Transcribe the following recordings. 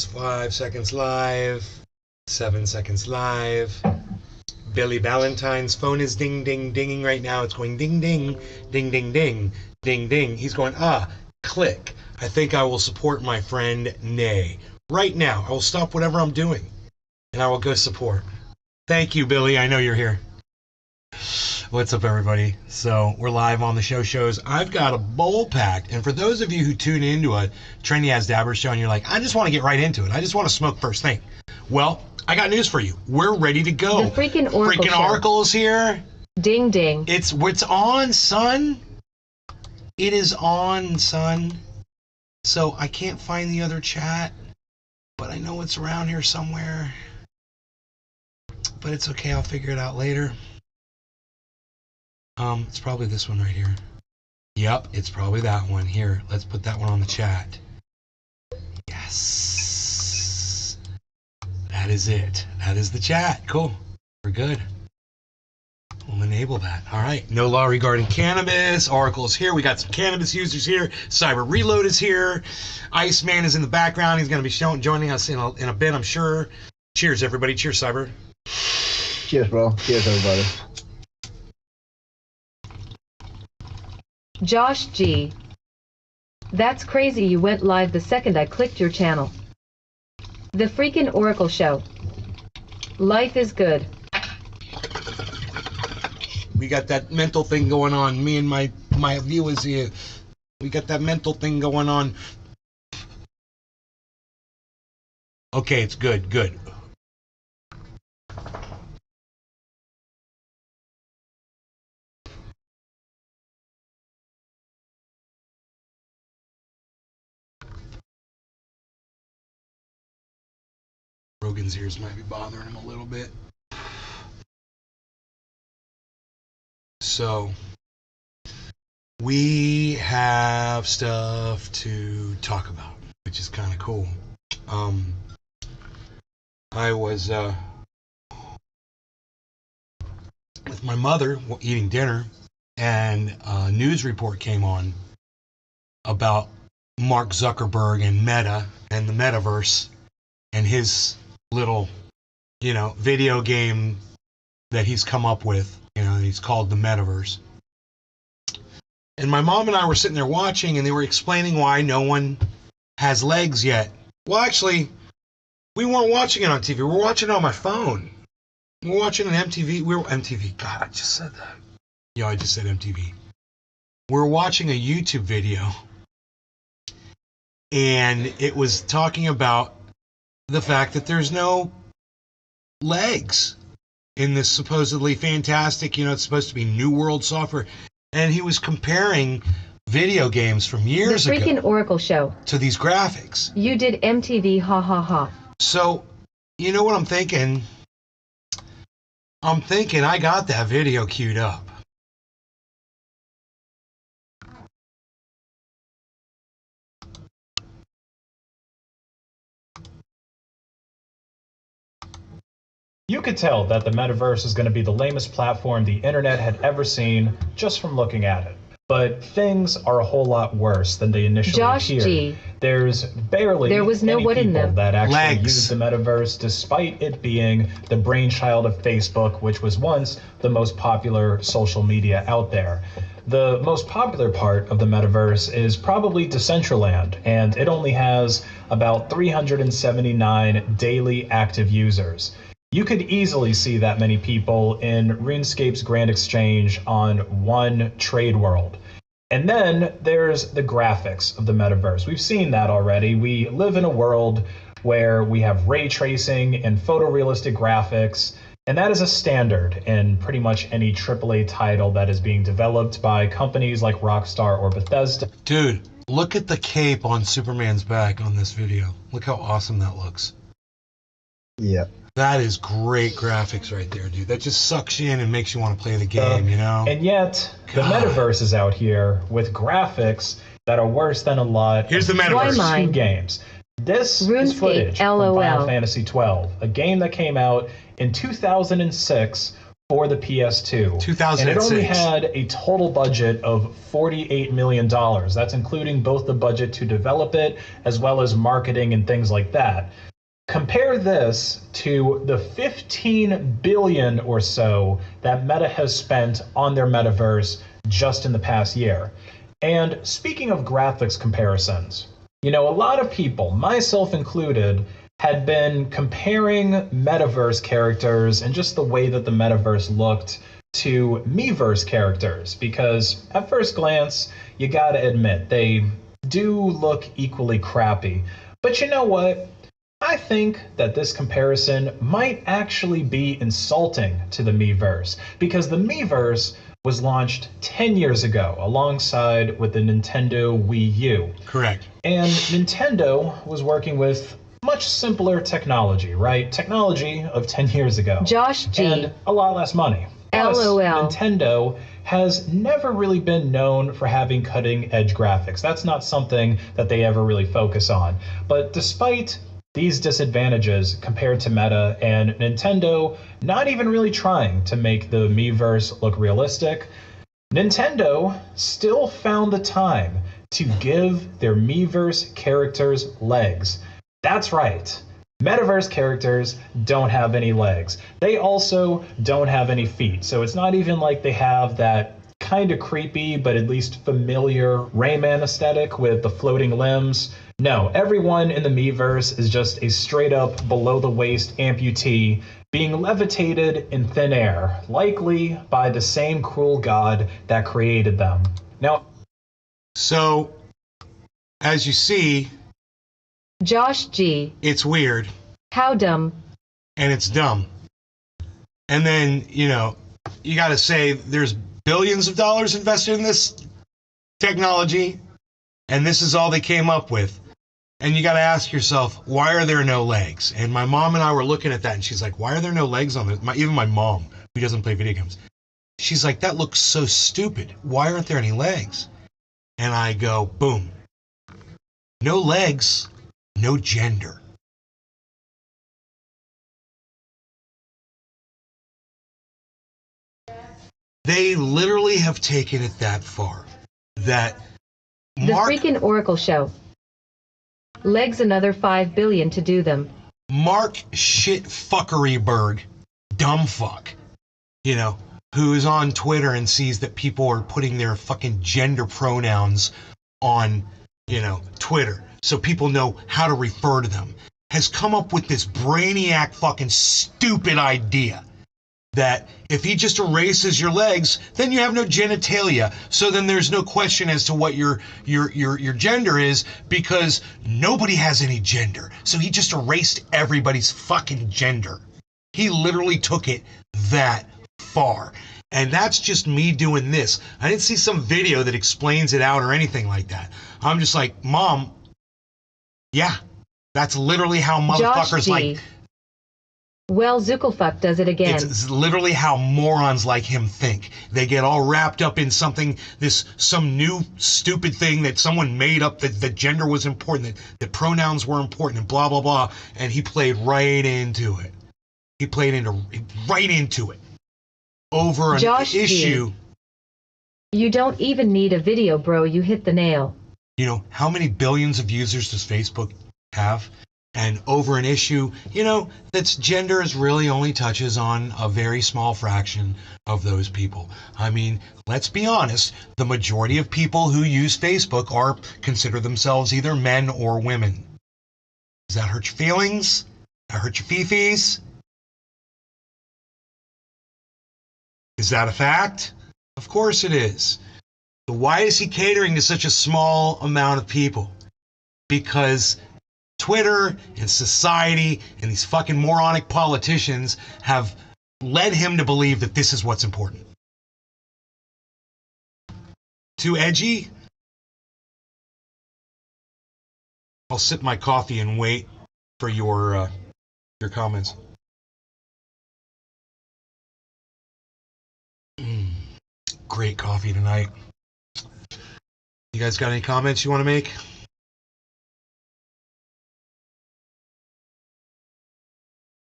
5 seconds live. 7 seconds live. Billy Valentine's phone is ding, ding, dinging right now. It's going ding, ding, ding, ding, ding, ding, ding. He's going, click. I think I will support my friend Nay. Right now, I will stop whatever I'm doing, and I will go support. Thank you, Billy. I know you're here. What's up, everybody? So we're live on the shows. I've got a bowl packed, and for those of you who tune into a Trendy As Dabber show and you're like, I just want to get right into it. I just want to smoke first thing. Well, I got news for you. We're ready to go. The freaking Oracle is here. Ding ding. It's on, son. It is on, son. So I can't find the other chat, but I know it's around here somewhere. But it's okay. I'll figure it out later. It's probably this one right here. Yep, it's probably that one. Here, let's put that one on the chat. Yes. That is it. That is the chat. Cool. We're good. We'll enable that. All right. No law regarding cannabis. Oracle is here. We got some cannabis users here. Cyber Reload is here. Iceman is in the background. He's going to be joining us in a bit, I'm sure. Cheers, everybody. Cheers, Cyber. Cheers, bro. Cheers, everybody. Josh G. That's crazy, you went live the second I clicked your channel. The freaking Oracle show. Life is good. We got that mental thing going on. Me and my viewers here. We got that mental thing going on. Okay, it's good. Good. Rogan's ears might be bothering him a little bit. So, we have stuff to talk about, which is kind of cool. I was with my mother eating dinner, and a news report came on about Mark Zuckerberg and Meta and the Metaverse and his little, video game that he's come up with, he's called the Metaverse. And my mom and I were sitting there watching, and they were explaining why no one has legs yet. Well, actually, we weren't watching it on TV. We were watching it on my phone. We were watching an MTV. MTV. God, I just said that. I just said MTV. We were watching a YouTube video, and it was talking about the fact that there's no legs in this supposedly fantastic, it's supposed to be New World software. And he was comparing video games from years ago. The freaking Oracle show. To these graphics. You did MTV, ha ha ha. So, you know what I'm thinking? I'm thinking I got that video queued up. You could tell that the Metaverse is going to be the lamest platform the internet had ever seen just from looking at it. But things are a whole lot worse than they initially appeared. G. There's barely there was no any what in people them. that actually Legs. use the Metaverse, despite it being the brainchild of Facebook, which was once the most popular social media out there. The most popular part of the Metaverse is probably Decentraland, and it only has about 379 daily active users. You could easily see that many people in RuneScape's Grand Exchange on one trade world. And then there's the graphics of the Metaverse. We've seen that already. We live in a world where we have ray tracing and photorealistic graphics, and that is a standard in pretty much any AAA title that is being developed by companies like Rockstar or Bethesda. Dude, look at the cape on Superman's back on this video. Look how awesome that looks. Yeah. That is great graphics right there, dude. That just sucks you in and makes you want to play the game, And yet, the Metaverse is out here with graphics that are worse than a lot Here's the of Metaverse. two games. This RuneScape, is footage LOL. from Final Fantasy XII, a game that came out in 2006 for the PS2. 2006. And it only had a total budget of $48 million. That's including both the budget to develop it as well as marketing and things like that. Compare this to the $15 billion or so that Meta has spent on their metaverse just in the past year. And speaking of graphics comparisons, a lot of people, myself included, had been comparing metaverse characters and just the way that the metaverse looked to Miiverse characters, because at first glance, you gotta admit, they do look equally crappy. But you know what? I think that this comparison might actually be insulting to the Miiverse, because the Miiverse was launched 10 years ago alongside with the Nintendo Wii U. Correct. And Nintendo was working with much simpler technology, right? Technology of 10 years ago. Josh G. And a lot less money. Plus, LOL. Nintendo has never really been known for having cutting-edge graphics. That's not something that they ever really focus on. But despite these disadvantages compared to Meta and Nintendo not even really trying to make the Miiverse look realistic, Nintendo still found the time to give their Miiverse characters legs. That's right. Metaverse characters don't have any legs. They also don't have any feet. So it's not even like they have that kind of creepy but at least familiar Rayman aesthetic with the floating limbs. No, everyone in the Miiverse is just a straight up below the waist amputee being levitated in thin air, likely by the same cruel god that created them. Now, so as you see, Josh G. it's weird How dumb. and it's dumb. And then, you got to say there's billions of dollars invested in this technology, and this is all they came up with. And you got to ask yourself, why are there no legs? And my mom and I were looking at that, and she's like, why are there no legs on this? Even my mom, who doesn't play video games, she's like, that looks so stupid. Why aren't there any legs? And I go, boom. No legs, no gender. They literally have taken it that far that The freaking Oracle show. Legs another $5 billion to do them. Mark Shitfuckeryberg, dumb fuck, who is on Twitter and sees that people are putting their fucking gender pronouns on, Twitter, so people know how to refer to them, has come up with this brainiac fucking stupid idea that if he just erases your legs, then you have no genitalia. So then there's no question as to what your gender is, because nobody has any gender. So he just erased everybody's fucking gender. He literally took it that far. And that's just me doing this. I didn't see some video that explains it out or anything like that. I'm just like, Mom, yeah, that's literally how motherfuckers like... Well, Zuckelfuck does it again. It's literally how morons like him think. They get all wrapped up in something, some new stupid thing that someone made up, that gender was important, that pronouns were important, and blah, blah, blah. And he played right into it. He played right into it. Over an issue. You don't even need a video, bro. You hit the nail. How many billions of users does Facebook have? And over an issue, that's genders really only touches on a very small fraction of those people. I mean, let's be honest, the majority of people who use Facebook consider themselves either men or women. Does that hurt your feelings? That hurt your fifis? Is that a fact? Of course it is. But why is he catering to such a small amount of people? Because Twitter and society and these fucking moronic politicians have led him to believe that this is what's important. Too edgy? I'll sip my coffee and wait for your comments. Great coffee tonight. You guys got any comments you want to make?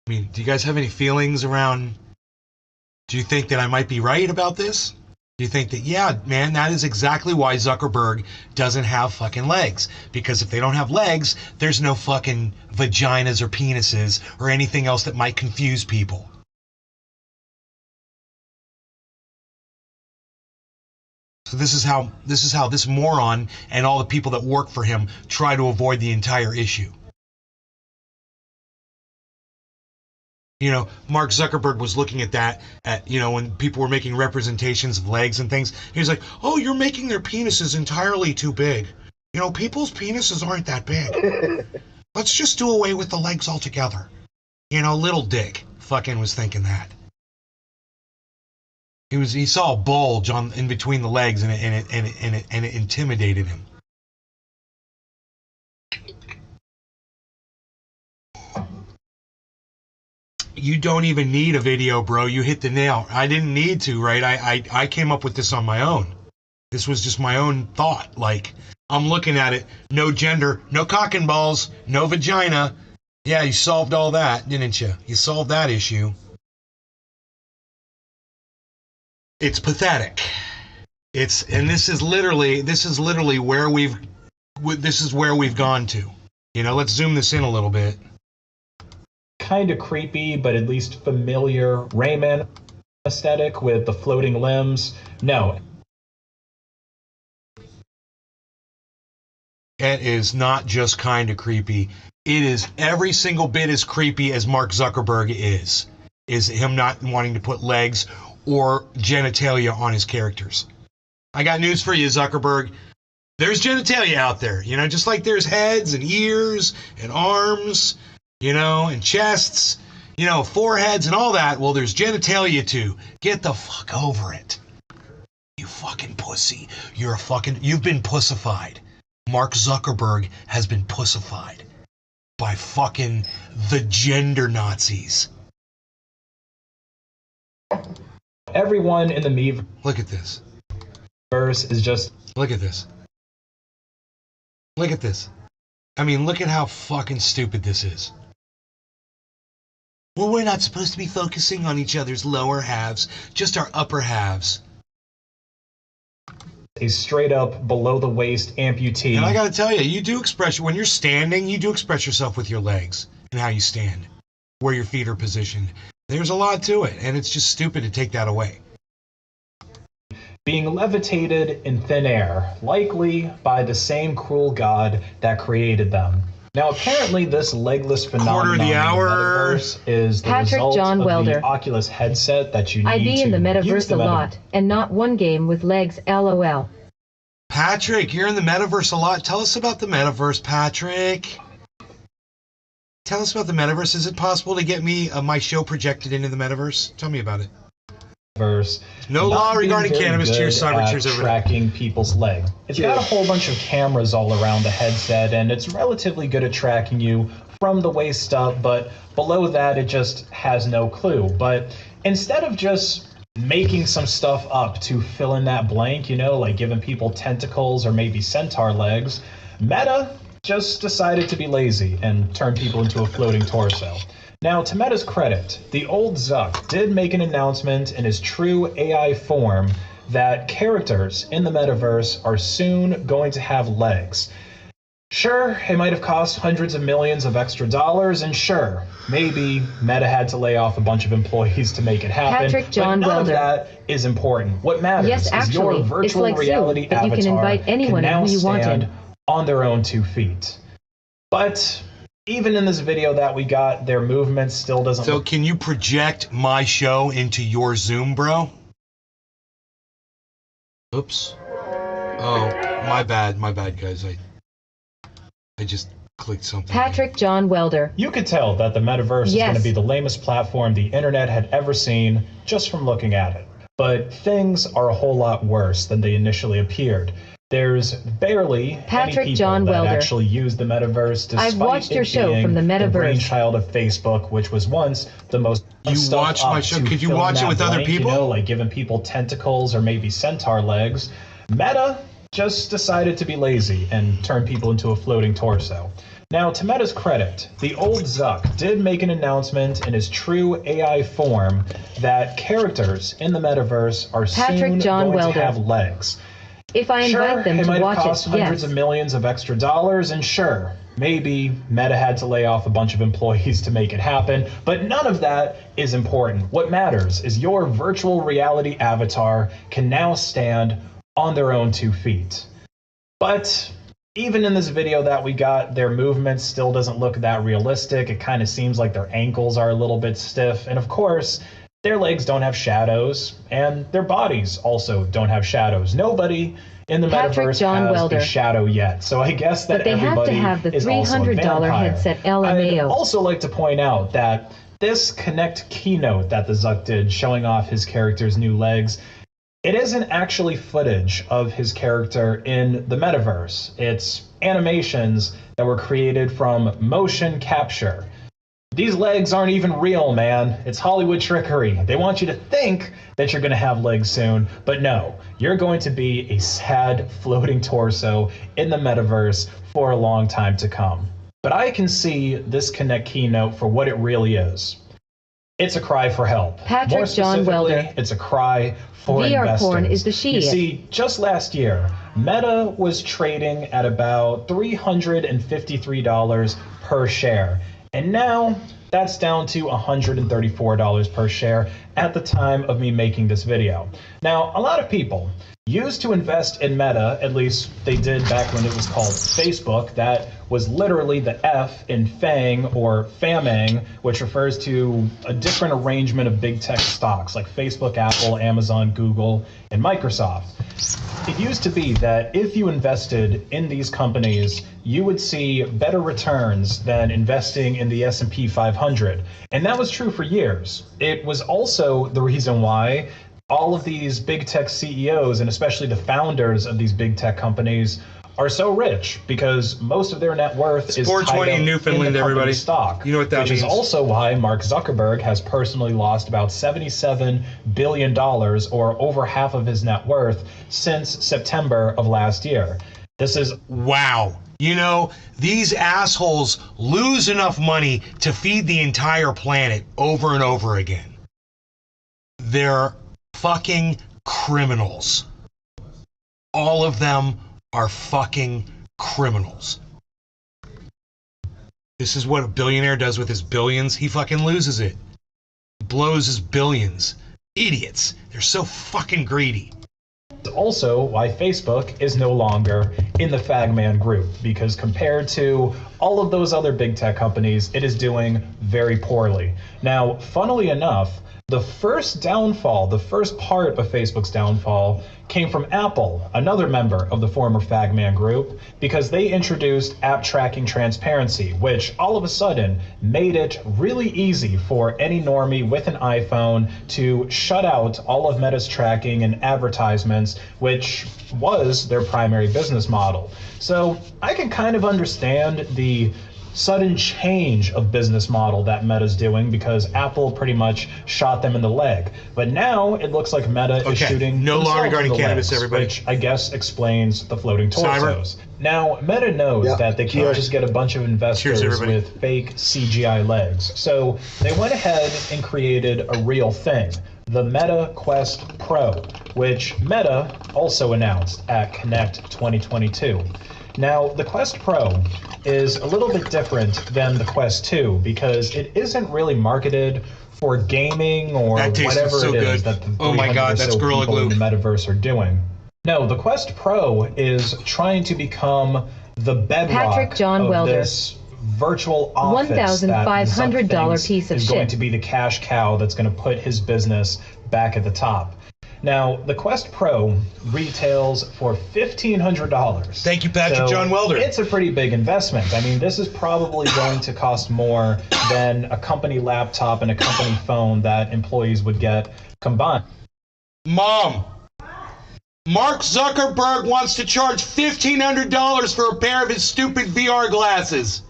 I mean, do you guys have any feelings around Do you think that I might be right about this? Do you think that, yeah, man, that is exactly why Zuckerberg doesn't have fucking legs? Because if they don't have legs, there's no fucking vaginas or penises or anything else that might confuse people. So this is how this moron and all the people that work for him try to avoid the entire issue. You know, Mark Zuckerberg was looking at that, when people were making representations of legs and things. He was like, oh, you're making their penises entirely too big. You know, people's penises aren't that big. Let's just do away with the legs altogether. You know, little dick fucking was thinking that. He saw a bulge in between the legs and it intimidated him. You don't even need a video, bro. You hit the nail. I didn't need to, right? I came up with this on my own. This was just my own thought. Like, I'm looking at it. No gender, no cock and balls, no vagina. Yeah, you solved all that, didn't you? You solved that issue. It's pathetic. This is literally where we've gone to. You know, let's zoom this in a little bit. Kind of creepy, but at least familiar Rayman aesthetic with the floating limbs. No. It is not just kind of creepy. It is every single bit as creepy as Mark Zuckerberg is him not wanting to put legs or genitalia on his characters. I got news for you, Zuckerberg. There's genitalia out there, you know, just like there's heads and ears and arms, you know, and chests, you know, foreheads and all that. Well, there's genitalia too. Get the fuck over it. You fucking pussy. You've been pussified. Mark Zuckerberg has been pussified by fucking the gender Nazis. Everyone in the Meverse. Look at this. Is just. Look at this. Look at this. I mean, look at how fucking stupid this is. Well, we're not supposed to be focusing on each other's lower halves, just our upper halves. A straight up below the waist amputee. And I gotta tell you, when you're standing, you do express yourself with your legs and how you stand, where your feet are positioned. There's a lot to it, and it's just stupid to take that away. Being levitated in thin air, likely by the same cruel god that created them. Now, apparently, this legless phenomenon Quarter of the hour. in the Metaverse is the Patrick result John of Welder. the Oculus headset that you need I be to in the use Metaverse the a lot, and not one game with legs, lol. Patrick, you're in the Metaverse a lot. Tell us about the Metaverse, Patrick. Tell us about the Metaverse. Is it possible to get me my show projected into the Metaverse? Tell me about it. Metaverse. No law regarding cannabis. Cheers, cyber. Cheers, everybody. Tracking people's leg. It's got a whole bunch of cameras all around the headset, and it's relatively good at tracking you from the waist up, but below that, it just has no clue. But instead of just making some stuff up to fill in that blank, you know, like giving people tentacles or maybe centaur legs, Meta just decided to be lazy and turn people into a floating torso. Now, to Meta's credit, the old Zuck did make an announcement in his true AI form that characters in the Metaverse are soon going to have legs. Sure, it might have cost hundreds of millions of extra dollars, and sure, maybe Meta had to lay off a bunch of employees to make it happen. Patrick John but none Welder. of that is important. What matters Yes, is actually, your it's virtual like reality Zoom, but you avatar can invite anyone now who you stand wanted. on their own 2 feet. But even in this video that we got, their movement still doesn't So look. can you project my show into your Zoom, bro? Oops. Oh, my bad, guys. I just clicked something. Patrick John Welder. You could tell that the Metaverse is Yes. going to be the lamest platform the internet had ever seen just from looking at it. But things are a whole lot worse than they initially appeared. There's barely Patrick any people John that Welder. actually use the Metaverse, despite I've watched your it show being from the Metaverse. brainchild of Facebook, which was once the most. You stuff watch my up show? to Could you fill in watch it that with other blank, people? You know, like giving people tentacles or maybe centaur legs. Meta just decided to be lazy and turn people into a floating torso. Now, to Meta's credit, the old Zuck did make an announcement in his true AI form that characters in the metaverse are soon going to have legs. If I invite them to watch it, might cost hundreds of millions of extra dollars, and sure, maybe Meta had to lay off a bunch of employees to make it happen, but none of that is important. What matters is your virtual reality avatar can now stand on their own 2 feet. But even in this video that we got, their movement still doesn't look that realistic. It kind of seems like their ankles are a little bit stiff, and of course, their legs don't have shadows, and their bodies also don't have shadows. Nobody in the metaverse has a shadow yet, so I guess that everybody is also a vampire. Headset LMAO. I'd also like to point out that this Connect keynote that the Zuck did showing off his character's new legs, it isn't actually footage of his character in the metaverse. It's animations that were created from motion capture. These legs aren't even real, man. It's Hollywood trickery. They want you to think that you're going to have legs soon, but no, you're going to be a sad floating torso in the metaverse for a long time to come. But I can see this Connect keynote for what it really is. It's a cry for help. More specifically, it's a cry for VR investors. porn is the shit. You see, just last year, Meta was trading at about $353 per share. And now that's down to $134 per share at the time of me making this video. Now, a lot of people used to invest in Meta, at least they did back when it was called Facebook. That was literally the F in FANG or FAMANG, which refers to a different arrangement of big tech stocks like Facebook, Apple, Amazon, Google, and Microsoft. It used to be that if you invested in these companies, you would see better returns than investing in the S&P 500. And that was true for years. It was also the reason why all of these big tech CEOs, and especially the founders of these big tech companies, are so rich because most of their net worth is tied up in Newfoundland, the everybody. Stock. You know what that means. Which is also why Mark Zuckerberg has personally lost about $77 billion, or over half of his net worth, since September of last year. This is wow. You know, these assholes lose enough money to feed the entire planet over and over again. They're fucking criminals. All of them are fucking criminals. This is what a billionaire does with his billions. He fucking loses it. Blows his billions. Idiots. They're so fucking greedy. Also why Facebook is no longer in the Fagman group, because compared to all of those other big tech companies, it is doing very poorly. Now, funnily enough, the first downfall, the first part of Facebook's downfall, came from Apple, another member of the former Fagman group, because they introduced app tracking transparency, which all of a sudden made it really easy for any normie with an iPhone to shut out all of Meta's tracking and advertisements, which was their primary business model. So I can kind of understand the sudden change of business model that Meta's doing, because Apple pretty much shot them in the leg. But now it looks like Meta is shooting no law regarding cannabis, legs, everybody. which I guess explains the floating torsos. Now, Meta knows that they can't just get a bunch of investors with fake CGI legs. So they went ahead and created a real thing, the Meta Quest Pro, which Meta also announced at Connect 2022. Now, the Quest Pro is a little bit different than the Quest 2 because it isn't really marketed for gaming or whatever it is that the 300 or so people in the metaverse are doing. No, the Quest Pro is trying to become the bedrock of this virtual office that $1,500 piece of is going to be the cash cow that's going to put his business back at the top. Now, the Quest Pro retails for $1,500. Thank you, Patrick John Welder. It's a pretty big investment. I mean, this is probably going to cost more than a company laptop and a company phone that employees would get combined. Mom, Mark Zuckerberg wants to charge $1,500 for a pair of his stupid VR glasses.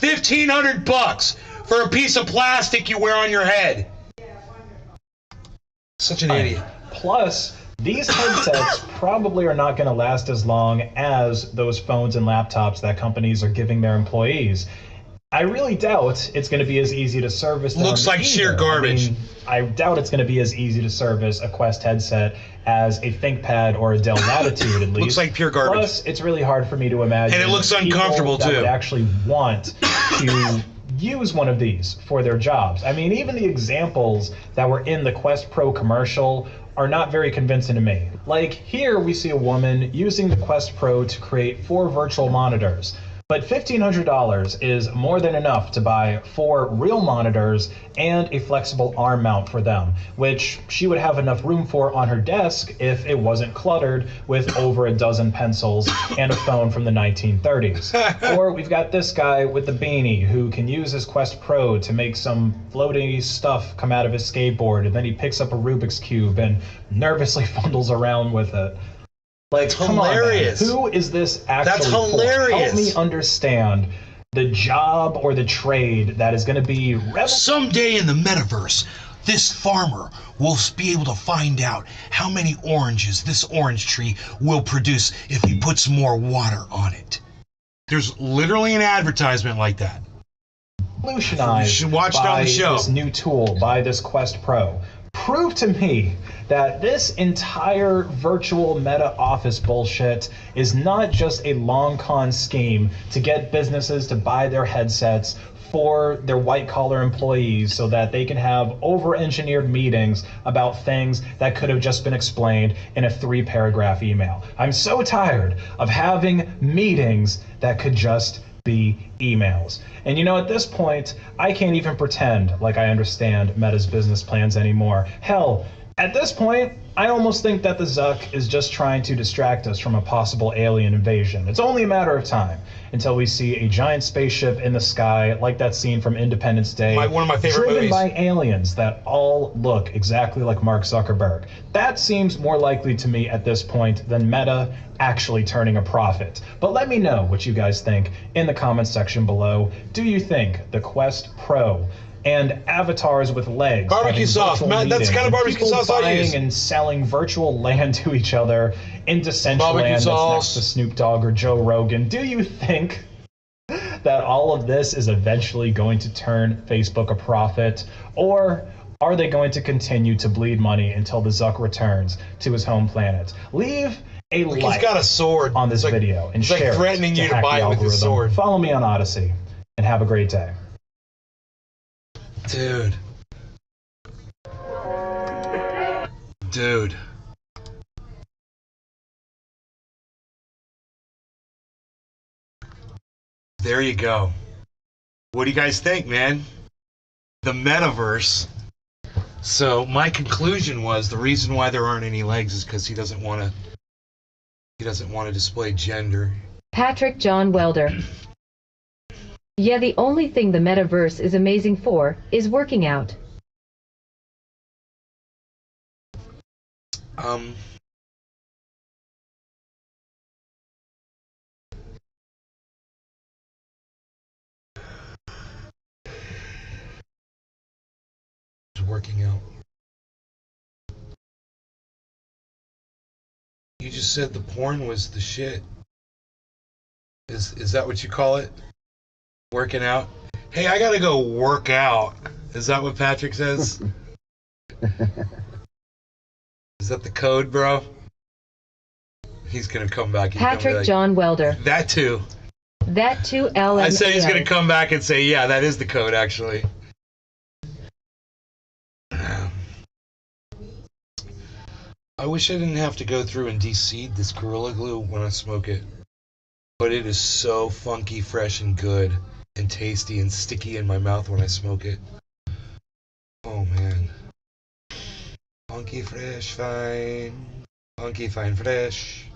$1,500 for a piece of plastic you wear on your head. Such an idiot. Plus, These headsets probably are not going to last as long as those phones and laptops that companies are giving their employees. I really doubt it's going to be as easy to service them. Looks like sheer garbage. I doubt it's going to be as easy to service a Quest headset as a ThinkPad or a Dell Latitude, at least. Looks like pure garbage. Plus, it's really hard for me to imagine. And it looks uncomfortable, that too. would actually want to use one of these for their jobs. I mean, even the examples that were in the Quest Pro commercial are not very convincing to me. Like, here we see a woman using the Quest Pro to create 4 virtual monitors. But $1,500 is more than enough to buy 4 real monitors and a flexible arm mount for them, which she would have enough room for on her desk if it wasn't cluttered with over a dozen pencils and a phone from the 1930s. Or we've got this guy with the beanie who can use his Quest Pro to make some floaty stuff come out of his skateboard, and then he picks up a Rubik's Cube and nervously fumbles around with it. Like, That's come hilarious. on, man. Who is this actually That's for? hilarious. Help me understand the job or the trade that is going to be Someday in the metaverse, this farmer will be able to find out how many oranges this orange tree will produce if he puts more water on it. There's literally an advertisement like that. revolutionized You should watch it on by the show. this new tool, by this Quest Pro. Prove to me that this entire virtual meta office bullshit is not just a long con scheme to get businesses to buy their headsets for their white collar employees so that they can have over engineered meetings about things that could have just been explained in a 3-paragraph email. I'm so tired of having meetings that could just be emails. And you know, at this point, I can't even pretend like I understand Meta's business plans anymore. Hell, at this point, I almost think that the Zuck is just trying to distract us from a possible alien invasion. It's only a matter of time until we see a giant spaceship in the sky, like that scene from Independence Day, One of my favorite driven movies. by aliens that all look exactly like Mark Zuckerberg. That seems more likely to me at this point than Meta actually turning a profit. But let me know what you guys think in the comments section below. Do you think the Quest Pro and avatars with legs, Barbecue having sauce, virtual Matt, that's the meetings, kind of and barbecue people sauce I buying use. and selling virtual land to each other in Decentraland Barbecue that's sauce. next to Snoop Dogg or Joe Rogan, do you think that all of this is eventually going to turn Facebook a profit? Or are they going to continue to bleed money until the Zuck returns to his home planet? Leave a Look, like he's got a sword on this It's like- video and it's like share it threatening you to hack buy the it with his algorithm. sword. Follow me on Odyssey and have a great day. Dude. Dude. There you go. What do you guys think, man? The metaverse. So my conclusion was the reason why there aren't any legs is because he doesn't want to display gender. Patrick John Welder. Yeah, the only thing the metaverse is amazing for is working out. Working out. You just said the porn was the shit. Is that what you call it? Working out? Hey, I gotta go work out. Is that what Patrick says? Is that the code, bro? He's gonna come back. He's gonna be Patrick like, John Welder. That too. That too, LMAO. I said he's gonna come back and say, yeah, that is the code, actually. I wish I didn't have to go through and de-seed this Gorilla Glue when I smoke it. But it is so funky, fresh, and good, and tasty, and sticky in my mouth when I smoke it. Oh, man. Funky, fresh, fine. Funky, fine, fresh.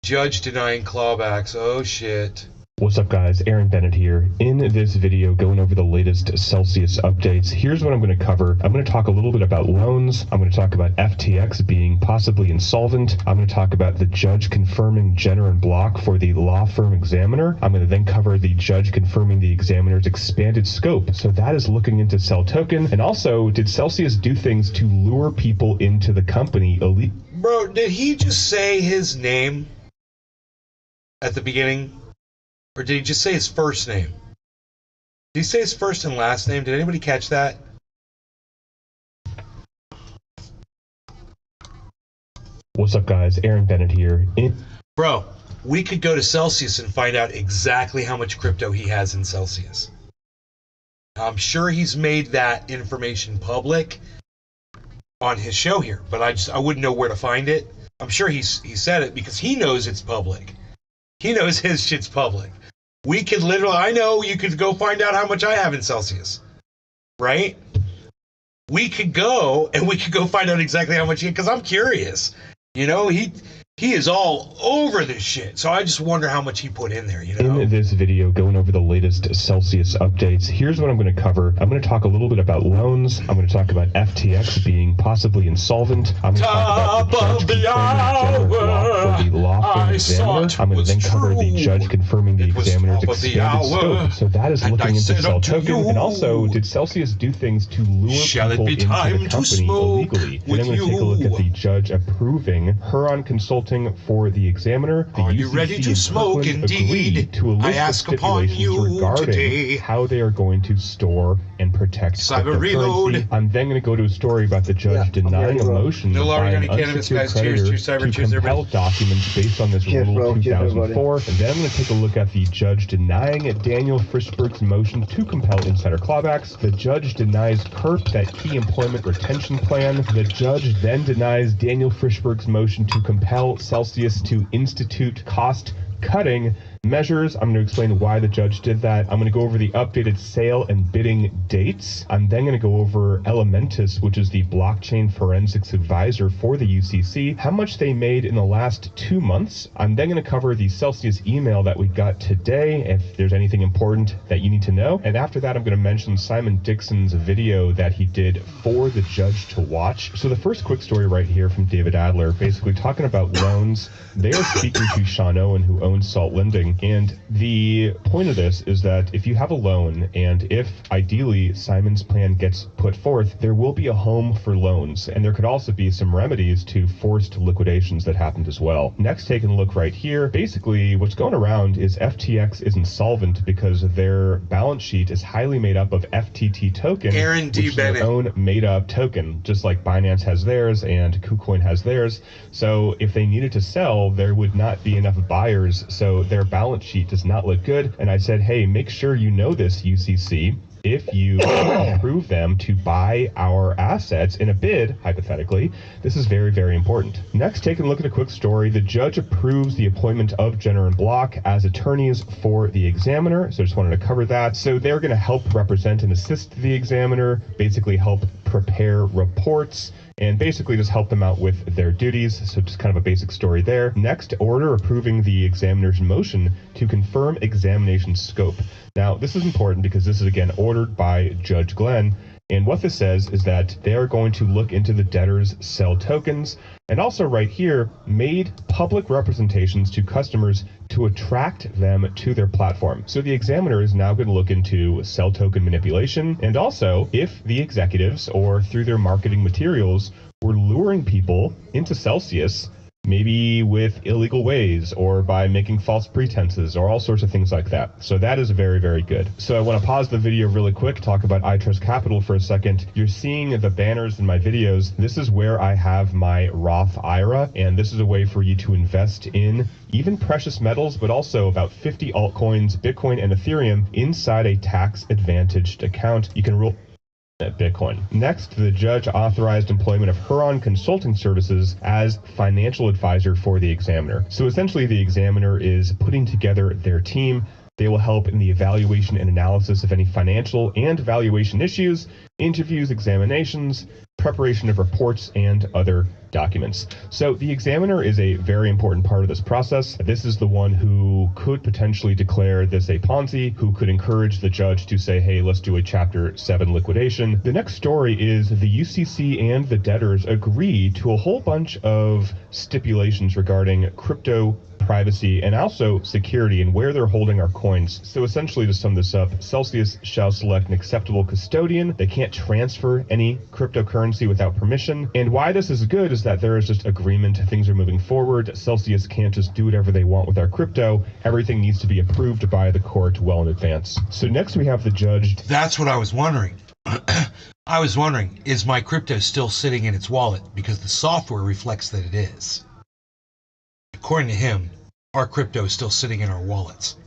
Judge denying clawbacks. Oh, shit. What's up guys, Aaron Bennett here. In this video going over the latest Celsius updates, here's what I'm going to cover. I'm going to talk a little bit about loans. I'm going to talk about FTX being possibly insolvent. I'm going to talk about the judge confirming Jenner and Block for the law firm examiner. I'm going to then cover the judge confirming the examiner's expanded scope. So that is looking into Cell Token. And also, did Celsius do things to lure people into the company illegally? Bro, did he just say his name at the beginning? Or did he just say his first name? Did he say his first and last name? Did anybody catch that? What's up guys, Aaron Bennett here. Bro, we could go to Celsius and find out exactly how much crypto he has in Celsius. I'm sure he's made that information public on his show here, but I wouldn't know where to find it. I'm sure he said it because he knows it's public. He knows his shit's public. We could literally, I know you could go find out how much I have in Celsius, right? We could go and we could go find out exactly how much because I'm curious. You know, he is all over this shit. So I just wonder how much he put in there, you know? In this video going over the latest Celsius updates, here's what I'm going to cover. I'm going to talk a little bit about loans. I'm going to talk about FTX being possibly insolvent. I'm going to talk about the judge confirming Jenner and Block for the law firm examiner. I'm going to then cover the judge confirming the examiner's expanded scope. So that is looking into Cell Token. And also, did Celsius do things to lure people into the company illegally? And I'm going to take a look at the judge approving Huron Consulting for the examiner. The Are you ready to smoke? Indeed. To a list I ask of upon you regarding today. How they are going to store and protect Cyber reload. cryptocurrency. I'm then going to go to a story about the judge denying a motion No by an organic cannabis, unsecured guys. Cheers, creditor cheers, cyber, to cheers, compel everybody. documents based on this Cheers, Rule bro. Cheers, 2004. And then I'm going to take a look at the judge denying Daniel Frischberg's motion to compel insider clawbacks. The judge denies KERP, that key employment retention plan. The judge then denies Daniel Frischberg's motion to compel Celsius to institute cost-cutting measures. I'm going to explain why the judge did that. I'm going to go over the updated sale and bidding dates. I'm then going to go over Elementus, which is the blockchain forensics advisor for the UCC, how much they made in the last 2 months. I'm then going to cover the Celsius email that we got today, if there's anything important that you need to know. And after that, I'm going to mention Simon Dixon's video that he did for the judge to watch. So the first quick story right here from David Adler, basically talking about loans. They are speaking to Sean Owen, who owns Salt Lending. And the point of this is that if you have a loan, and if ideally Simon's plan gets put forth, there will be a home for loans. And there could also be some remedies to forced liquidations that happened as well. Next, taking a look right here, basically what's going around is FTX is insolvent because their balance sheet is highly made up of FTT token, Aaron D. which is their Bennett. own made up token, just like Binance has theirs and KuCoin has theirs. So if they needed to sell, there would not be enough buyers. So their balance sheet does not look good. And I said, hey, make sure you know this, UCC. If you approve them to buy our assets in a bid, hypothetically, this is very, very important. Next, taking a look at a quick story. The judge approves the appointment of Jenner and Block as attorneys for the examiner. So I just wanted to cover that. So they're going to help represent and assist the examiner, basically help prepare reports, and basically just help them out with their duties. So just kind of a basic story there. Next, order approving the examiner's motion to confirm examination scope. Now, this is important because this is, again, ordered by Judge Glenn. And what this says is that they are going to look into the debtor's sell tokens, and also right here, made public representations to customers to attract them to their platform. So the examiner is now going to look into sell token manipulation, and also if the executives or through their marketing materials were luring people into Celsius, maybe with illegal ways or by making false pretenses or all sorts of things like that. So that is very, very good. So I want to pause the video really quick, talk about iTrust Capital for a second. You're seeing the banners in my videos. This is where I have my Roth IRA, and this is a way for you to invest in even precious metals, but also about 50 altcoins, Bitcoin and Ethereum inside a tax-advantaged account. You can roll Bitcoin. Next, the judge authorized employment of Huron Consulting Services as financial advisor for the examiner. So essentially, the examiner is putting together their team. They will help in the evaluation and analysis of any financial and valuation issues, interviews, examinations, preparation of reports, and other documents. So the examiner is a very important part of this process. This is the one who could potentially declare this a Ponzi, who could encourage the judge to say, hey, let's do a Chapter 7 liquidation. The next story is the UCC and the debtors agree to a whole bunch of stipulations regarding crypto privacy and also security and where they're holding our coins. So essentially, to sum this up, Celsius shall select an acceptable custodian. They can't transfer any cryptocurrency without permission. And why this is good is that there is just agreement. Things are moving forward. Celsius can't just do whatever they want with our crypto. Everything needs to be approved by the court well in advance. So next we have the judge. That's what I was wondering. I was wondering, is my crypto still sitting in its wallet? Because the software reflects that it is. According to him, our crypto is still sitting in our wallets.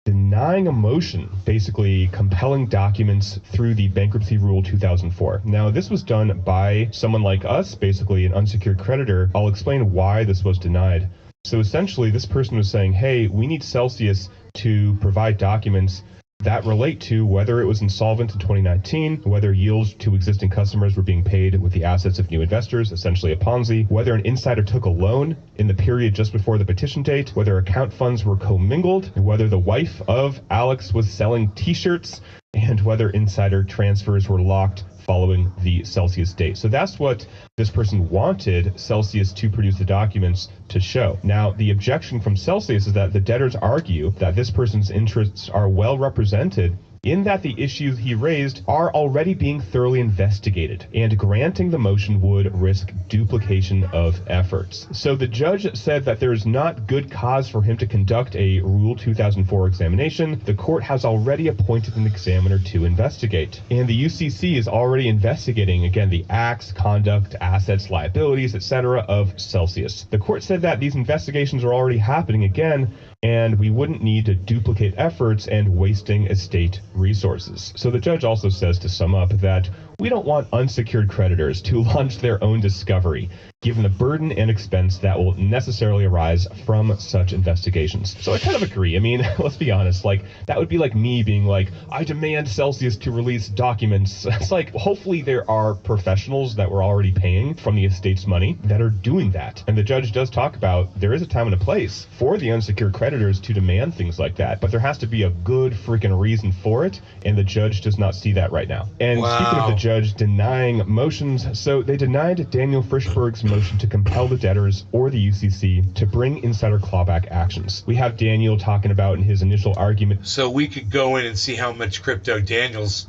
Denying a motion, basically compelling documents through the Bankruptcy Rule 2004. Now, this was done by someone like us, basically an unsecured creditor. I'll explain why this was denied. So essentially, this person was saying, hey, we need Celsius to provide documents that relate to whether it was insolvent in 2019, whether yields to existing customers were being paid with the assets of new investors, essentially a Ponzi, whether an insider took a loan in the period just before the petition date, whether account funds were commingled, whether the wife of Alex was selling t-shirts, and whether insider transfers were locked following the Celsius date. So that's what this person wanted Celsius to produce the documents to show. Now, the objection from Celsius is that the debtors argue that this person's interests are well represented in that the issues he raised are already being thoroughly investigated, and granting the motion would risk duplication of efforts. So the judge said that there is not good cause for him to conduct a Rule 2004 examination. The court has already appointed an examiner to investigate, and the UCC is already investigating, again, the acts, conduct, assets, liabilities, etc. of Celsius. The court said that these investigations are already happening again, and we wouldn't need to duplicate efforts and wasting estate resources. So the judge also says, to sum up, that we don't want unsecured creditors to launch their own discovery, given the burden and expense that will necessarily arise from such investigations. So I kind of agree. I mean, let's be honest, like, that would be like me being like, I demand Celsius to release documents. It's like, hopefully there are professionals that we're already paying from the estate's money that are doing that. And the judge does talk about there is a time and a place for the unsecured creditors to demand things like that, but there has to be a good freaking reason for it, and the judge does not see that right now. And speaking of the judge denying motions, so they denied Daniel Frischberg's motion to compel the debtors or the UCC to bring insider clawback actions. We have Daniel talking about in his initial argument. So we could go in and see how much crypto Daniel's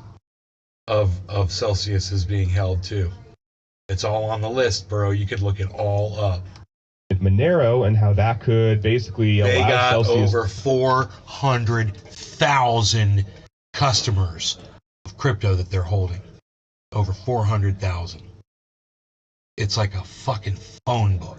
of Celsius is being held to. It's all on the list, bro. You could look it all up. Monero, and how that could basically allow got Celsius over 400,000 customers of crypto that they're holding. Over 400,000. It's like a fucking phone book.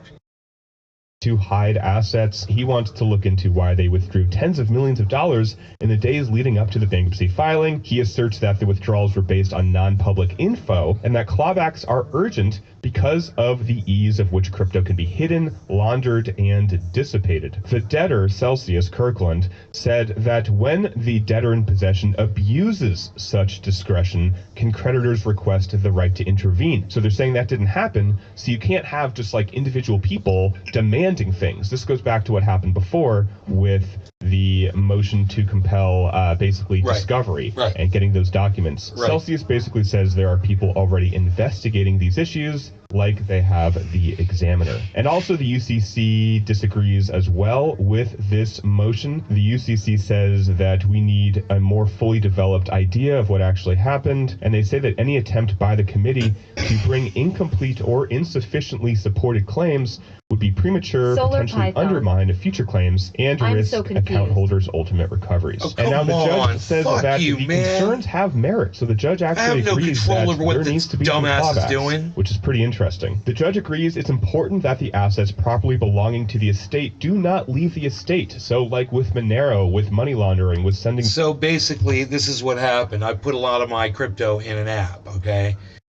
to hide assets. He wants to look into why they withdrew tens of millions of dollars in the days leading up to the bankruptcy filing. He asserts that the withdrawals were based on non-public info and that clawbacks are urgent because of the ease of which crypto can be hidden, laundered, and dissipated. The debtor, Celsius Kirkland, said that when the debtor in possession abuses such discretion, can creditors request the right to intervene. So they're saying that didn't happen, so you can't have just like individual people demanding things. This goes back to what happened before with the motion to compel basically discovery and getting those documents. Celsius basically says there are people already investigating these issues, like they have the examiner. And also the UCC disagrees as well with this motion. The UCC says that we need a more fully developed idea of what actually happened, and they say that any attempt by the committee to bring incomplete or insufficiently supported claims would be premature, potentially undermine future claims, and risk account holders' ultimate recoveries. And now the judge says that the concerns have merit. So the judge actually agrees that there needs to be some clawbacks, which is pretty interesting. The judge agrees it's important that the assets properly belonging to the estate do not leave the estate. So like with Monero, with money laundering, with sending... So basically, this is what happened. I put a lot of my crypto in an app, okay?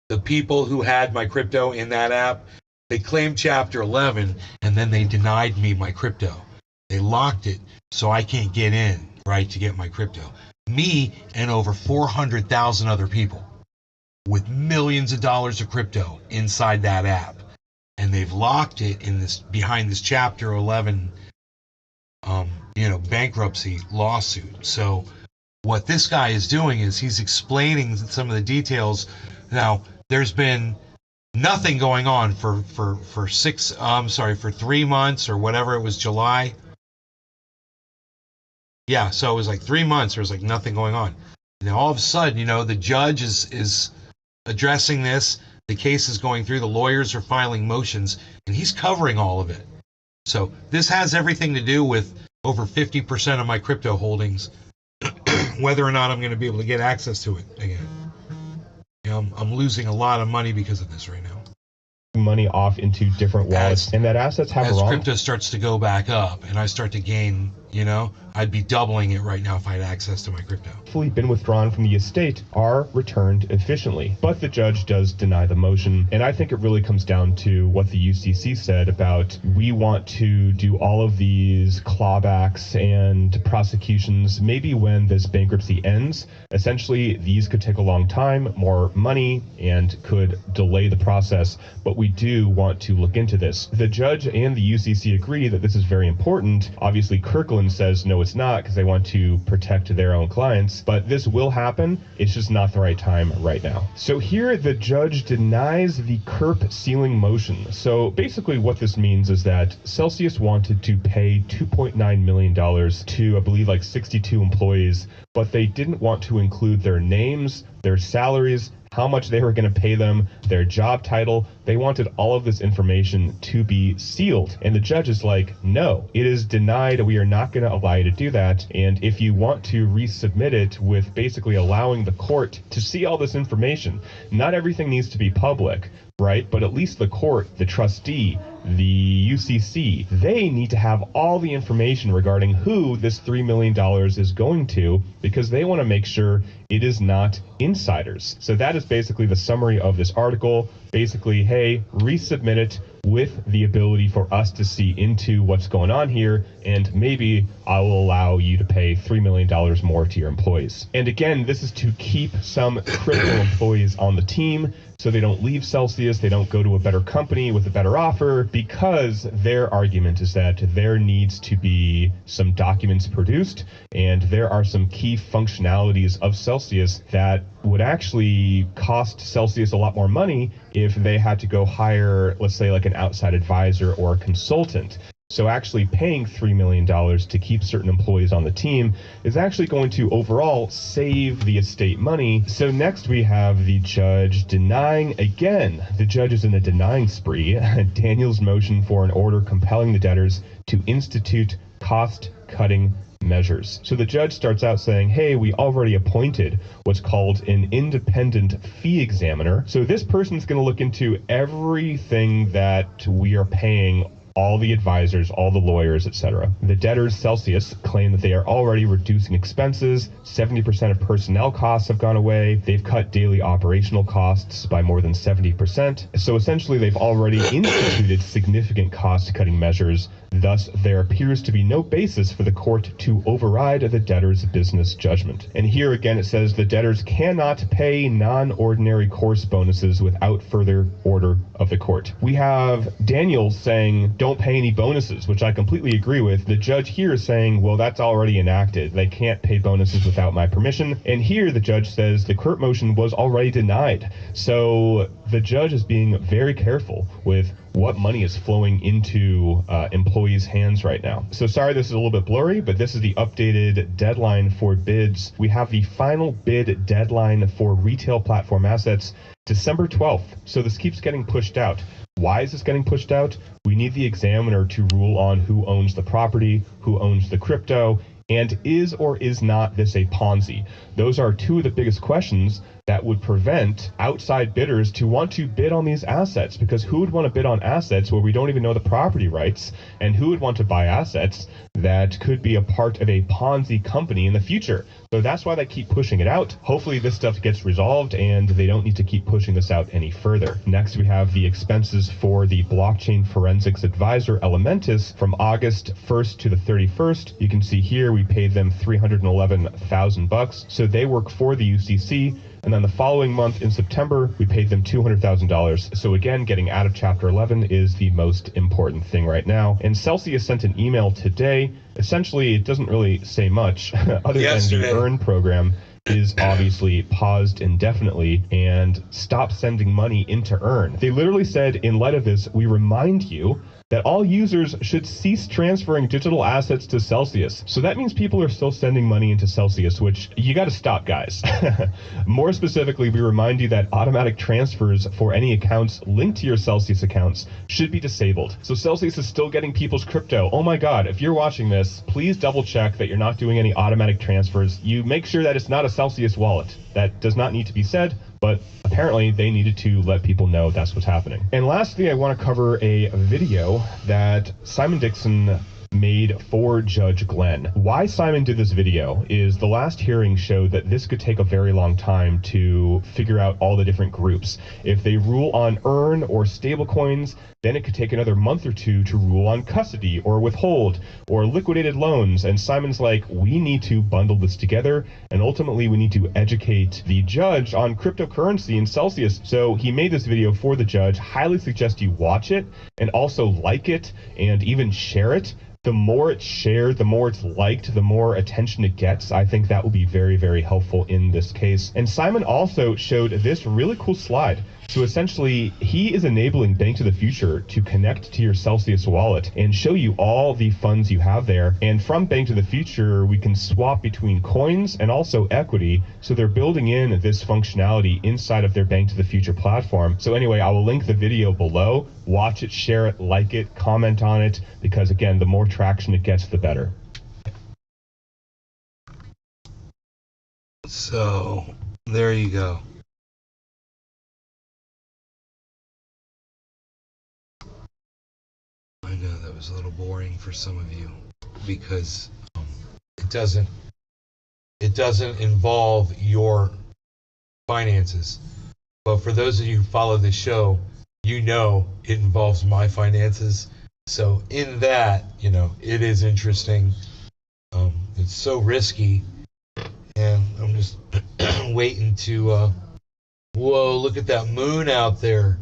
The people who had my crypto in that app, they claimed Chapter 11, and then they denied me my crypto. They locked it, so I can't get in, right, to get my crypto. Me and over 400,000 other people. with millions of dollars of crypto inside that app, and they've locked it in this behind this Chapter 11, bankruptcy lawsuit. So what this guy is doing is he's explaining some of the details. Now, there's been nothing going on for 3 months or whatever. It was July. Yeah, so it was like 3 months. There was like nothing going on. And then all of a sudden, the judge is addressing this. The case is going through. The lawyers are filing motions, and he's covering all of it. So this has everything to do with over 50% of my crypto holdings, whether or not I'm going to be able to get access to it again. I'm losing a lot of money because of this right now. Money off into different wallets, and that assets have as crypto starts to go back up and I start to gain, I'd be doubling it right now if I had access to my crypto. Fully been withdrawn from the estate are returned efficiently, but the judge does deny the motion, and I think it really comes down to what the UCC said about we want to do all of these clawbacks and prosecutions maybe when this bankruptcy ends. Essentially, these could take a long time, more money, and could delay the process, but we do want to look into this. The judge and the UCC agree that this is very important. Obviously, Kirkland says no, it's not, because they want to protect their own clients, but this will happen. It's just not the right time right now. So here, the judge denies the KERP ceiling motion. So basically what this means is that Celsius wanted to pay $2.9 million to, I believe, like 62 employees, but they didn't want to include their names, their salaries, how much they were going to pay them, their job title. They wanted all of this information to be sealed. And the judge is like, no, it is denied. We are not going to allow you to do that. And if you want to resubmit it with basically allowing the court to see all this information, not everything needs to be public, right? But at least the court, the trustee, the UCC, they need to have all the information regarding who this $3 million is going to, because they want to make sure it is not insiders. So that is basically the summary of this article. Basically, hey, resubmit it with the ability for us to see into what's going on here, and maybe I will allow you to pay $3 million more to your employees. And again, this is to keep some critical employees on the team so they don't leave Celsius, they don't go to a better company with a better offer, because their argument is that there needs to be some documents produced, and there are some key functionalities of Celsius that would actually cost Celsius a lot more money if they had to go hire, let's say, like an outside advisor or a consultant. So actually paying $3 million to keep certain employees on the team is actually going to overall save the estate money. So next we have the judge denying, again, the judge is in a denying spree, Daniel's motion for an order compelling the debtors to institute cost-cutting measures. So the judge starts out saying, hey, we already appointed what's called an independent fee examiner. So this person's going to look into everything that we are paying all the advisors, all the lawyers, etc. The debtors, Celsius, claim that they are already reducing expenses. 70% of personnel costs have gone away. They've cut daily operational costs by more than 70%. So essentially, they've already instituted significant cost-cutting measures. Thus, there appears to be no basis for the court to override the debtor's business judgment. And here again, it says the debtors cannot pay non-ordinary course bonuses without further order of the court. We have Daniel saying, don't pay any bonuses, which I completely agree with. The judge here is saying, well, that's already enacted. They can't pay bonuses without my permission. And here the judge says the court motion was already denied. So the judge is being very careful with what money is flowing into employees' hands right now. So sorry, this is a little bit blurry, but this is the updated deadline for bids. We have the final bid deadline for retail platform assets, December 12th. So this keeps getting pushed out. Why is this getting pushed out? We need the examiner to rule on who owns the property, who owns the crypto, and is or is not this a Ponzi? Those are two of the biggest questions that would prevent outside bidders to want to bid on these assets, because who would want to bid on assets where we don't even know the property rights, and who would want to buy assets that could be a part of a Ponzi company in the future? So that's why they keep pushing it out. Hopefully this stuff gets resolved and they don't need to keep pushing this out any further. Next, we have the expenses for the blockchain forensics advisor Elementis from August 1st to the 31st. You can see here we paid them $311,000. So they work for the UCC. And then the following month in September, we paid them $200,000. So again, getting out of Chapter 11 is the most important thing right now. And Celsius sent an email today. Essentially, it doesn't really say much other than the Earn program is obviously paused indefinitely and stop sending money into Earn. They literally said, in light of this, we remind you that all users should cease transferring digital assets to Celsius. So that means people are still sending money into Celsius, which you got to stop, guys. More specifically, we remind you that automatic transfers for any accounts linked to your Celsius accounts should be disabled. So Celsius is still getting people's crypto. Oh my God, if you're watching this, please double check that you're not doing any automatic transfers. You make sure that it's not a Celsius wallet. That does not need to be said, but apparently they needed to let people know that's what's happening. And lastly, I want to cover a video that Simon Dixon made for Judge Glenn. Why Simon did this video is the last hearing showed that this could take a very long time to figure out all the different groups. If they rule on Earn or stablecoins, then it could take another month or two to rule on custody or withhold or liquidated loans. And Simon's like, we need to bundle this together, and ultimately we need to educate the judge on cryptocurrency and Celsius. So he made this video for the judge. Highly suggest you watch it and also like it and even share it. The more it's shared, the more it's liked, the more attention it gets. I think that will be very, very helpful in this case. And Simon also showed this really cool slide. So essentially, he is enabling Bank to the Future to connect to your Celsius wallet and show you all the funds you have there. And from Bank to the Future, we can swap between coins and also equity. So they're building in this functionality inside of their Bank to the Future platform. So anyway, I will link the video below. Watch it, share it, like it, comment on it, because again, the more traction it gets, the better. So, there you go. I know that was a little boring for some of you because it doesn't involve your finances. But for those of you who follow this show, you know it involves my finances. So in that, you know, it is interesting. It's so risky, and I'm just waiting to. Whoa! Look at that moon out there.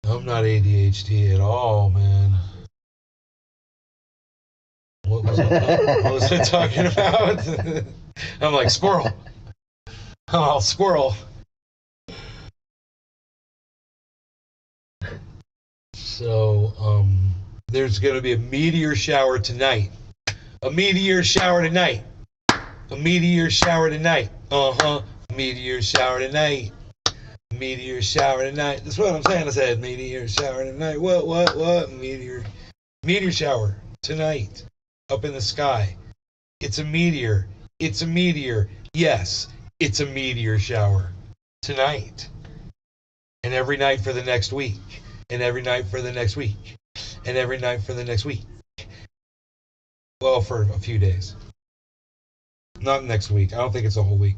I'm not ADHD at all, man. What was I talking about? I'm like, squirrel. Oh, squirrel. So, there's going to be a meteor shower tonight. A meteor shower tonight. A meteor shower tonight. Meteor shower tonight. Meteor shower tonight. That's what I'm saying. I said meteor shower tonight. What? Meteor shower tonight. Up in the sky. It's a meteor. It's a meteor. Yes, it's a meteor shower tonight. And every night for the next week. And every night for the next week. And every night for the next week. Well, for a few days. Not next week. I don't think it's a whole week.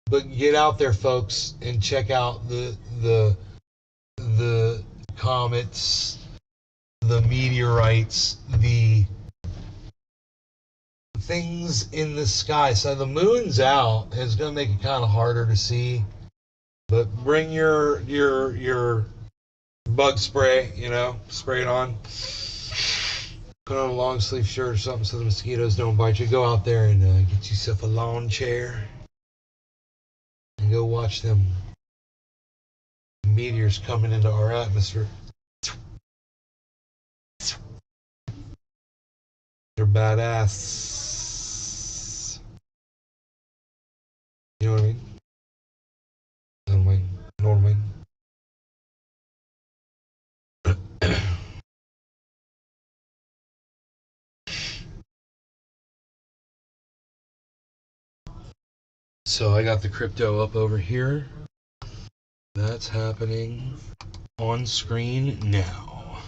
But get out there, folks, and check out the comets, the meteorites, the things in the sky. So the moon's out. It's going to make it kind of harder to see. But bring your bug spray, you know, spray it on. Put on a long sleeve shirt or something so the mosquitoes don't bite you. Go out there and get yourself a lawn chair. And go watch them meteors coming into our atmosphere. They're badass. You know what I mean? You know what I mean? So I got the crypto up over here. That's happening on screen now.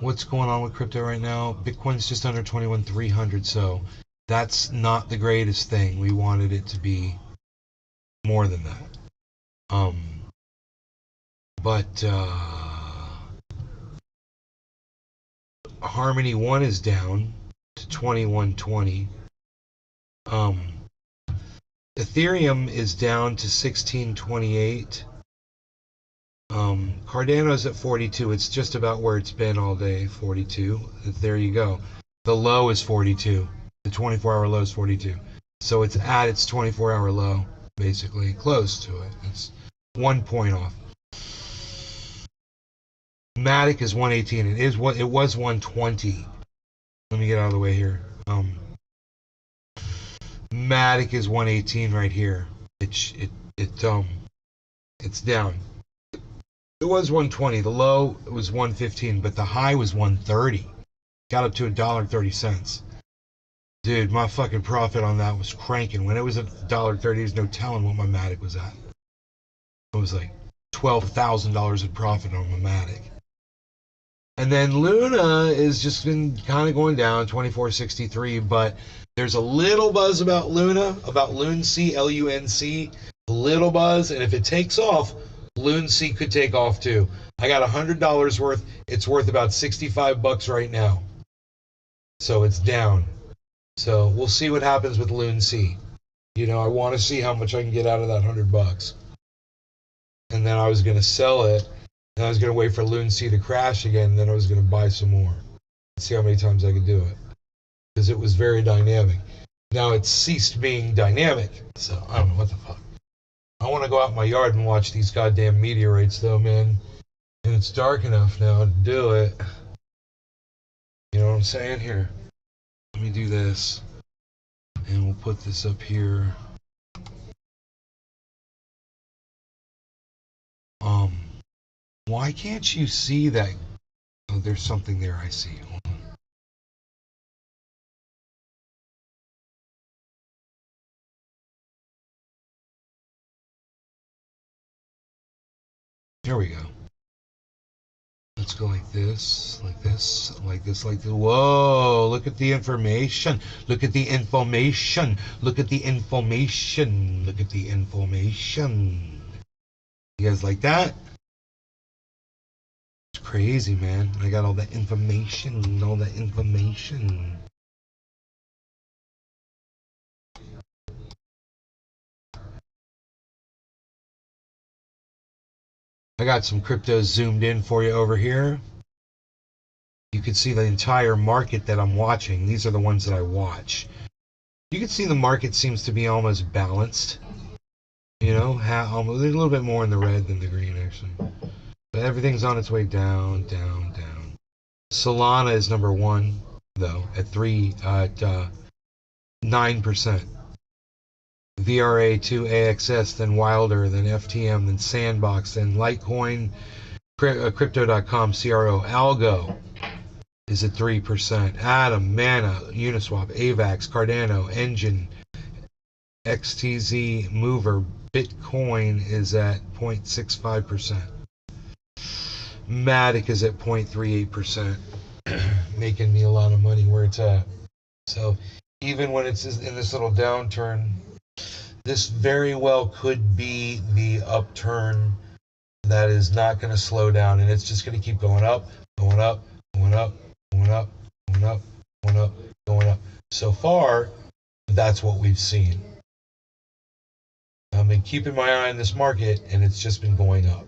What's going on with crypto right now? Bitcoin's just under 21,300, so that's not the greatest thing. We wanted it to be more than that. But Harmony 1 is down to 2120. Ethereum is down to 1628. Cardano's at 42. It's just about where it's been all day, 42. There you go. The low is 42. The 24-hour low is 42. So it's at its 24-hour low, basically, close to it. It's 1 point off. Matic is 118. It was 120. Let me get out of the way here. Matic is 118 right here. It's down. It was 120. The low was 115, but the high was 130. Got up to $1.30. Dude, my fucking profit on that was cranking. When it was at $1.30, there's no telling what my Matic was at. It was like $12,000 in profit on my Matic. And then Luna has just been kind of going down, 2463, but there's a little buzz about Luna, about LUNC, L-U-N-C, a little buzz, and if it takes off, LUNC could take off too. I got $100 worth. It's worth about $65 right now. So it's down. So we'll see what happens with LUNC. You know, I want to see how much I can get out of that $100. And then I was going to sell it, and I was going to wait for LUNC to crash again, and then I was going to buy some more. See how many times I could do it. Because it was very dynamic. Now it's ceased being dynamic. So I don't know what the fuck. I want to go out in my yard and watch these goddamn meteorites though, man. And it's dark enough now to do it. You know what I'm saying? Here. Let me do this. And we'll put this up here. Why can't you see that? Oh, there's something there I see. Hold on. There we go. Let's go like this, like this, like this, like this. Whoa, look at the information. Look at the information. Look at the information. Look at the information. You guys like that? It's crazy, man. I got all the information, all the information. I got some cryptos zoomed in for you over here. You can see the entire market that I'm watching. These are the ones that I watch. You can see the market seems to be almost balanced. You know, there's a little bit more in the red than the green, actually. But everything's on its way down, down, down. Solana is number one, though, at 9%. VRA2 AXS, then Wilder, then FTM, then Sandbox, then Litecoin, Crypto.com, CRO, Algo is at 3%. Atom, Mana, Uniswap, AVAX, Cardano, Engine, XTZ, Mover, Bitcoin is at 0.65%. Matic is at 0.38%, making me a lot of money where it's at. So even when it's in this little downturn, this very well could be the upturn that is not going to slow down, and it's just going to keep going up, going up, going up, going up, going up, going up, going up. So far, that's what we've seen. I've been keeping my eye on this market, and it's just been going up.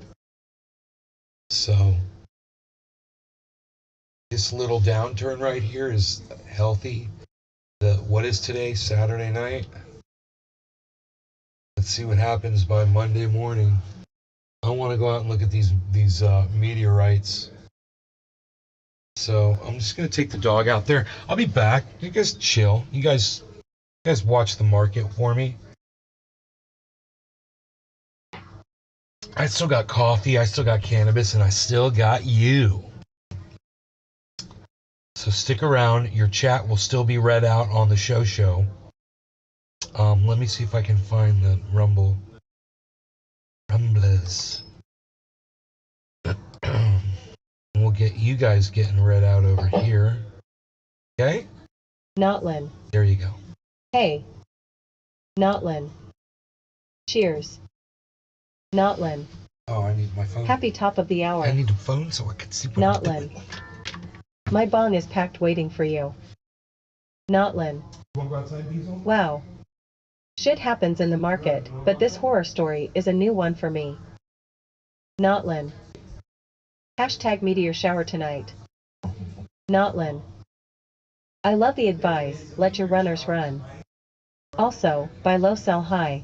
So this little downturn right here is healthy. What is today? Saturday night? Let's see what happens by Monday morning. I want to go out and look at these meteorites. So I'm just gonna take the dog out there. I'll be back. You guys chill. You guys watch the market for me. I still got coffee. I still got cannabis, and I still got you. So stick around. Your chat will still be read out on the show. Let me see if I can find the Rumblers. We'll get you guys getting read out over here. Okay? Notlin. There you go. Hey. Notlin. Cheers. Notlin. Oh, I need my phone. Happy top of the hour. I need a phone so I can see what I'm doing. Notlin. My bong is packed waiting for you. Notlin. Wow. Shit happens in the market, but this horror story is a new one for me. Notlin. Hashtag meteor shower tonight. Notlin. I love the advice, let your runners run. Also, buy low, sell high.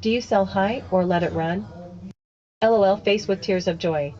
Do you sell high or let it run? LOL face with tears of joy.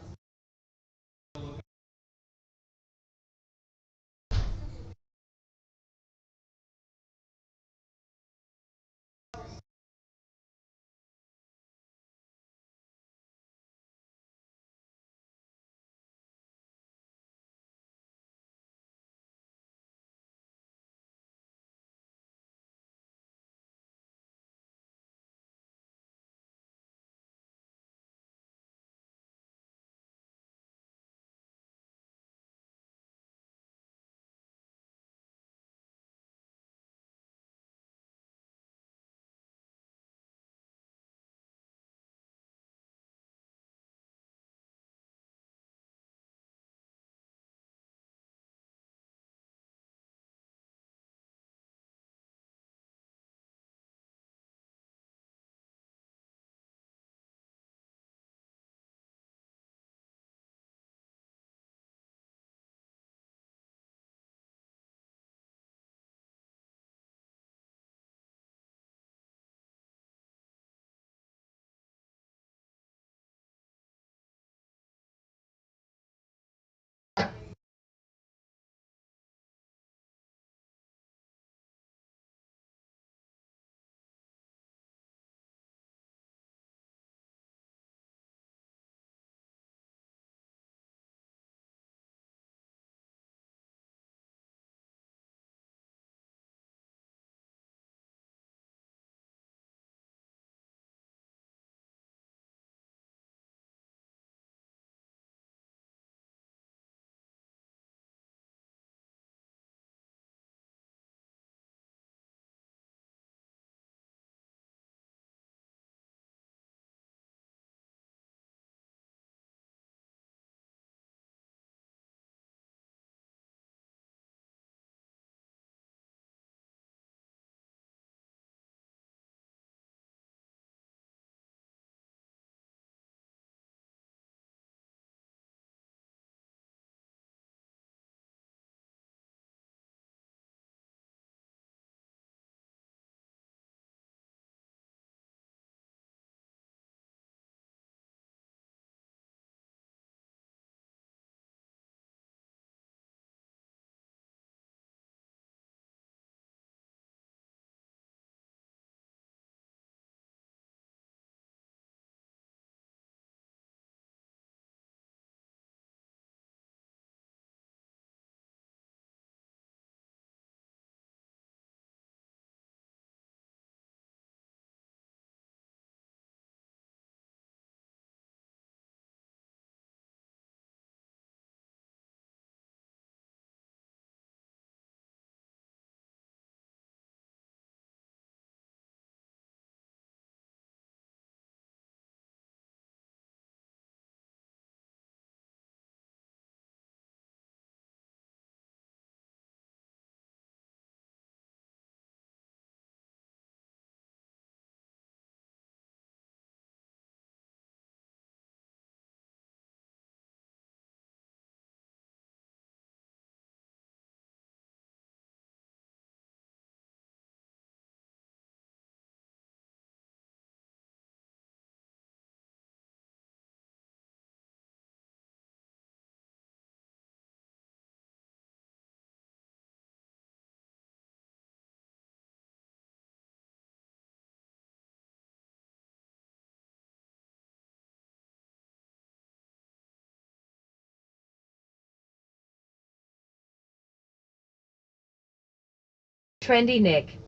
Trendy Nick.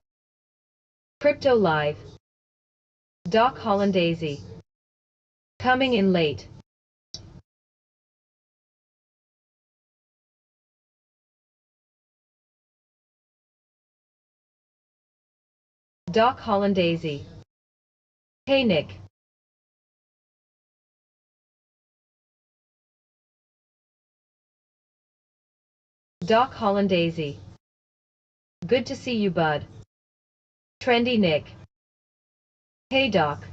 Crypto Live. Doc Hollandaise. Coming in late. Doc Hollandaise. Hey Nick. Doc Hollandaise. Good to see you, bud. Trendy Nick. Hey, Doc.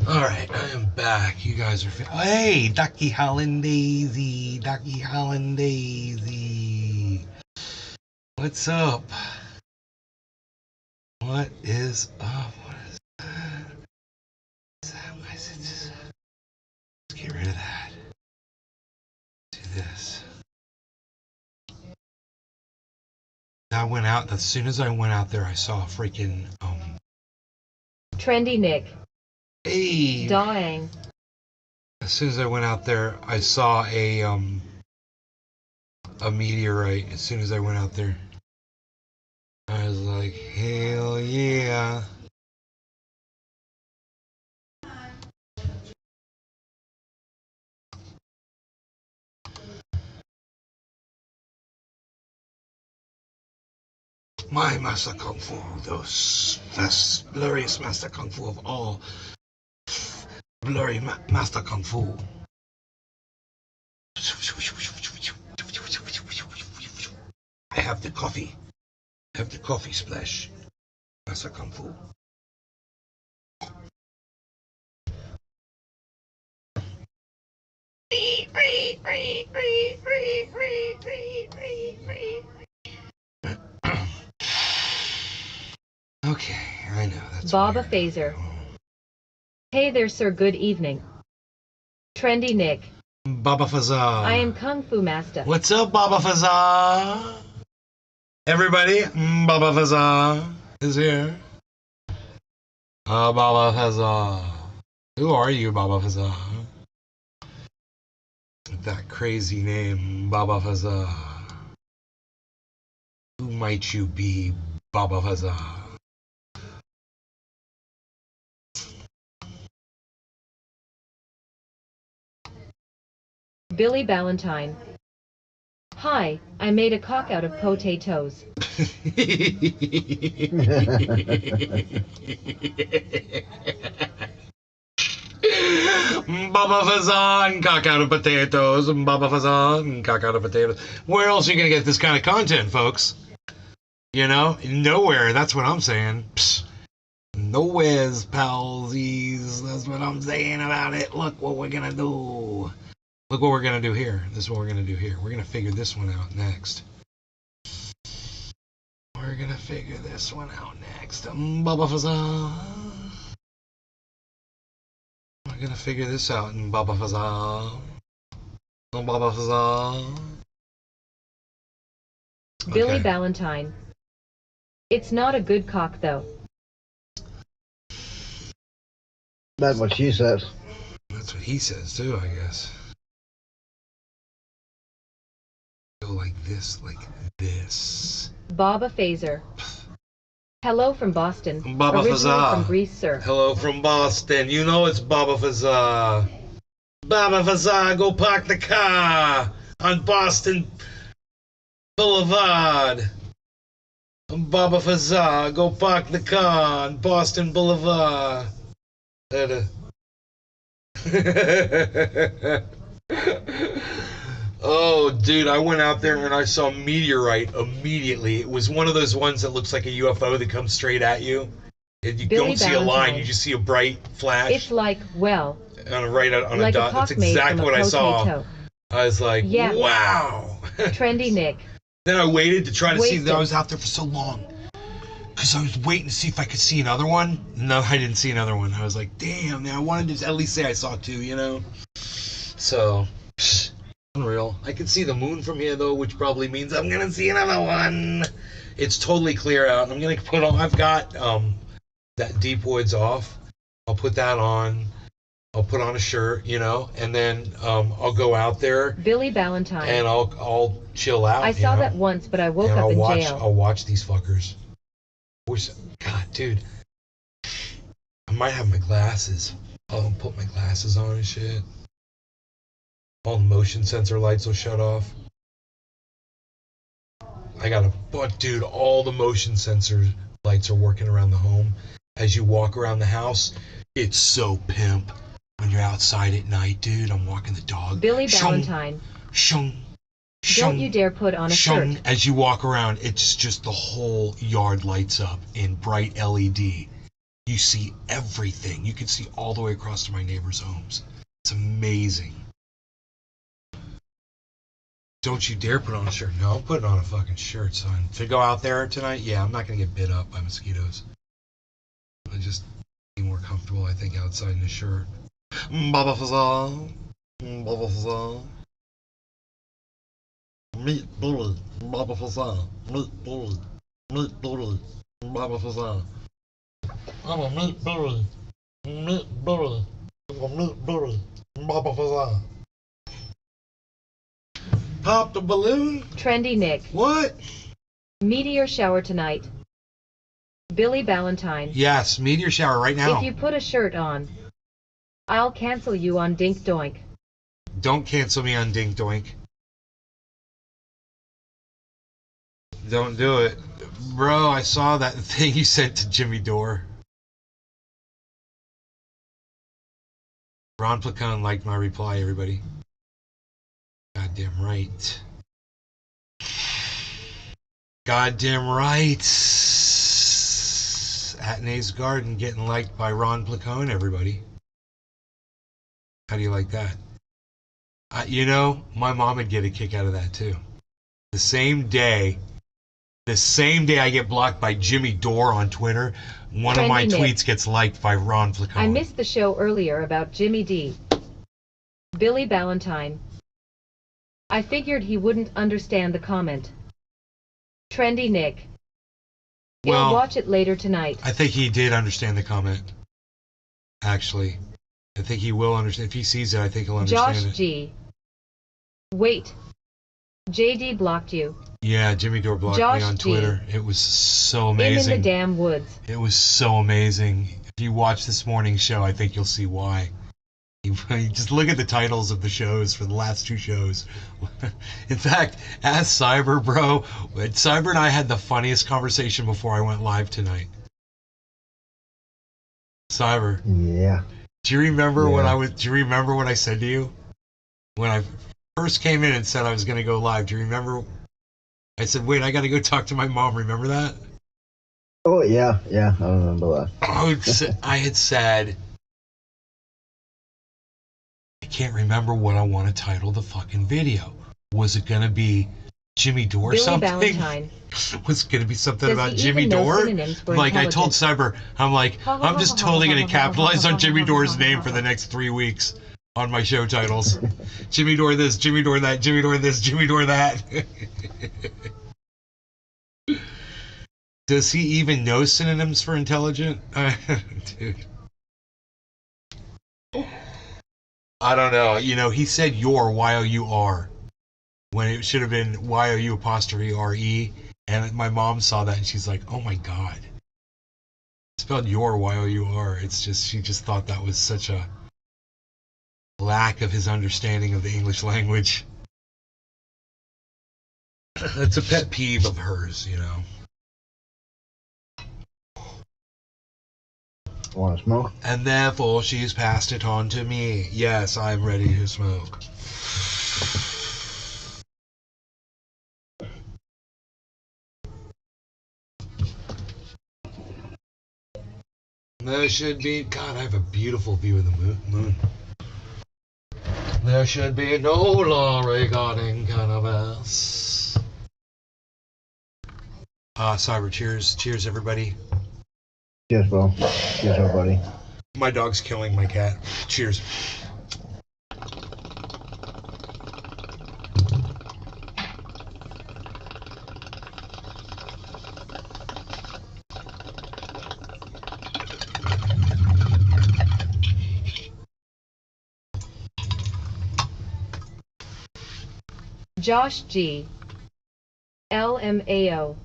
Alright, I am back. You guys are. Hey, Ducky Hollandaisy. Ducky Hollandaisy. What's up? What is up? What is that? Is that message? Let's get rid of that. I went out. As soon as I went out there, I saw a freaking Trendy Nick. Hey. Dying. As soon as I went out there, I saw a meteorite. As soon as I went out there, I was like, hell yeah. My master kung fu, the best, glorious master kung fu of all, blurry master kung fu. I have the coffee. I have the coffee splash. Master kung fu. Okay, I know that's Baba weird. Phaser. Hey there, sir. Good evening. Trendy Nick. Baba Fazza. I am Kung Fu Master. What's up, Baba Fazza? Everybody, Baba Fazza is here. Baba Fazza. Who are you, Baba Fazza? That crazy name, Baba Fazza. Who might you be, Baba Fazza? Billy Ballantyne. Hi, I made a cock out of potatoes. Baba Fazan, cock out of potatoes. Baba Fazan, cock out of potatoes. Where else are you gonna get this kind of content, folks? You know, nowhere. That's what I'm saying. Psst. Nowhere's palsies. That's what I'm saying about it. Look what we're gonna do. Look what we're gonna do here. This is what we're gonna do here. We're gonna figure this one out next. We're gonna figure this one out next. Baba Fazan. We're gonna figure this out in Baba Fazal. Baba Fazal. Billy Ballantyne. It's not a good cock though. That's what she says. That's what he says too, I guess. Go like this, like this. Baba Phaser. Hello from Boston. Baba Originally Fazal. from Greece, sir. Hello from Boston. You know it's Baba Fazal. Baba Fazal, go park the car on Boston Boulevard. Baba Fazal, go park the car on Boston Boulevard. Oh, dude, I went out there and I saw a meteorite immediately. It was one of those ones that looks like a UFO that comes straight at you. And you Billy don't see a line, Ballantyne. you just see a bright flash. It's like, well, on a like dot. a cock That's made exactly from what a I saw. potato. I was like, Yeah. wow. Trendy Nick. Then I waited to try to see. Wasted. I was out there for so long because I was waiting to see if I could see another one. No, I didn't see another one. I was like, damn, man, I wanted to at least say I saw two, you know? So, unreal. I can see the moon from here, though, which probably means I'm going to see another one. It's totally clear out. I'm going to put on, I've got that Deep Woods off. I'll put that on. I'll put on a shirt, you know, and then I'll go out there. Billy Ballantyne. And I'll chill out. I saw you know? that once, but I woke And up in I'll jail. watch these fuckers. God, dude. I might have my glasses. I'll put my glasses on and shit. All the motion sensor lights will shut off. But dude, all the motion sensor lights are working around the home. As you walk around the house, it's so pimp. When you're outside at night, dude, I'm walking the dog. Billy Ballantyne. Shung. Don't you dare put on a shirt. As you walk around, it's just the whole yard lights up in bright LED. You see everything. You can see all the way across to my neighbors' homes. It's amazing. Don't you dare put on a shirt. No, I'm putting on a fucking shirt, son. To go out there tonight, yeah, I'm not going to get bit up by mosquitoes. I just be more comfortable, I think, outside in a shirt. Baba Fazal. Baba Fazal. Meat bully, Baba Fazan. Meat bully, meat bully, Baba Fazan. I'm a meat bully, meat bully, I'm a meat bully, Baba Fazan. Pop the balloon? Trendy Nick. What? Meteor shower tonight. Billy Valentine. Yes, meteor shower right now. If you put a shirt on, I'll cancel you on Dink Doink. Don't cancel me on Dink Doink. Don't do it. Bro, I saw that thing you sent to Jimmy Dore. Ron Placone liked my reply, everybody. Goddamn right. Goddamn right. Atnay's Garden getting liked by Ron Placone, everybody. How do you like that? You know, my mom would get a kick out of that too. The same day I get blocked by Jimmy Dore on Twitter, one of my tweets gets liked by Ron Placone. I missed the show earlier about Jimmy D. Billy Valentine. I figured he wouldn't understand the comment. Trendy Nick. Well, He'll watch it later tonight. I think he did understand the comment. Actually, I think he will understand. If he sees it, I think he'll understand it. Josh G. Wait. JD blocked you. Yeah, Jimmy Dore blocked me on Twitter. It was so amazing. In the damn woods. It was so amazing. If you watch this morning's show, I think you'll see why. You just look at the titles of the shows for the last two shows. In fact, as Cyber, bro, Cyber and I had the funniest conversation before I went live tonight. Cyber. Yeah. Do you remember do you remember what I said to you? When I first came in and said I was going to go live, do you remember? I said, wait, I got to go talk to my mom. Remember that? Oh, yeah, I remember that. I had said, I can't remember what I want to title the fucking video. Was it going to be Jimmy Dore Billy something? Valentine. Was it going to be something Does about he Jimmy even know Dore? synonyms for Like I told intelligent? Cyber, I'm like, I'm just totally going to capitalize on Jimmy Dore's name for the next 3 weeks on my show titles. Jimmy Dore this, Jimmy Dore that, Jimmy Dore this, Jimmy Dore that. Does he even know synonyms for intelligent? Dude. I don't know. You know, he said your, Y-O-U-R, when it should have been Y-O-U apostrophe R-E. And my mom saw that and she's like, oh my God. It's spelled your, Y-O-U-R. It's just, she just thought that was such a lack of his understanding of the English language. It's a pet peeve of hers, you know. Want to smoke? And therefore she's passed it on to me. Yes, I'm ready to smoke. There should be... God, I have a beautiful view of the moon. There should be no law regarding cannabis. Cyber, cheers. Cheers, everybody. Cheers, bro. Cheers, everybody. My dog's killing my cat. Cheers. Josh G. LMAO.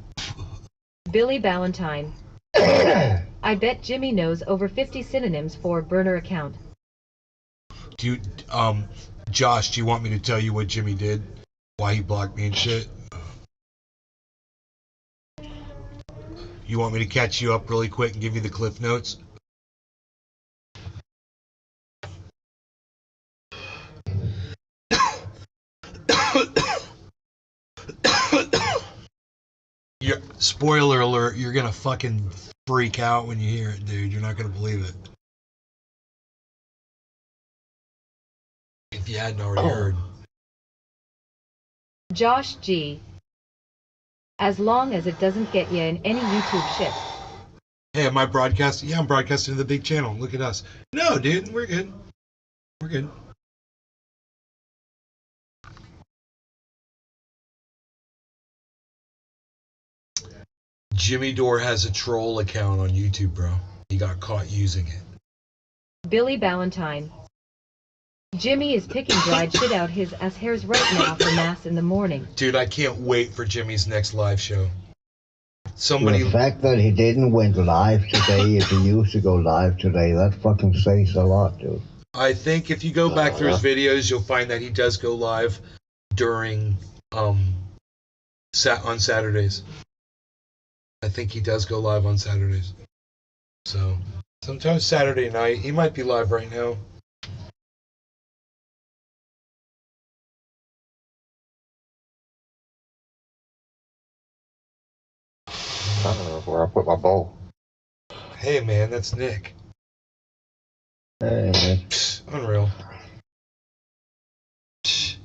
Billy Valentine. I bet Jimmy knows over 50 synonyms for burner account. Do you, Josh, do you want me to tell you what Jimmy did? Why he blocked me and shit? You want me to catch you up really quick and give you the cliff notes? Spoiler alert, you're gonna fucking freak out when you hear it, dude. You're not gonna believe it. If you hadn't already heard. Josh G. As long as it doesn't get you in any YouTube shit. Hey, am I broadcasting? Yeah, I'm broadcasting to the big channel. Look at us. No, dude, we're good. We're good. Jimmy Dore has a troll account on YouTube, bro. He got caught using it. Billy Ballantyne. Jimmy is picking dried shit out his ass hairs right now for mass in the morning. Dude, I can't wait for Jimmy's next live show. Somebody. The fact that he didn't went live today, if he used to go live today, that fucking says a lot, dude. I think if you go back through his videos, you'll find that he does go live during on Saturdays. I think he does go live on Saturdays. So sometimes Saturday night. He might be live right now. I don't know where I put my bowl. Hey man, that's Nick. Hey, man. Psst, unreal. Psst.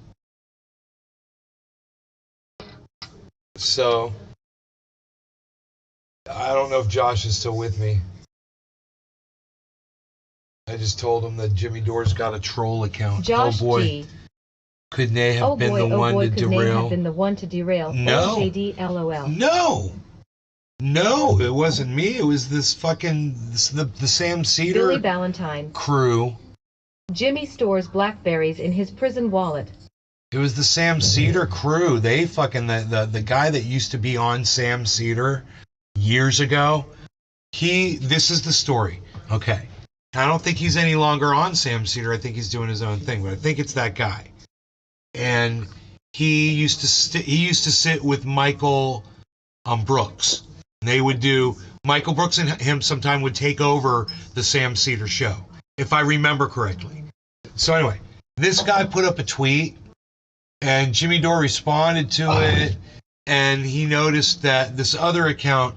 So, I don't know if Josh is still with me. I just told him that Jimmy Dore's got a troll account. Josh oh boy. G. Could Nay have been the one to could Nay derail? have been the one to derail. No. LJD LOL. No, it wasn't me. It was this fucking the Sam Cedar Billy Ballantyne. crew. Jimmy stores blackberries in his prison wallet. It was the Sam Cedar crew. They fucking the guy that used to be on Sam Cedar years ago. This is the story. Okay. I don't think he's any longer on Sam Cedar. I think he's doing his own thing, but I think it's that guy. And he used to sit with Michael Brooks. They would do, Michael Brooks and him sometime would take over the Sam Cedar show, if I remember correctly. So anyway, this guy put up a tweet, and Jimmy Dore responded to it, and he noticed that this other account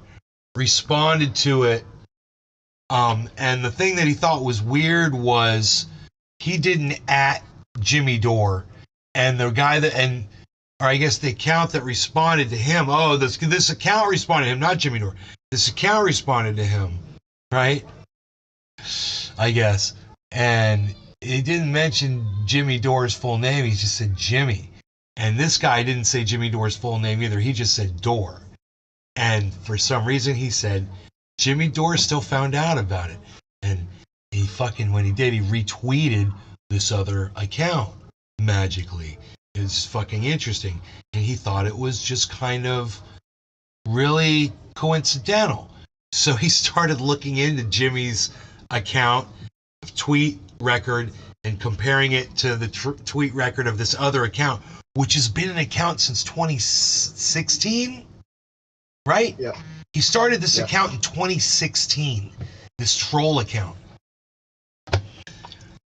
responded to it, and the thing that he thought was weird was he didn't @ Jimmy Dore, and the guy or I guess the account that responded to him, this account responded to him, not Jimmy Dore. This account responded to him, right? I guess. And he didn't mention Jimmy Dore's full name. He just said Jimmy. And this guy didn't say Jimmy Dore's full name either. He just said Dore. And for some reason he said Jimmy Dore still found out about it. And he when he did, he retweeted this other account magically. It's fucking interesting. And he thought it was just kind of really coincidental. So he started looking into Jimmy's account, tweet record, and comparing it to the tweet record of this other account, which has been an account since 2016, right? Yeah. He started this account in 2016, this troll account.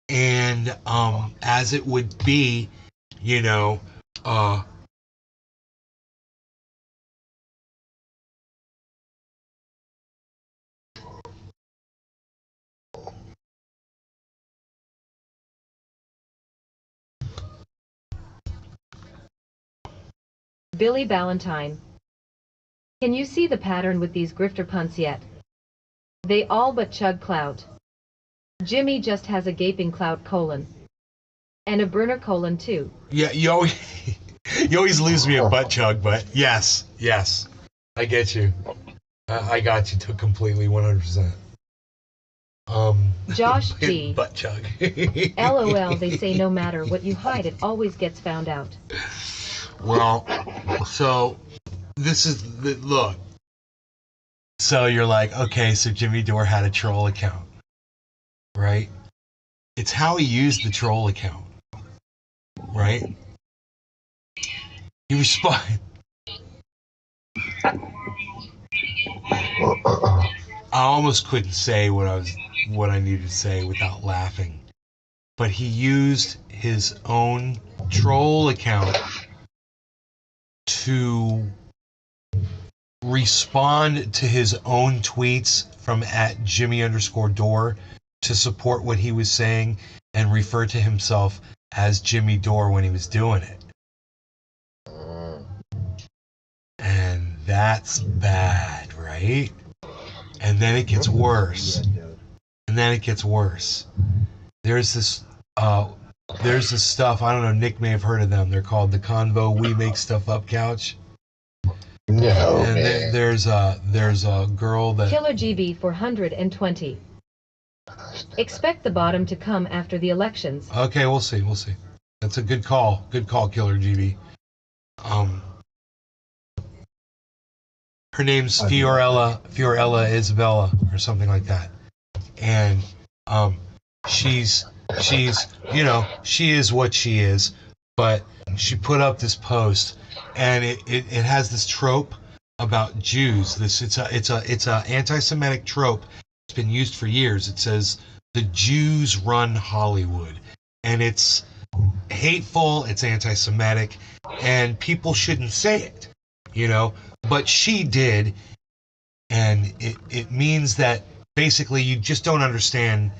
And as it would be, Billy Ballantyne. Can you see the pattern with these grifter punts yet? They all but chug clout. Jimmy just has a gaping clout colon. And a burner colon too. Yeah, you always lose me at butt chug, but yes, I get you. I got you to completely 100%. Josh G. Butt chug. LOL, they say no matter what you hide, it always gets found out. Well, so this is look. So you're like, okay, so Jimmy Dore had a troll account, right? It's how he used the troll account, right? He responded. I almost couldn't say what I needed to say without laughing, but he used his own troll account to respond to his own tweets from @Jimmy_Dore to support what he was saying and refer to himself as Jimmy Dore when he was doing it. And that's bad, right? And then it gets worse. There's this stuff, I don't know, Nick may have heard of them. They're called the Convo We Make Stuff Up couch. No, And man. there's a girl that Killer GB 420. Expect the bottom to come after the elections. okay, we'll see. That's a good call. Good call, Killer GB. Her name's Fiorella Isabella or something like that. And she's she is what she is, but she put up this post and it has this trope about Jews. It's a anti-Semitic trope. It's been used for years. It says the Jews run Hollywood. And it's hateful, it's anti-Semitic, and people shouldn't say it, but she did, and it means that basically you just don't understand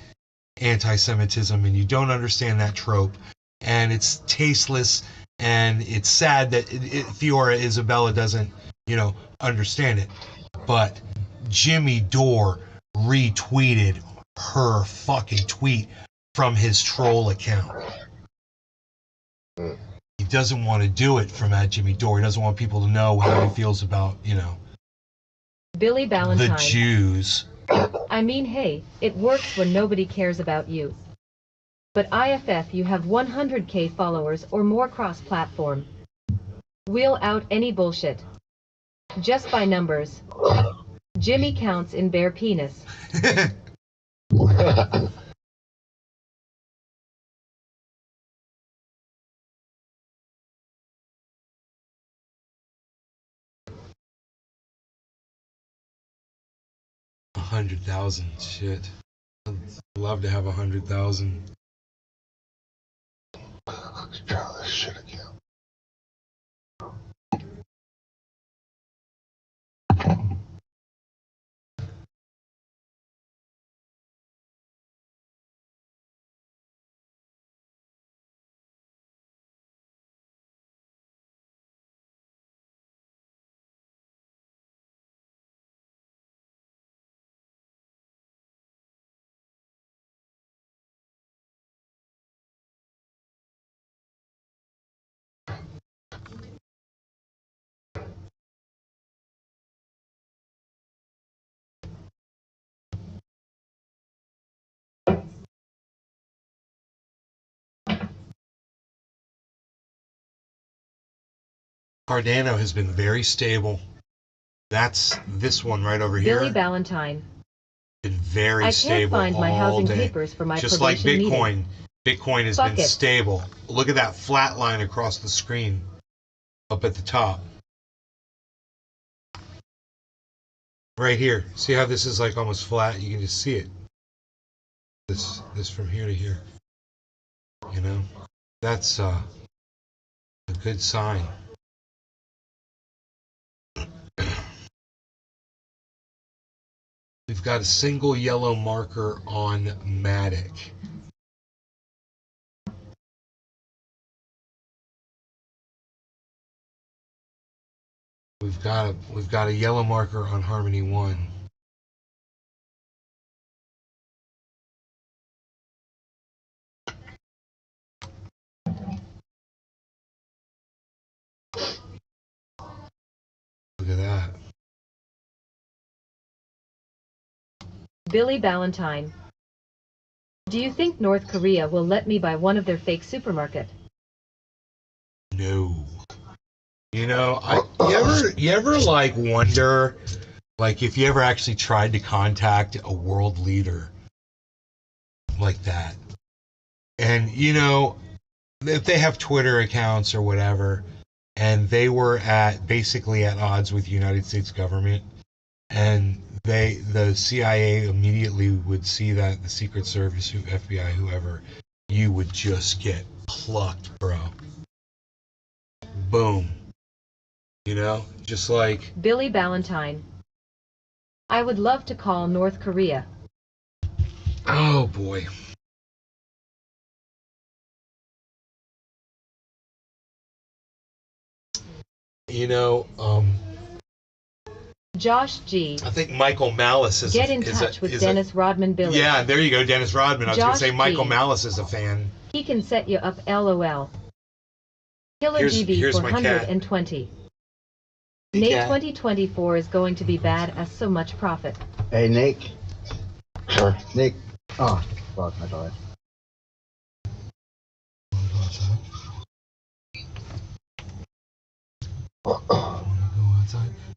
anti-Semitism and you don't understand that trope, and it's tasteless, and it's sad that Fiora Isabella doesn't, understand it. But Jimmy Dore retweeted her fucking tweet from his troll account. He doesn't want to do it from Jimmy Dore. He doesn't want people to know how he feels about, Billy Ballantyne. the Jews. I mean, hey, it works when nobody cares about you. But IFF, you have 100k followers or more cross-platform. Wheel out any bullshit. Just by numbers. Jimmy counts in bare penis. 100,000. Shit. I'd love to have 100,000. Let's try this shit again. Cardano has been very stable. That's this one right over here. Billy Ballantyne. Been very I stable can't find my all housing day. papers for my Just like probation Bitcoin. meeting. Bitcoin has Fuck been it. stable. Look at that flat line across the screen up at the top. Right here. See how this is like almost flat? You can just see it. This from here to here. That's a good sign. We've got a single yellow marker on Matic. We've got a yellow marker on Harmony 1. Look at that. Billy Ballantyne. Do you think North Korea will let me buy one of their fake supermarket? No. You ever like wonder, like if you ever actually tried to contact a world leader like that, and if they have Twitter accounts or whatever, and they were basically at odds with the United States government, and the CIA immediately would see that the Secret Service, FBI, whoever, you would just get plucked, bro. Boom. Just like Billy Ballantyne. I would love to call North Korea. oh boy. Josh G. I think Michael Malice is Get in touch with Dennis Rodman Billy. Yeah, there you go, Dennis Rodman. I was going to Josh say Michael G. Malice is a fan. He can set you up, LOL. Killer GB Here's my cat. 420. May Yeah. 2024 is going to be bad as so much profit. Hey, Nick. Sure. Nick. Oh, fuck, I died.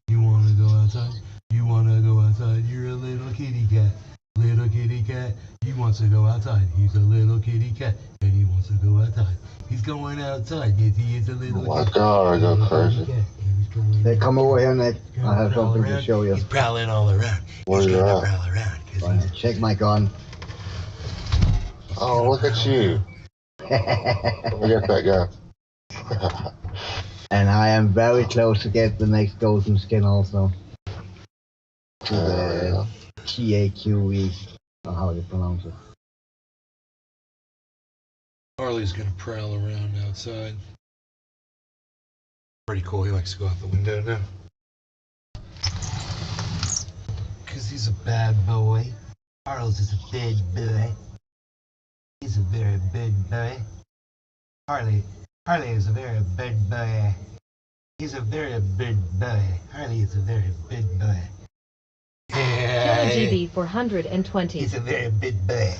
You wanna go outside? You wanna go outside? You're a little kitty cat. Little kitty cat. He wants to go outside. He's a little kitty cat. And he wants to go outside. He's going outside. Yes, he is a little Oh my cat. God, I go Little crazy. kitty cat. And he's going Hey, come outside. over here, Nick. He's I have gonna prowl something to around. show you. He's prowling all around. Where He's you gonna at? prowl around. 'Cause he's Check my gun. Oh, look at you. Let me get that guy. And I am very close to get the next golden skin also. To the TAQE, or how you pronounce it. Harley's gonna prowl around outside. Pretty cool. He likes to go out the window now. Cause he's a bad boy. Harley's is a bad boy. He's a very bad boy. Harley is a very bad boy. He's a very bad boy. Harley is a very bad boy. Killer GB 420. He's a very bad boy.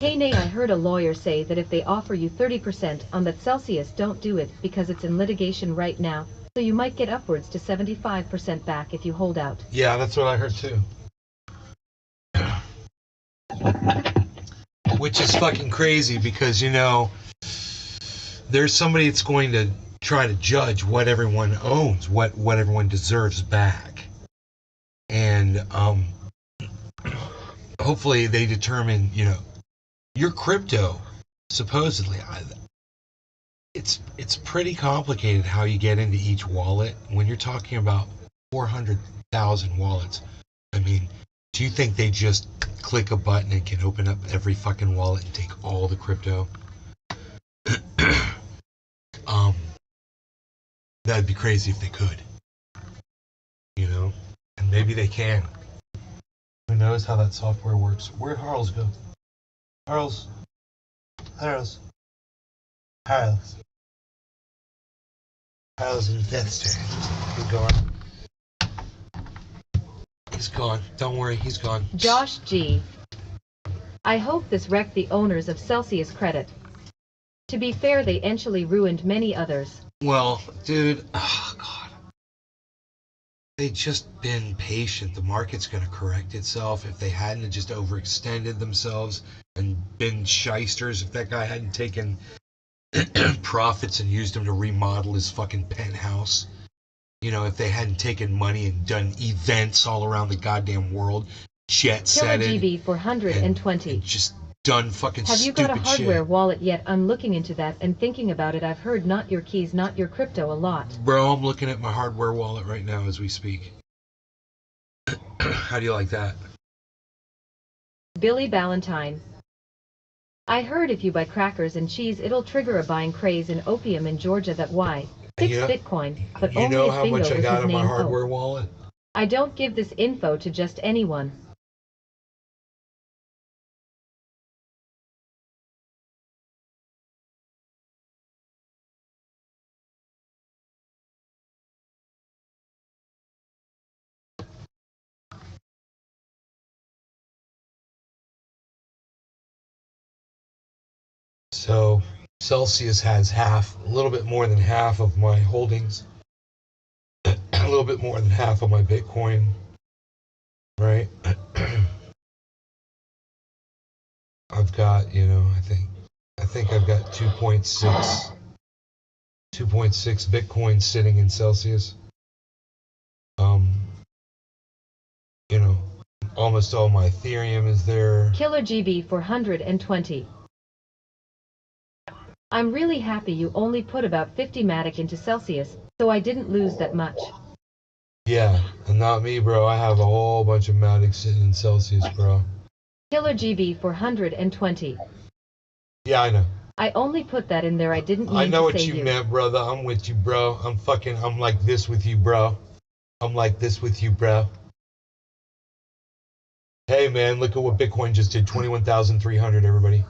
Hey Nay, I heard a lawyer say that if they offer you 30% on that Celsius, don't do it because it's in litigation right now, so you might get upwards to 75% back if you hold out. Yeah, that's what I heard too. Which is fucking crazy because, you know, there's somebody that's going to try to judge what everyone owns, what everyone deserves back. And hopefully they determine, you know, your crypto, supposedly, it's pretty complicated how you get into each wallet. When you're talking about 400,000 wallets, I mean, do you think they just click a button and can open up every fucking wallet and take all the crypto? That'd be crazy if they could. You know? And maybe they can. Who knows how that software works? Where'd Harles go? Harles. Investor. He's gone. He's gone. Don't worry, he's gone. Josh G. I hope this wrecked the owners of Celsius credit. To be fair, they eventually ruined many others. Well, dude, oh God. They just been patient. The market's going to correct itself. If they hadn't just overextended themselves and been shysters, if that guy hadn't taken profits and used them to remodel his fucking penthouse, you know, if they hadn't taken money and done events all around the goddamn world, jet Killer setted, GB 420. and just done fucking Have you stupid got a hardware shit. wallet yet? I'm looking into that and thinking about it. I've heard not your keys, not your crypto a lot. Bro, I'm looking at my hardware wallet right now as we speak. How do you like that? Billy Ballantyne. I heard if you buy crackers and cheese, it'll trigger a buying craze in opium in Georgia. That why? 6 Yeah. Bitcoin, but You only know if how Bingo much I was got his in my name. hardware Oh. wallet? I don't give this info to just anyone. So Celsius has half, a little bit more than half of my holdings, a little bit more than half of my Bitcoin, right? I've got, you know, I think I've got 2.6 Bitcoin sitting in Celsius. You know, almost all my Ethereum is there. Killer GB 420. I'm really happy you only put about 50 Matic into Celsius, so I didn't lose that much. Yeah, and not me, bro. I have a whole bunch of Matic sitting in Celsius, bro. Killer GB 420. Yeah, I know. I only put that in there. I didn't mean I know to what say you meant, brother. I'm with you, bro. I'm like this with you, bro. I'm like this with you, bro. Hey, man, look at what Bitcoin just did. 21,300, everybody.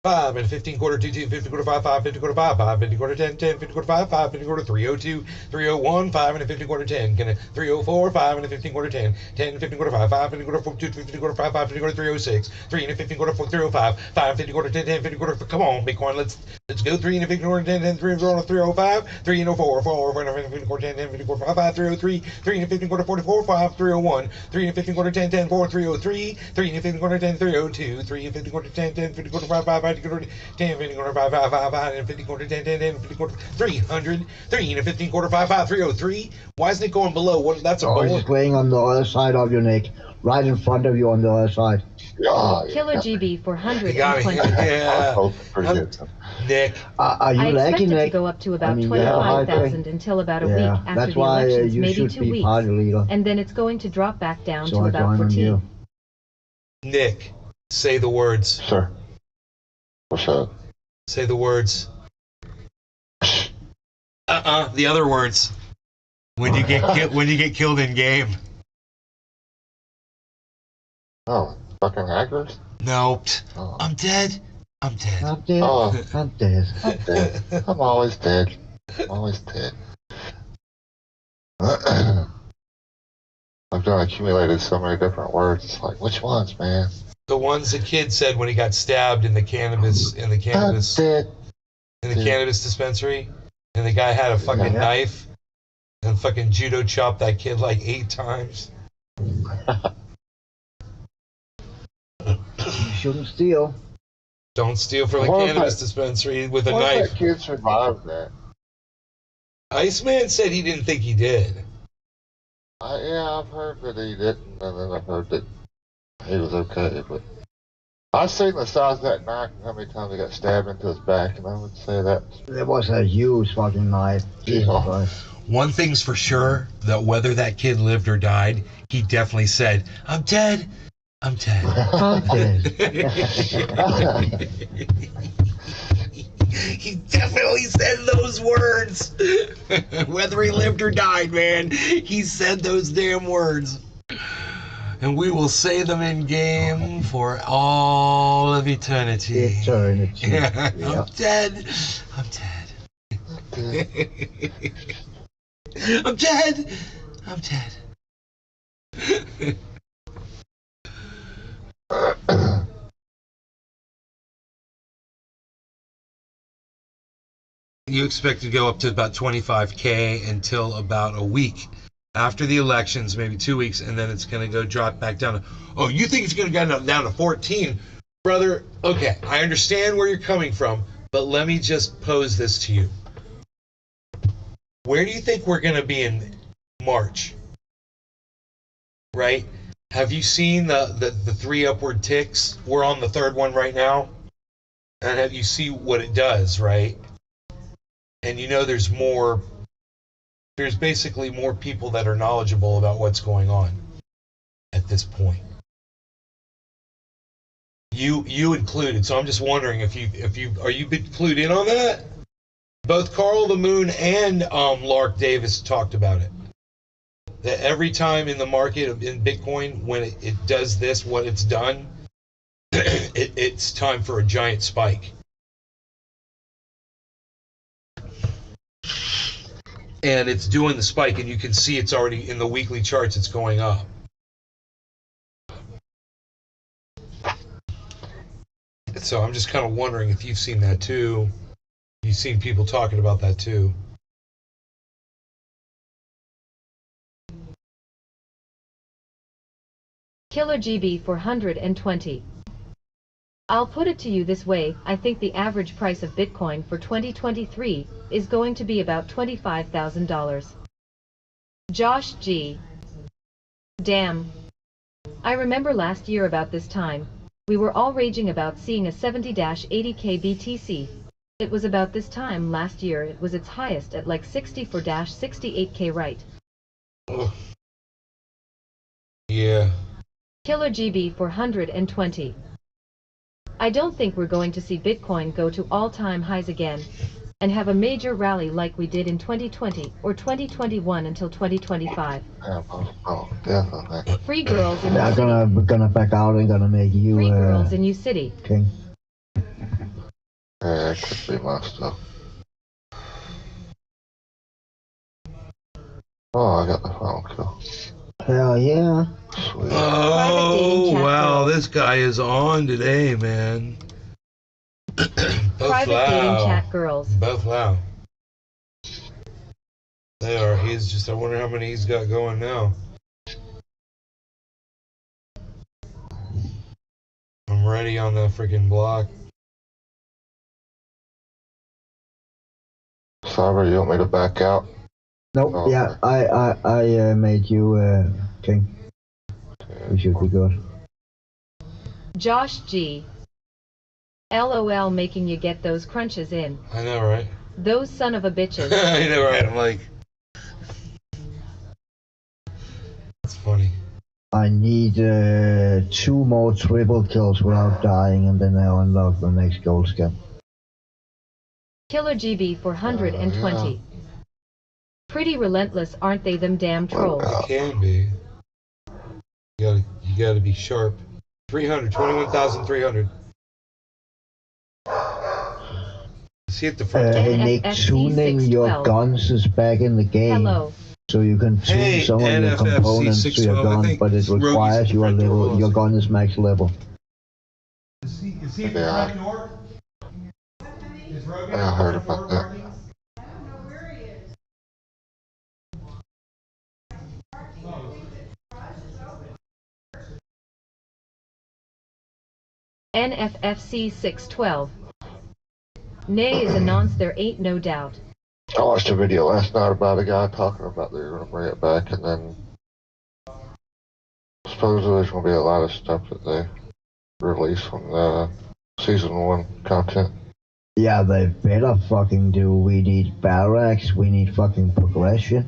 5 and a 15 quarter 2 2 50 quarter 5 5 50 quarter 5 5 50 quarter 10 10 50 quarter 5 5 50 quarter 302 301 5 and a 50 quarter 10 can 304 5 and a 15 quarter 10 10 50 quarter 5 5 50 quarter 4 2 50 quarter 5 5 50 quarter 306 3 and a 15 quarter 4 305 5 50 quarter 10 10 50 quarter come on Bitcoin let's go 3 and a 50 quarter 10 10 3 305 3 and a 4 4 4 and a 50 quarter 10 10 50 quarter 5 5 303 3 and a 15 quarter 44 5 301 3 and a 15 quarter 10 10 4 303 3 and a 15 quarter 10 302 3 and 50 quarter 10 10 50 quarter 5 5 50 quarter 10 50 quarter 5 5 5 5 and 50 quarter 10 10 10 50 quarter 300 3 and a 15 quarter 5 5 303 why isn't it going below what that's a Oh, it's just laying on the other side of you, Nick. Right in front of you on the other side. Killer GB for 120. Yeah. Nick. Are you I expect lagging, it to Nick? go up to about I mean, 25,000 until about a week after that's the why elections, you maybe should 2 be weeks. party leader. And then it's going to drop back down So to I about join on 14. you. Nick, say the words. Sure. What's up? Say the words. The other words. When you get killed in game. Oh, fucking hackers? No. Oh. I'm dead. I'm dead. I'm dead. Oh. I'm dead. I'm dead. I'm always dead. I'm always dead. I've done accumulated so many different words. It's like, which ones, man? The ones the kid said when he got stabbed in the cannabis dispensary, and the guy had a fucking knife and fucking judo chopped that kid like 8 times. You shouldn't steal. Don't steal from the cannabis dispensary with a What if knife. that kid survived that? Iceman said he didn't think he did. Yeah, I've heard that he didn't, and then I've heard that he was okay, but I've seen the size of that knife and how many times he got stabbed into his back, and I would say that There was a huge fucking knife. Jesus Christ. One thing's for sure, that whether that kid lived or died, he definitely said, I'm dead. I'm dead. I'm dead. He definitely said those words. Whether he lived or died, man, he said those damn words. And we will say them in game for all of eternity. Eternity. I'm dead. I'm dead. I'm dead. I'm dead. You expect to go up to about 25K until about a week after the elections, maybe 2 weeks, and then it's going to go drop back down to, oh, you think it's going to go down to 14? Brother, okay, I understand where you're coming from, but let me just pose this to you. Where do you think we're going to be in March? Right? Have you seen the 3 upward ticks? We're on the 3rd one right now. And have you see what it does, right? And you know there's basically more people that are knowledgeable about what's going on at this point. You included, so I'm just wondering if you are you clued in on that? Both Carl the Moon and Lark Davis talked about it. That every time in the market in Bitcoin, when it does this, what it's done, it's time for a giant spike. And it's doing the spike, and you can see it's already in the weekly charts, it's going up. So I'm just kind of wondering if you've seen that too. You've seen people talking about that too. Killer GB for 120. I'll put it to you this way, I think the average price of Bitcoin for 2023 is going to be about $25,000. Josh G. Damn. I remember last year about this time, we were all raging about seeing a 70-80K BTC. It was about this time last year it was its highest at like 64-68K, right? Ugh. Yeah. Killer GB for 120. I don't think we're going to see Bitcoin go to all-time highs again and have a major rally like we did in 2020 or 2021 until 2025. Oh, definitely. Free girls in They're U City. gonna back out and gonna make you Free girls in U City. king. Yeah, it could be my stuff. Oh, I got the final kill. Hell yeah. Sweet. Private dating Oh chat wow, girls. this guy is on today, man. Private dating chat girls. Both loud. They are. He's just. I wonder how many he's got going now. I'm ready on the freaking block. Cyber, you want me to back out? Nope, Oh, yeah, I made you, king. okay. We should be good. Josh G. LOL making you get those crunches in. I know, right? Those son of a bitches. I know, right? I'm like, that's funny. I need 2 more triple kills without dying, and then I'll unlock the next gold skin. Killer GB 420. Yeah. Pretty relentless, aren't they, them damn trolls? It can be. You gotta be sharp. 300, 21,300. See at the front. Hey Nick, NFFC tuning your 612. guns is back in the game. Hello. So you can tune Hey, some of your NFFC components to your 612, I gun, think but it Rogi's requires at the your front door. level. Your gun is max level. Is he at the Yeah. front door? Is Rogan I heard about that. NFFC 612. Nay is announced there ain't no doubt. I watched a video last night about a guy talking about they're going to bring it back, and then supposedly there's going to be a lot of stuff that they release from the season 1 content. Yeah, they better fucking do. We need barracks. We need fucking progression.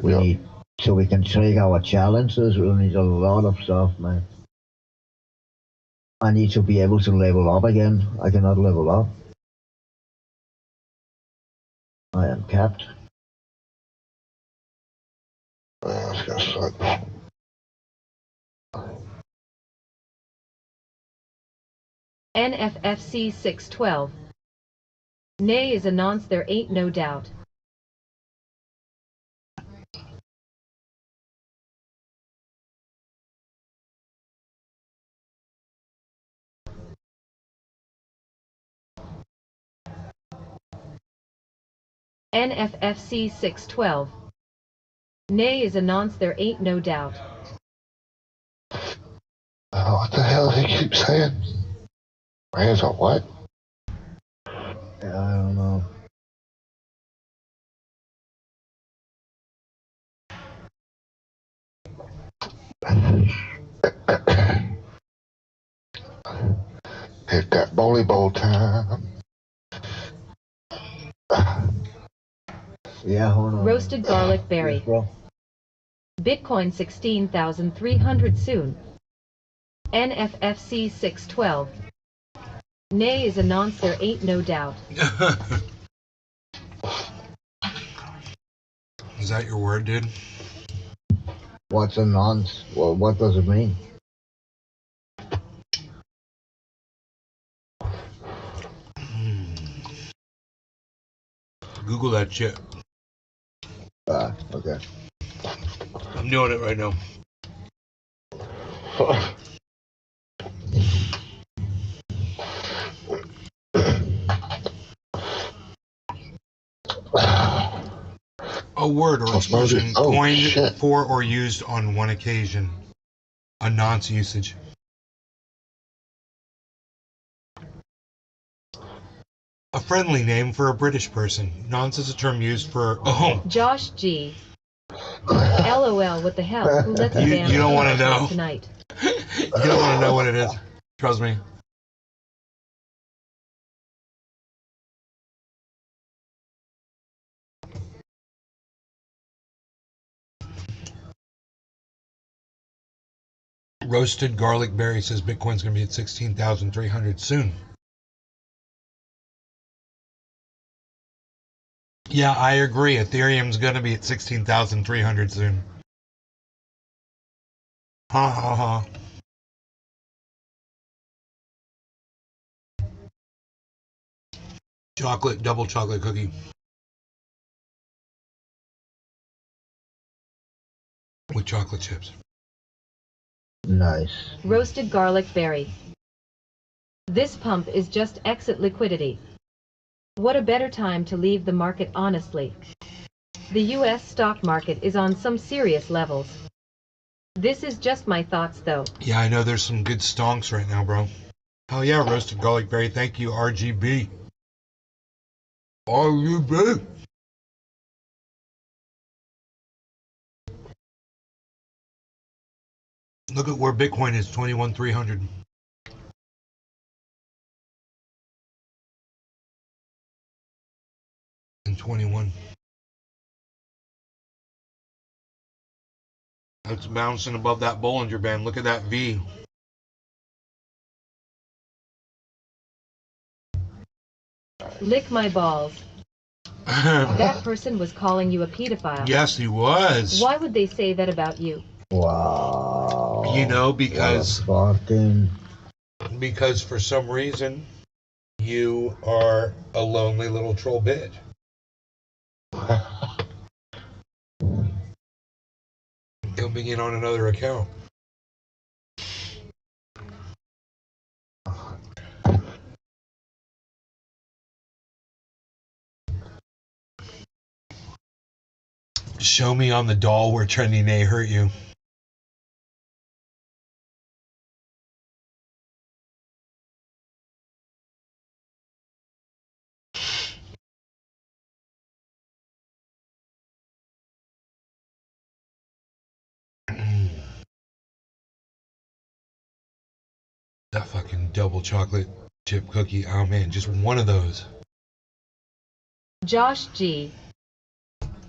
We Yep. need so we can take our challenges. We need a lot of stuff, man. I need to be able to level up again. I cannot level up. I am capped. Yeah, it's going to suck. NFFC 612. Nay is announced there ain't no doubt. NFFC 612. Nay is announced there ain't no doubt. What the hell does he keep saying? Man's a what? Yeah, I don't know. Hit that volleyball time. Yeah, hold on. Roasted garlic berry. Yes, bro. Bitcoin 16,300 soon. NFFC 612. Nay is announced there ain't no doubt. Is that your word, dude? What's a nonce? Well, what does it mean? Google that shit. Okay. I'm doing it right now. A word or expression Oh, coined shit. for or used on one occasion. A nonce usage. A friendly name for a British person. Nonce is a term used for. Oh, Josh G. LOL, what the hell? Who lets a damn you don't want to know. tonight? You don't want to know what it is. Trust me. Roasted garlic berry says Bitcoin's going to be at 16,300 soon. Yeah, I agree. Ethereum's going to be at 16,300 soon. Ha ha ha. Double chocolate cookie. With chocolate chips. Nice. Roasted garlic berry. This pump is just exit liquidity. What a better time to leave the market honestly. The US stock market is on some serious levels. This is just my thoughts though. Yeah, I know there's some good stonks right now, bro. Hell yeah, roasted garlic berry. Thank you, RGB. RGB. Look at where Bitcoin is, 21,300. And 21. That's bouncing above that Bollinger Band. Look at that V. Lick my balls. That person was calling you a pedophile. Yes, he was. Why would they say that about you? Wow. You know, because fucking. Because for some reason you are a lonely little troll bitch. Coming in on another account. Show me on the doll where Trending A hurt you. That fucking double chocolate chip cookie. Oh man, just one of those. Josh G.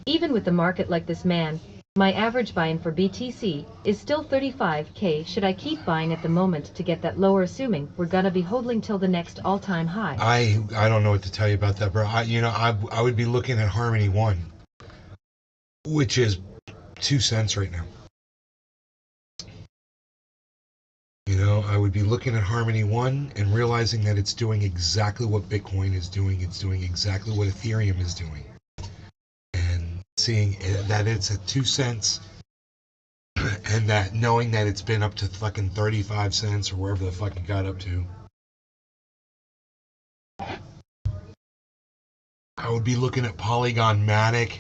Even with the market like this, man, my average buy-in for BTC is still 35k. Should I keep buying at the moment to get that lower, assuming we're gonna be holding till the next all-time high? I don't know what to tell you about that, bro. I would be looking at Harmony 1, which is 2 cents right now. You know, I would be looking at Harmony 1 and realizing that it's doing exactly what Bitcoin is doing. It's doing exactly what Ethereum is doing. And seeing that it's at 2 cents and that knowing that it's been up to fucking 35 cents or wherever the fuck it got up to. I would be looking at Polygon Matic,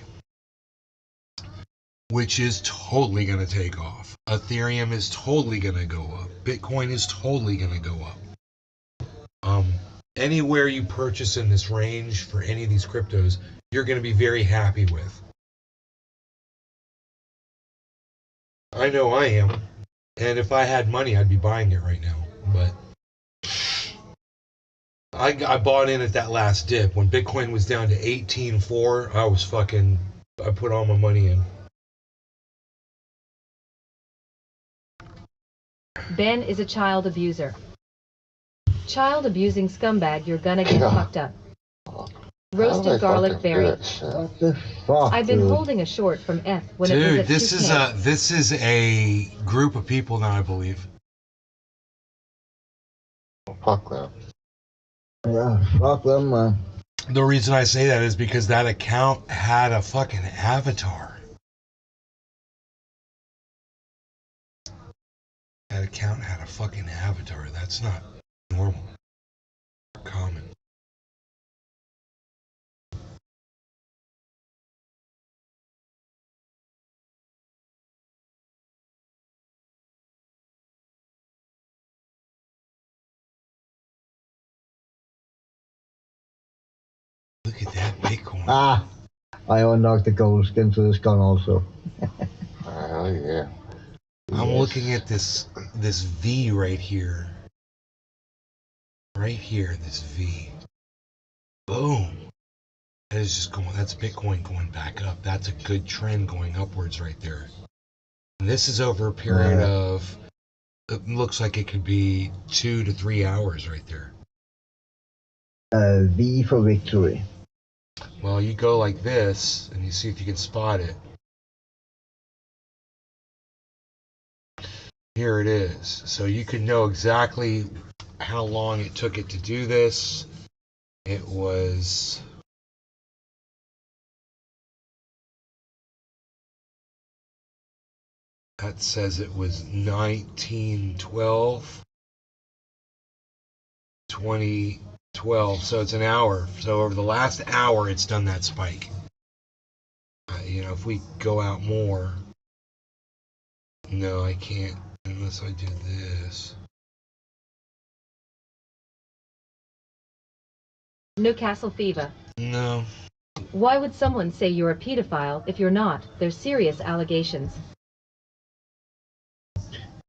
which is totally going to take off. Ethereum is totally going to go up. Bitcoin is totally going to go up. Anywhere you purchase in this range for any of these cryptos, you're going to be very happy with. I know I am. And if I had money, I'd be buying it right now. But I bought in at that last dip. When Bitcoin was down to 18.4, I put all my money in. Ben is a child abuser. Child abusing scumbag, you're gonna get fucked up. Roasted garlic berry. What the fuck? I've been holding a short from F when it was Dude, at this 2K. this is a group of people now, I believe. Fuck them. Yeah, fuck them, man. The reason I say that is because that account had a fucking avatar. That account had a fucking avatar. That's not normal. Common. Look at that Bitcoin. Ah, I unlocked the gold skin to this gun also. Hell yeah. I'm Yes. looking at this V right here. Right here, this V. Boom. That is just going, that's Bitcoin going back up. That's a good trend going upwards right there. And this is over a period of, it looks like it could be 2 to 3 hours right there. V for victory. Well, you go like this, and you see if you can spot it. Here it is. So you can know exactly how long it took it to do this. It was that says it was 1912, 2012. So it's an hour. So over the last hour, it's done that spike. You know, if we go out more, no, I can't unless I do this. Newcastle Fever. No. Why would someone say you're a pedophile if you're not? There's serious allegations.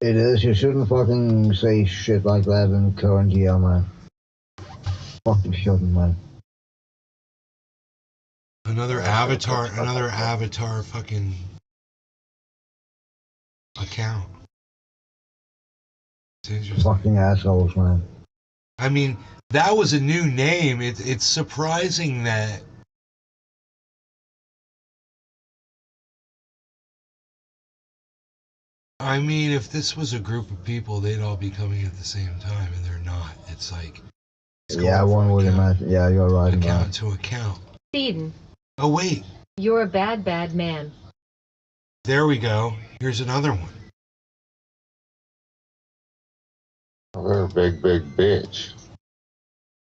It is. You shouldn't fucking say shit like that in the current year, man. Fucking shouldn't, man. Another avatar fucking account. It's interesting. Fucking assholes, man. I mean, that was a new name. It's surprising that I mean, if this was a group of people, they'd all be coming at the same time, and they're not. It's like it's Yeah, one would imagine. Yeah, you're right, man. account to account. Eden. Oh wait, You're a bad, bad man. there we go. Here's another one. They're a big, big bitch.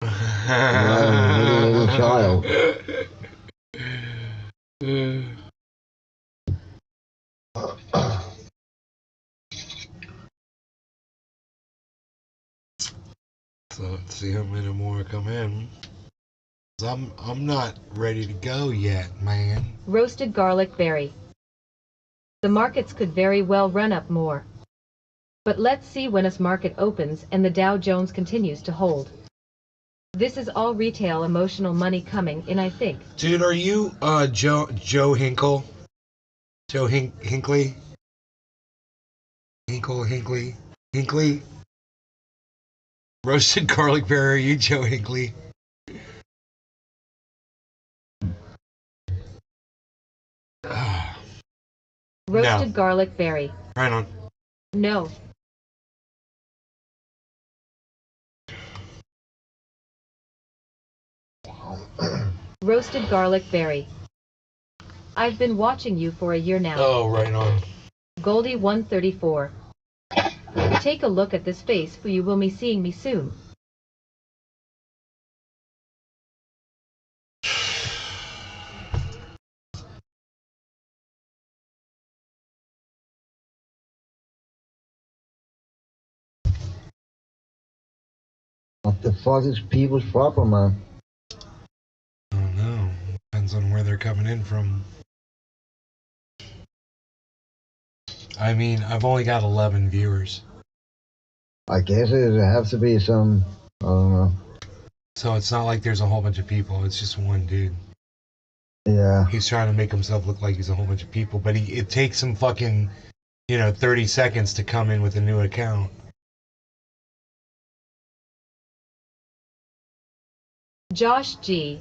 Little child. So let's see how many more come in. I'm not ready to go yet, man. Roasted garlic berry. The markets could very well run up more. But let's see when this market opens and the Dow Jones continues to hold. This is all retail emotional money coming in, I think. Dude, are you Joe Hinkle? Joe Hinkley? Hinkley? Roasted garlic berry, are you Joe Hinkley? Roasted No. garlic berry. Right on. No. Roasted garlic berry. I've been watching you for a year now. Oh, right on. Goldie 134. Take a look at this face, for you will be seeing me soon. What the fuck is people's problem, man? I don't know. Depends on where they're coming in from. I mean, I've only got 11 viewers. I guess it has to be some, I don't know. So it's not like there's a whole bunch of people. It's just one dude. Yeah. He's trying to make himself look like he's a whole bunch of people, but it takes him fucking, 30 seconds to come in with a new account. Josh G.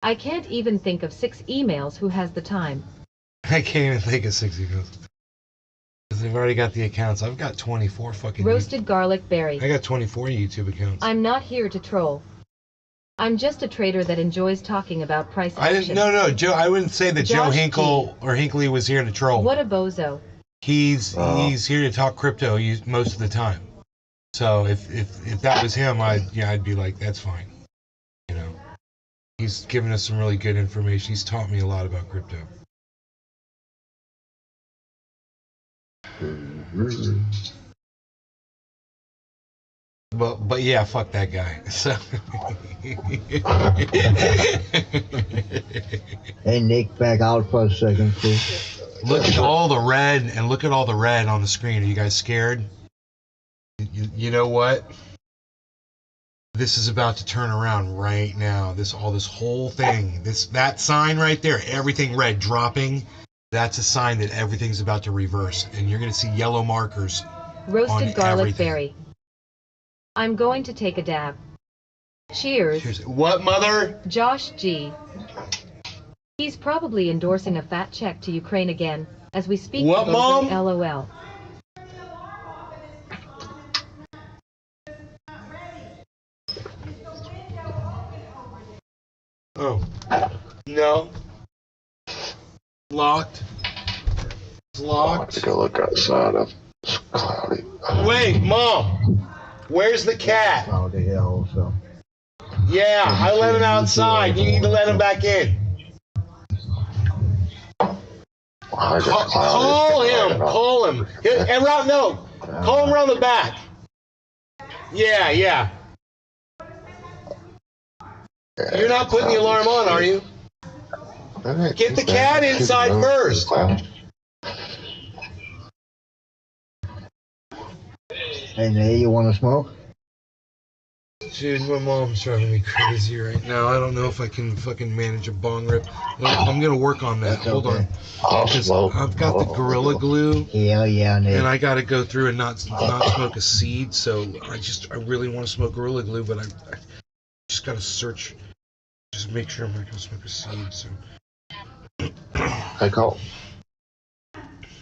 I can't even think of 6 emails. Who has the time? I can't even think of 60 girls. Because they've already got the accounts. I've got 24 fucking Roasted garlic berry. I got 24 YouTube accounts. I'm not here to troll. I'm just a trader that enjoys talking about price action. No, Joe. I wouldn't say that Joe Josh Hinkle or Hinkley was here to troll. What a bozo. He's here to talk crypto most of the time. So if that was him, I'd be like, that's fine. He's given us some really good information. He's taught me a lot about crypto. But yeah, fuck that guy. So Hey, Nick, back out for a second, please. look at all the red and look at all the red on the screen. Are you guys scared? You know what? This is about to turn around right now. This whole thing, that sign right there, everything red dropping. That's a sign that everything's about to reverse, and you're gonna see yellow markers. Roasted garlic everything. berry. I'm going to take a dab. Cheers. Cheers. What, mother? Josh G. He's probably endorsing a fat check to Ukraine again, as we speak. What, Mom? LOL. Oh. No. Locked. It's I have locked. to go look outside. It's cloudy. Wait, Mom. Where's the cat? Cloudy here also. Yeah, I let him outside. You need to let him back in. I got cloudy. Call It's him. raining out. Call him. And round no. Call him around the back. Yeah, yeah. Yeah, You're not putting the alarm on, are you? Get the cat inside first. Hey, Nate, you want to smoke? Dude, my mom's driving me crazy right now. I don't know if I can fucking manage a bong rip. I'm gonna work on that. That's Hold okay. on. I'll Because smoke. I've got the Gorilla Glue, Yeah, yeah, Nate. and I gotta go through and not smoke a seed. So I really want to smoke Gorilla Glue, but I just gotta search, just make sure I'm not gonna smoke a seed. So Hey, Cole.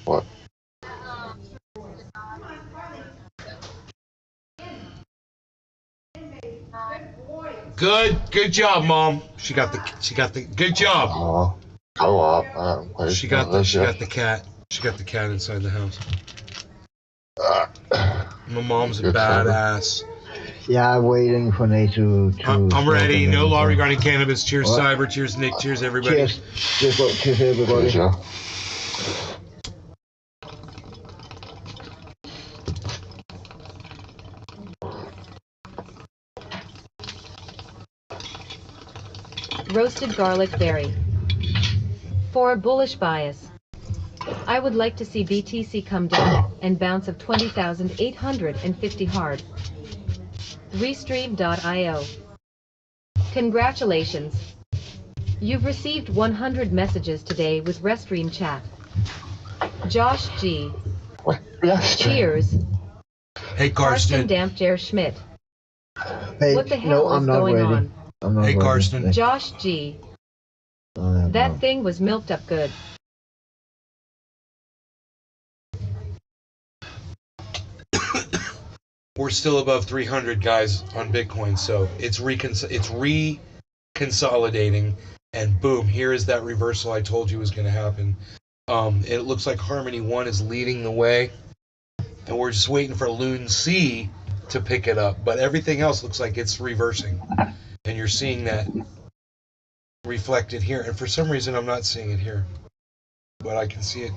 What? good job, Mom. She got the good job. Co-op. She got the cat. She got the cat inside the house. My mom's a Good badass. Yeah, I'm waiting for Nate to I'm ready. No law so. regarding cannabis. Cheers, What? Cyber. Cheers, Nick. Cheers, everybody. Cheers. Cheers, everybody. Cheers, yeah. Roasted garlic berry. For a bullish bias, I would like to see BTC come down and bounce of 20,850 hard. Restream.io. Congratulations. You've received 100 messages today with Restream chat. Josh G. What? Yes. Cheers. Hey, Karsten Karsten. Dampjer Schmidt. Hey, What the hell no, is I'm not going ready. on? I'm not Hey, ready. Karsten. Josh G. That thing was milked up good. We're still above 300 guys on Bitcoin, so it's reconsolidating, and boom, here is that reversal I told you was going to happen. It looks like Harmony 1 is leading the way, and we're just waiting for Loon C to pick it up, but everything else looks like it's reversing, and you're seeing that reflected here, and for some reason I'm not seeing it here, but I can see it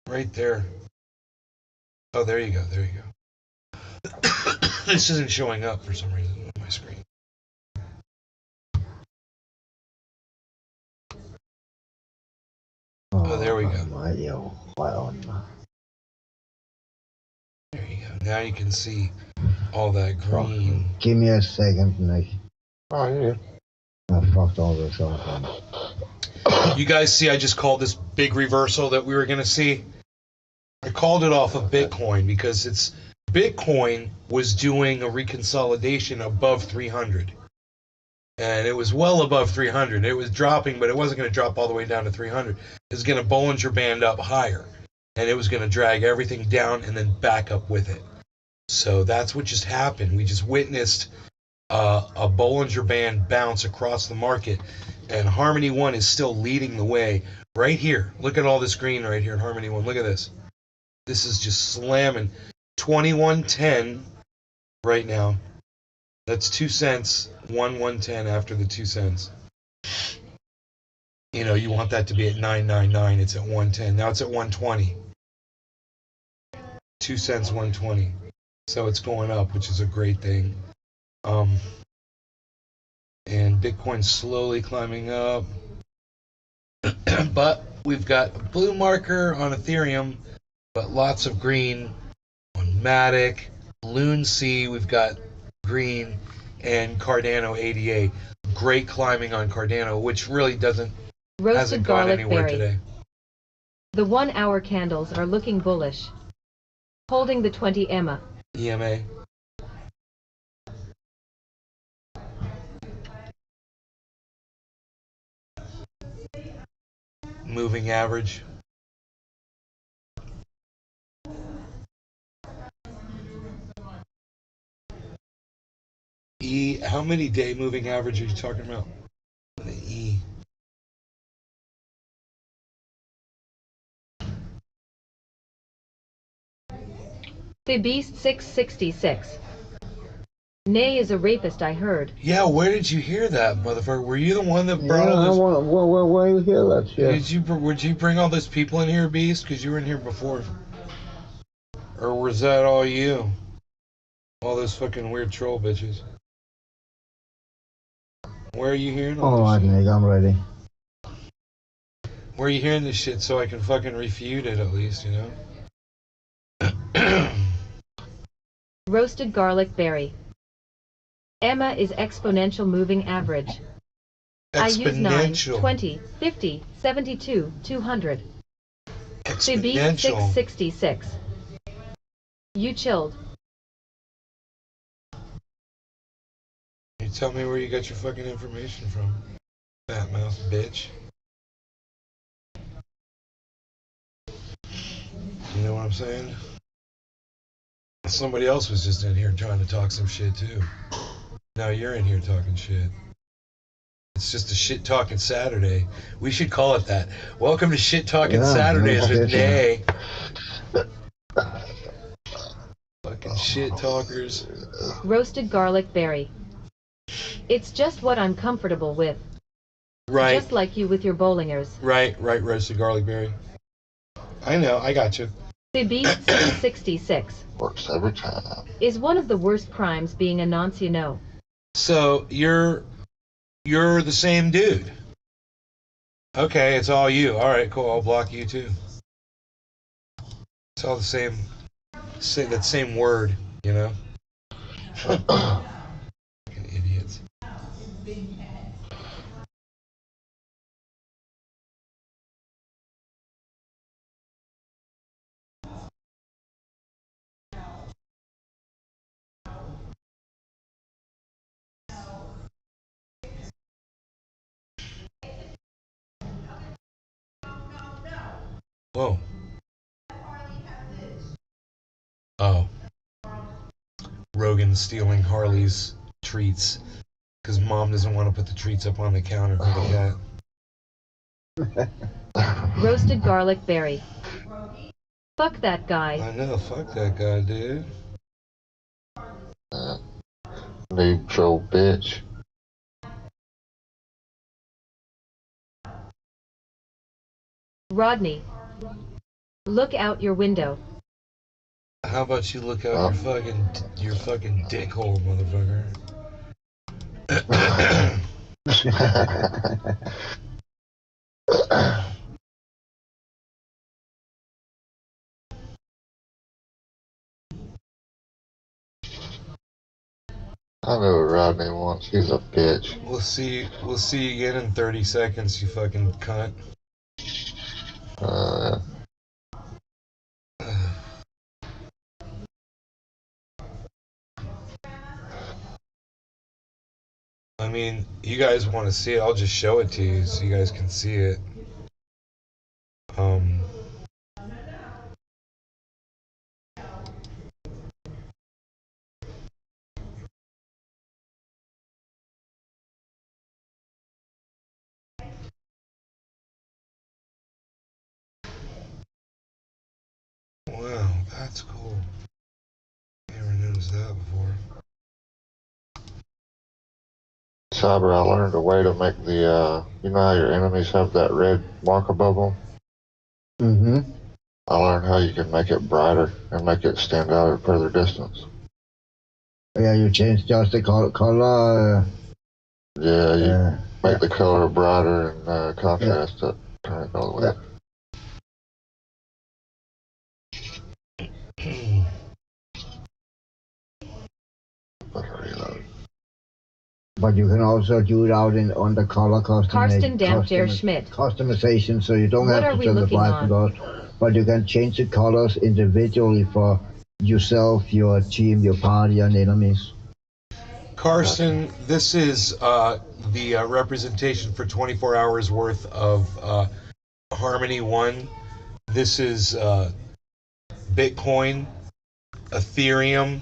right there. Oh, there you go, there you go. This isn't showing up for some reason on my screen. Oh, there we go. There you go. Now you can see all that green. Give me a second, Nate. Oh, yeah. I fucked all this up. You guys see I just called this big reversal that we were going to see? I called it off of Bitcoin because Bitcoin was doing a reconsolidation above 300. And it was well above 300. It was dropping, but it wasn't going to drop all the way down to 300. It was going to Bollinger Band up higher. And it was going to drag everything down and then back up with it. So that's what just happened. We just witnessed a Bollinger Band bounce across the market. And Harmony 1 is still leading the way right here. Look at all this green right here in Harmony 1. Look at this. This is just slamming. 2110 right now. That's 2 cents. 110 after the 2 cents. You know, you want that to be at 999. It's at 110. Now it's at 120. 2 cents, 120. So it's going up, which is a great thing. And Bitcoin's slowly climbing up. But we've got a blue marker on Ethereum, but lots of green on Matic, Loon C, we've got green, and Cardano ADA. Great climbing on Cardano, which really hasn't Roasted gone garlic anywhere berry. today. The 1 hour candles are looking bullish. Holding the 20 EMA. EMA. Moving average. E, how many day moving average are you talking about? The E. The Beast 666. Nay is a rapist, I heard. Yeah, where did you hear that, motherfucker? Were you the one that brought all this? Why you hear that shit? Would you bring all those people in here, Beast? Because you were in here before. Or was that all you? All those fucking weird troll bitches. Where are you hearing all Alright, this shit? Nick, I'm ready. Where are you hearing this shit so I can fucking refute it at least, you know? Roasted garlic berry. Emma is exponential moving average. I use 9, Exponential. 20, 50, 72, 200. The Beast Exponential. 666. You chilled. You tell me where you got your fucking information from, fat mouth bitch. You know what I'm saying? Somebody else was just in here trying to talk some shit too. Now you're in here talking shit. It's just a shit talking Saturday. We should call it that. Welcome to Shit Talking Saturdays with Nay. Fucking shit talkers. Roasted garlic berry. It's just what I'm comfortable with. Right. Just like you with your bowlingers. Right, roasted garlic berry. I know, I got you. The Beast 666. Works every time. Is one of the worst crimes being a nonce, you know. So you're the same dude. Okay, it's all you. All right, cool. I'll block you too. It's all the same. That same word, you know. Idiots. Whoa. Oh. Rogan stealing Harley's treats because mom doesn't want to put the treats up on the counter for the cat. Roasted garlic berry. Fuck that guy. I know, fuck that guy, dude. Neutral bitch. Rodney. Look out your window. How about you look out your fucking dick hole, motherfucker? I know what Rodney wants. He's a bitch. We'll see you again in 30 seconds, you fucking cunt. I mean, you guys want to see it, I'll just show it to you so you guys can see it. Wow, that's cool. Never noticed that before. Cyber, I learned a way to make the, you know how your enemies have that red mark above them? Mm-hmm. I learned how you can make it brighter and make it stand out at further distance. Yeah, you change just the color. Yeah, you make the color brighter and contrast it. Turn it all the way up. But you can also do it out on the color Karsten Dampter Schmidt. Customization, so you don't What have are to we turn the looking bright on? colors, but you can change the colors individually for yourself, your team, your party, and enemies. Karsten, this is the representation for 24 hours worth of Harmony 1. This is Bitcoin, Ethereum,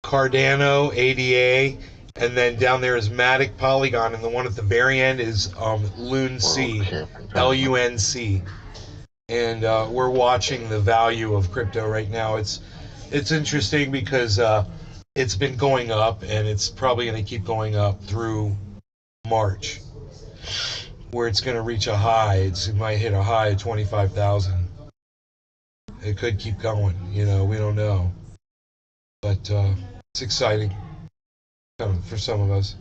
Cardano, ADA, And then down there is Matic Polygon, and the one at the very end is LUNC, LUNC. And we're watching the value of crypto right now. It's interesting because it's been going up, and it's probably going to keep going up through March, where it's going to reach a high. It might hit a high of 25,000. It could keep going. We don't know, but it's exciting for some of us.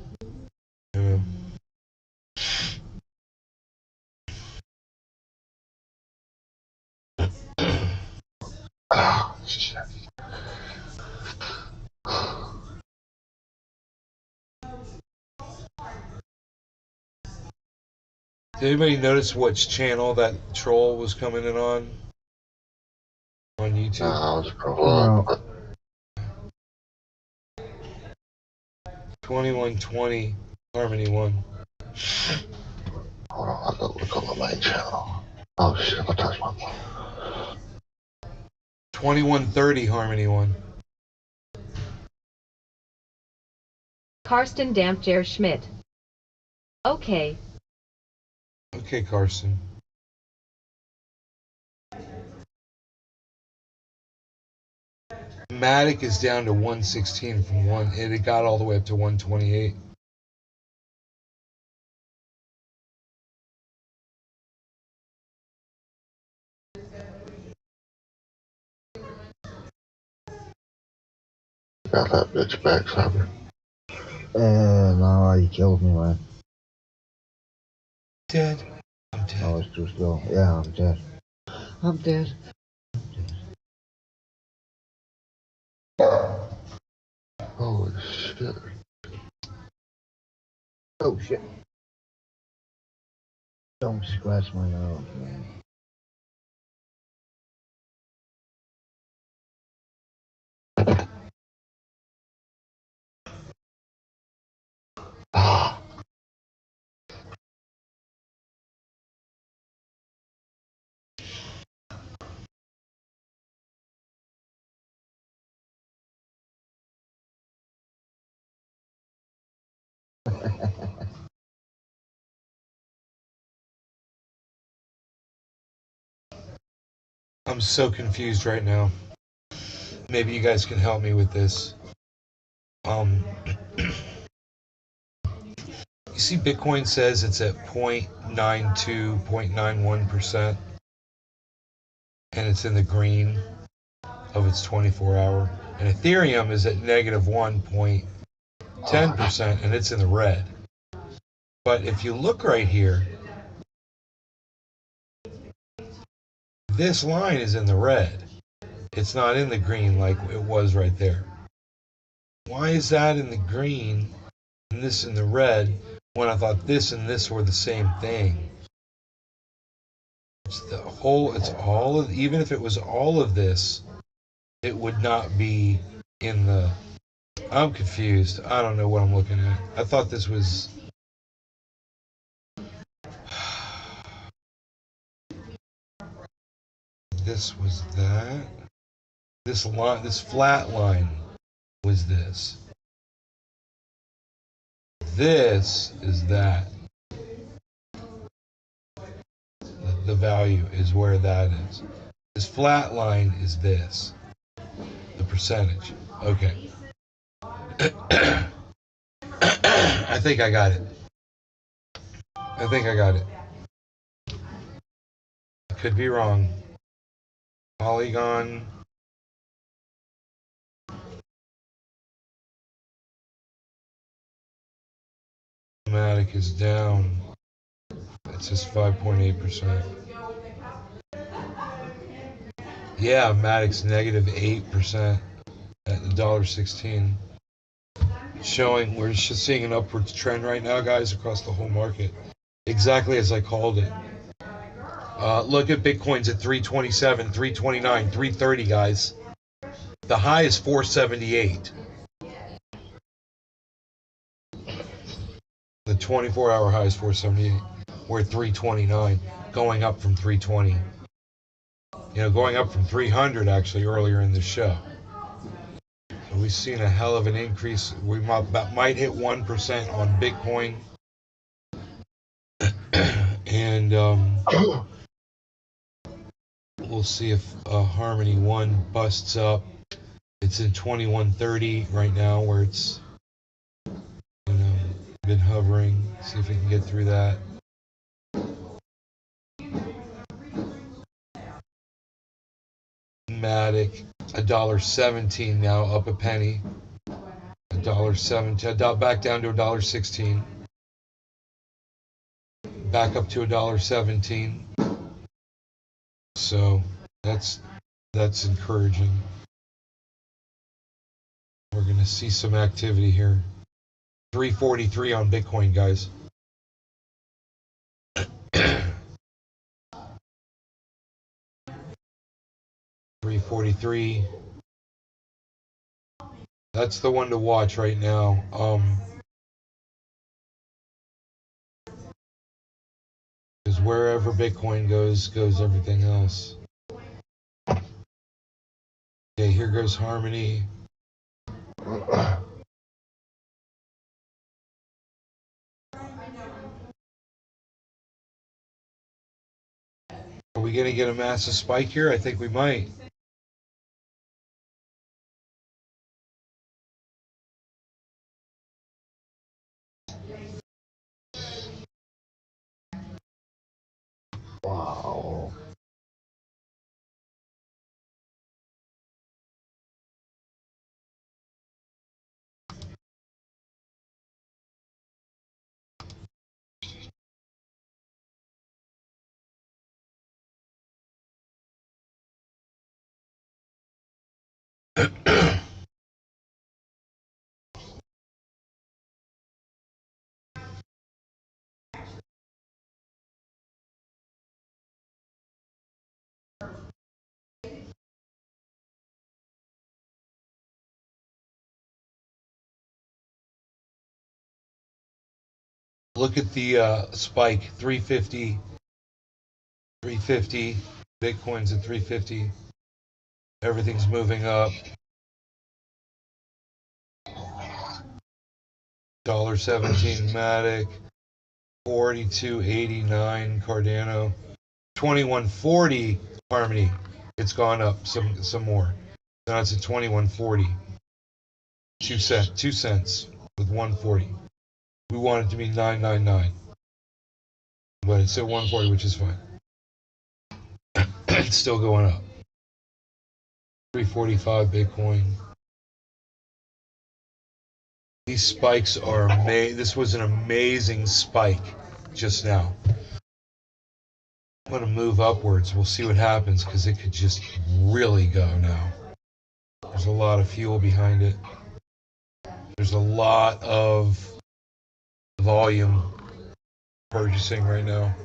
Oh, shit. Did anybody notice which channel that troll was coming in on YouTube? I was provoked. 2120 Harmony 1. Hold on, I gotta look on the main channel. Oh shit, I touched my phone. 2130 Harmony 1. Karsten Dampjer Schmidt. Okay. Okay, Carson. Matic is down to 116 from 1. It got all the way up to 128. Got that bitch back, Cyber. No, you killed me, man. Dead. I'm dead. I was too slow. Yeah, I'm dead. I'm dead. Holy shit. Oh shit. Don't scratch my nose, man. Ah. I'm so confused right now. Maybe you guys can help me with this. You see Bitcoin says it's at 0.92, 0.91%, and it's in the green of its 24-hour. And Ethereum is at negative 1.10%, and it's in the red. But if you look right here, this line is in the red. It's not in the green like it was right there. Why is that in the green and this in the red when I thought this and this were the same thing? It's all of, even if it was all of this, it would not be in the, I'm confused. I don't know what I'm looking at. I thought this was, this was that. This line, this flat line was this. This is that. The value is where that is. This flat line is this. The percentage. Okay. I think I got it. I could be wrong. Polygon. Matic is down. It says 5.8%. Yeah, Matic's negative 8% at $1.16. Showing we're just seeing an upwards trend right now, guys, across the whole market. Exactly as I called it. Look at Bitcoin's at 327, 329, 330, guys. The high is 478. The 24-hour high is 478. We're at 329, going up from 320. Going up from 300 actually earlier in the show. We've seen a hell of an increase. We might hit 1% on Bitcoin. And we'll see if Harmony 1 busts up. It's in 2130 right now, where it's been hovering. See if we can get through that. Matic, $1.17 now, up a penny. $1.17, back down to $1.16. Back up to $1.17. So that's encouraging. We're gonna see some activity here. 343 on Bitcoin, guys. 343. That's the one to watch right now. Because wherever Bitcoin goes everything else. Okay, here goes Harmony. Uh, Are we gonna get a massive spike here? I think we might. wow. Look at the spike, 350, 350. Bitcoin's at 350. Everything's moving up. $1.17 Matic, 42.89 Cardano, 2140 Harmony. It's gone up some more. Now it's at 2140. 2 cents with 140. We want it to be 999, but it's at 140, which is fine. It's still going up. 345 Bitcoin. These spikes are amazing. This was an amazing spike just now. I'm going to move upwards. We'll see what happens, because it could just really go now. There's a lot of fuel behind it. There's a lot of volume purchasing right now.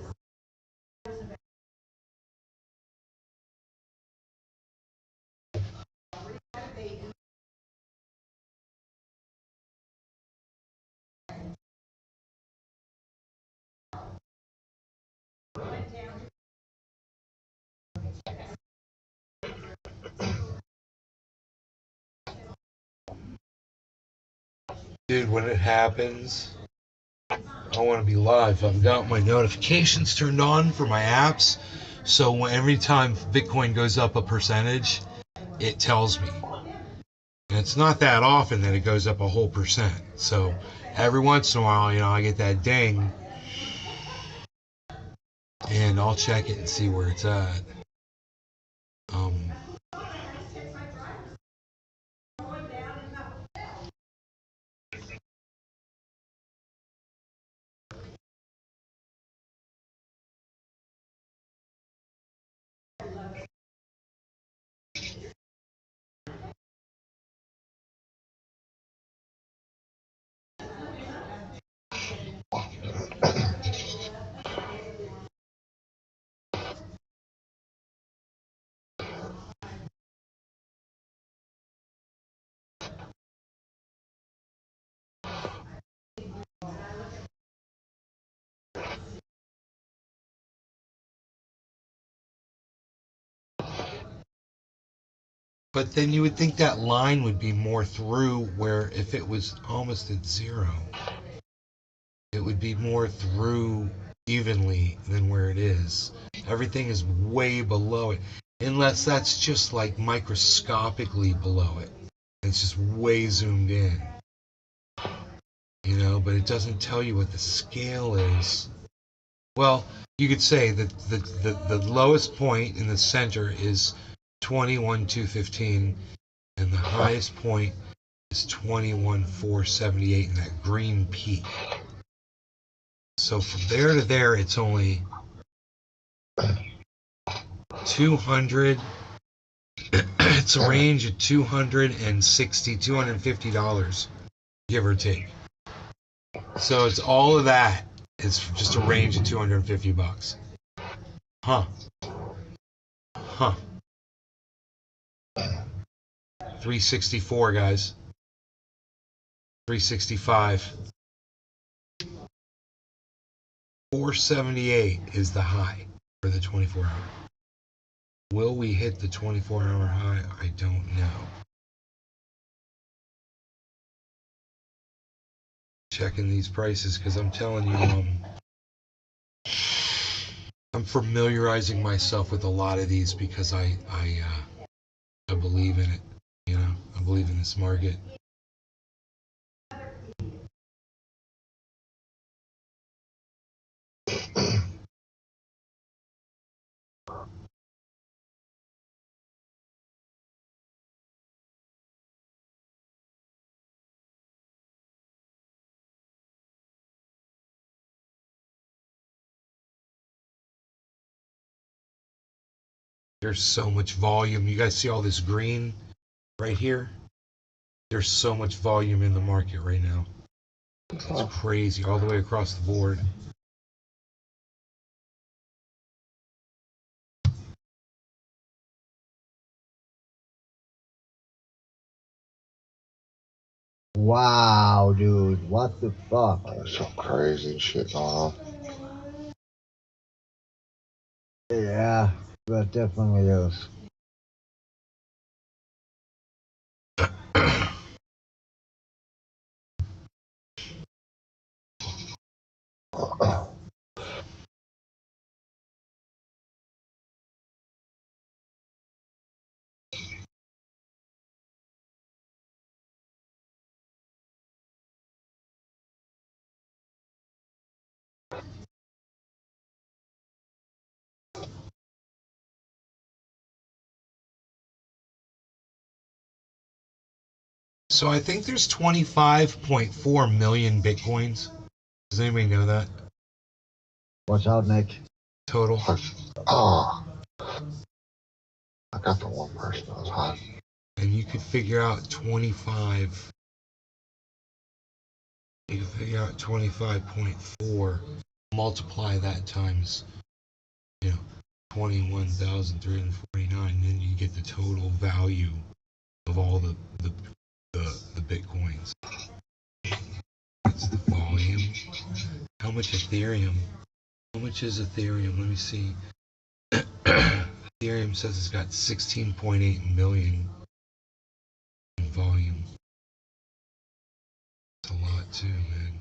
Dude, when it happens, I want to be live. I've got my notifications turned on for my apps, so every time Bitcoin goes up a percentage, it tells me. And it's not that often that it goes up a whole percent. So every once in a while, I get that ding, and I'll check it and see where it's at. But then you would think that line would be more through, where if it was almost at zero, it would be more through evenly than where it is. Everything is way below it, unless that's just like microscopically below it. It's just way zoomed in, you know, but it doesn't tell you what the scale is. Well, you could say that the lowest point in the center is 21,215, and the highest point is 21,478 in that green peak. So from there to there, it's only 200. It's a range of $260, $250, give or take. So it's all of that. It's just a range of $250. Huh. Huh. 364, guys. 365. 478 is the high for the 24-hour. Will we hit the 24-hour high? I don't know. Checking these prices because I'm telling you, I'm familiarizing myself with a lot of these because I believe in it. You know, I believe in this market. There's so much volume. You guys see all this green right here? There's so much volume in the market right now. It's crazy all the way across the board. Wow, dude, what the fuck? There's some crazy shit going on. Yeah, that definitely is. So I think there's 25.4 million Bitcoins. Does anybody know that? Watch out, Nick. Total. Oh, I got the one person that was hot. And you could figure out 25. You could figure out 25.4. Multiply that times, 21,349, and then you get the total value of all the Bitcoins. That's the volume. How much Ethereum? How much is Ethereum? Let me see. Ethereum says it's got 16.8 million in volume. That's a lot too, man.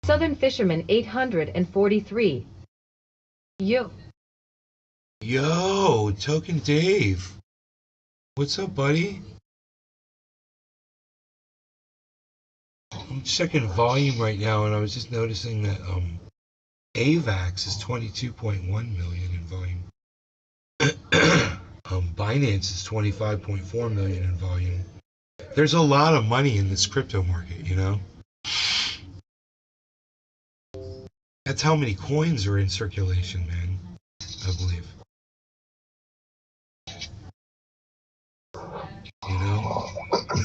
Southern Fisherman 843. Yo. Yo, Token Dave. What's up, buddy? I'm checking volume right now, and I was just noticing that AVAX is 22.1 million in volume. Binance is 25.4 million in volume. There's a lot of money in this crypto market, you know? That's how many coins are in circulation, man, I believe. You know?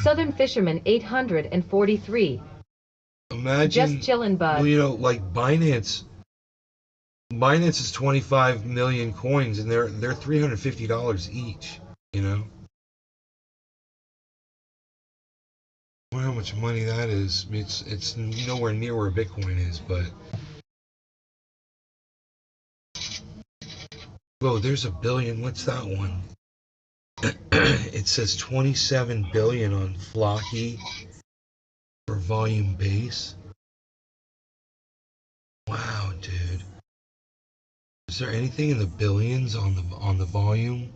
Southern Fisherman 843. Imagine, just chillin', bud. well, you know, like Binance is 25 million coins, and they're $350 each, you know? I wonder how much money that is. I mean, it's nowhere near where Bitcoin is, but whoa, there's a billion. What's that one? It says 27 billion on Flocky for volume base. Wow, dude. Is there anything in the billions on the volume?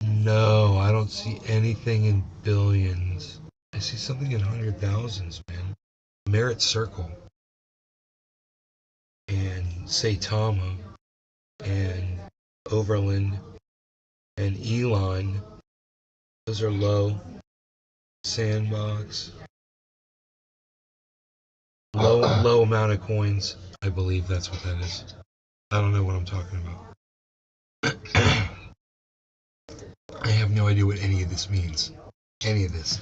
No, I don't see anything in billions. I see something in hundred thousands, man. Merit Circle and Saitama and Overland and Elon. Those are low. Sandbox. Low amount of coins. I believe that's what that is. I don't know what I'm talking about. I have no idea what any of this means. Any of this.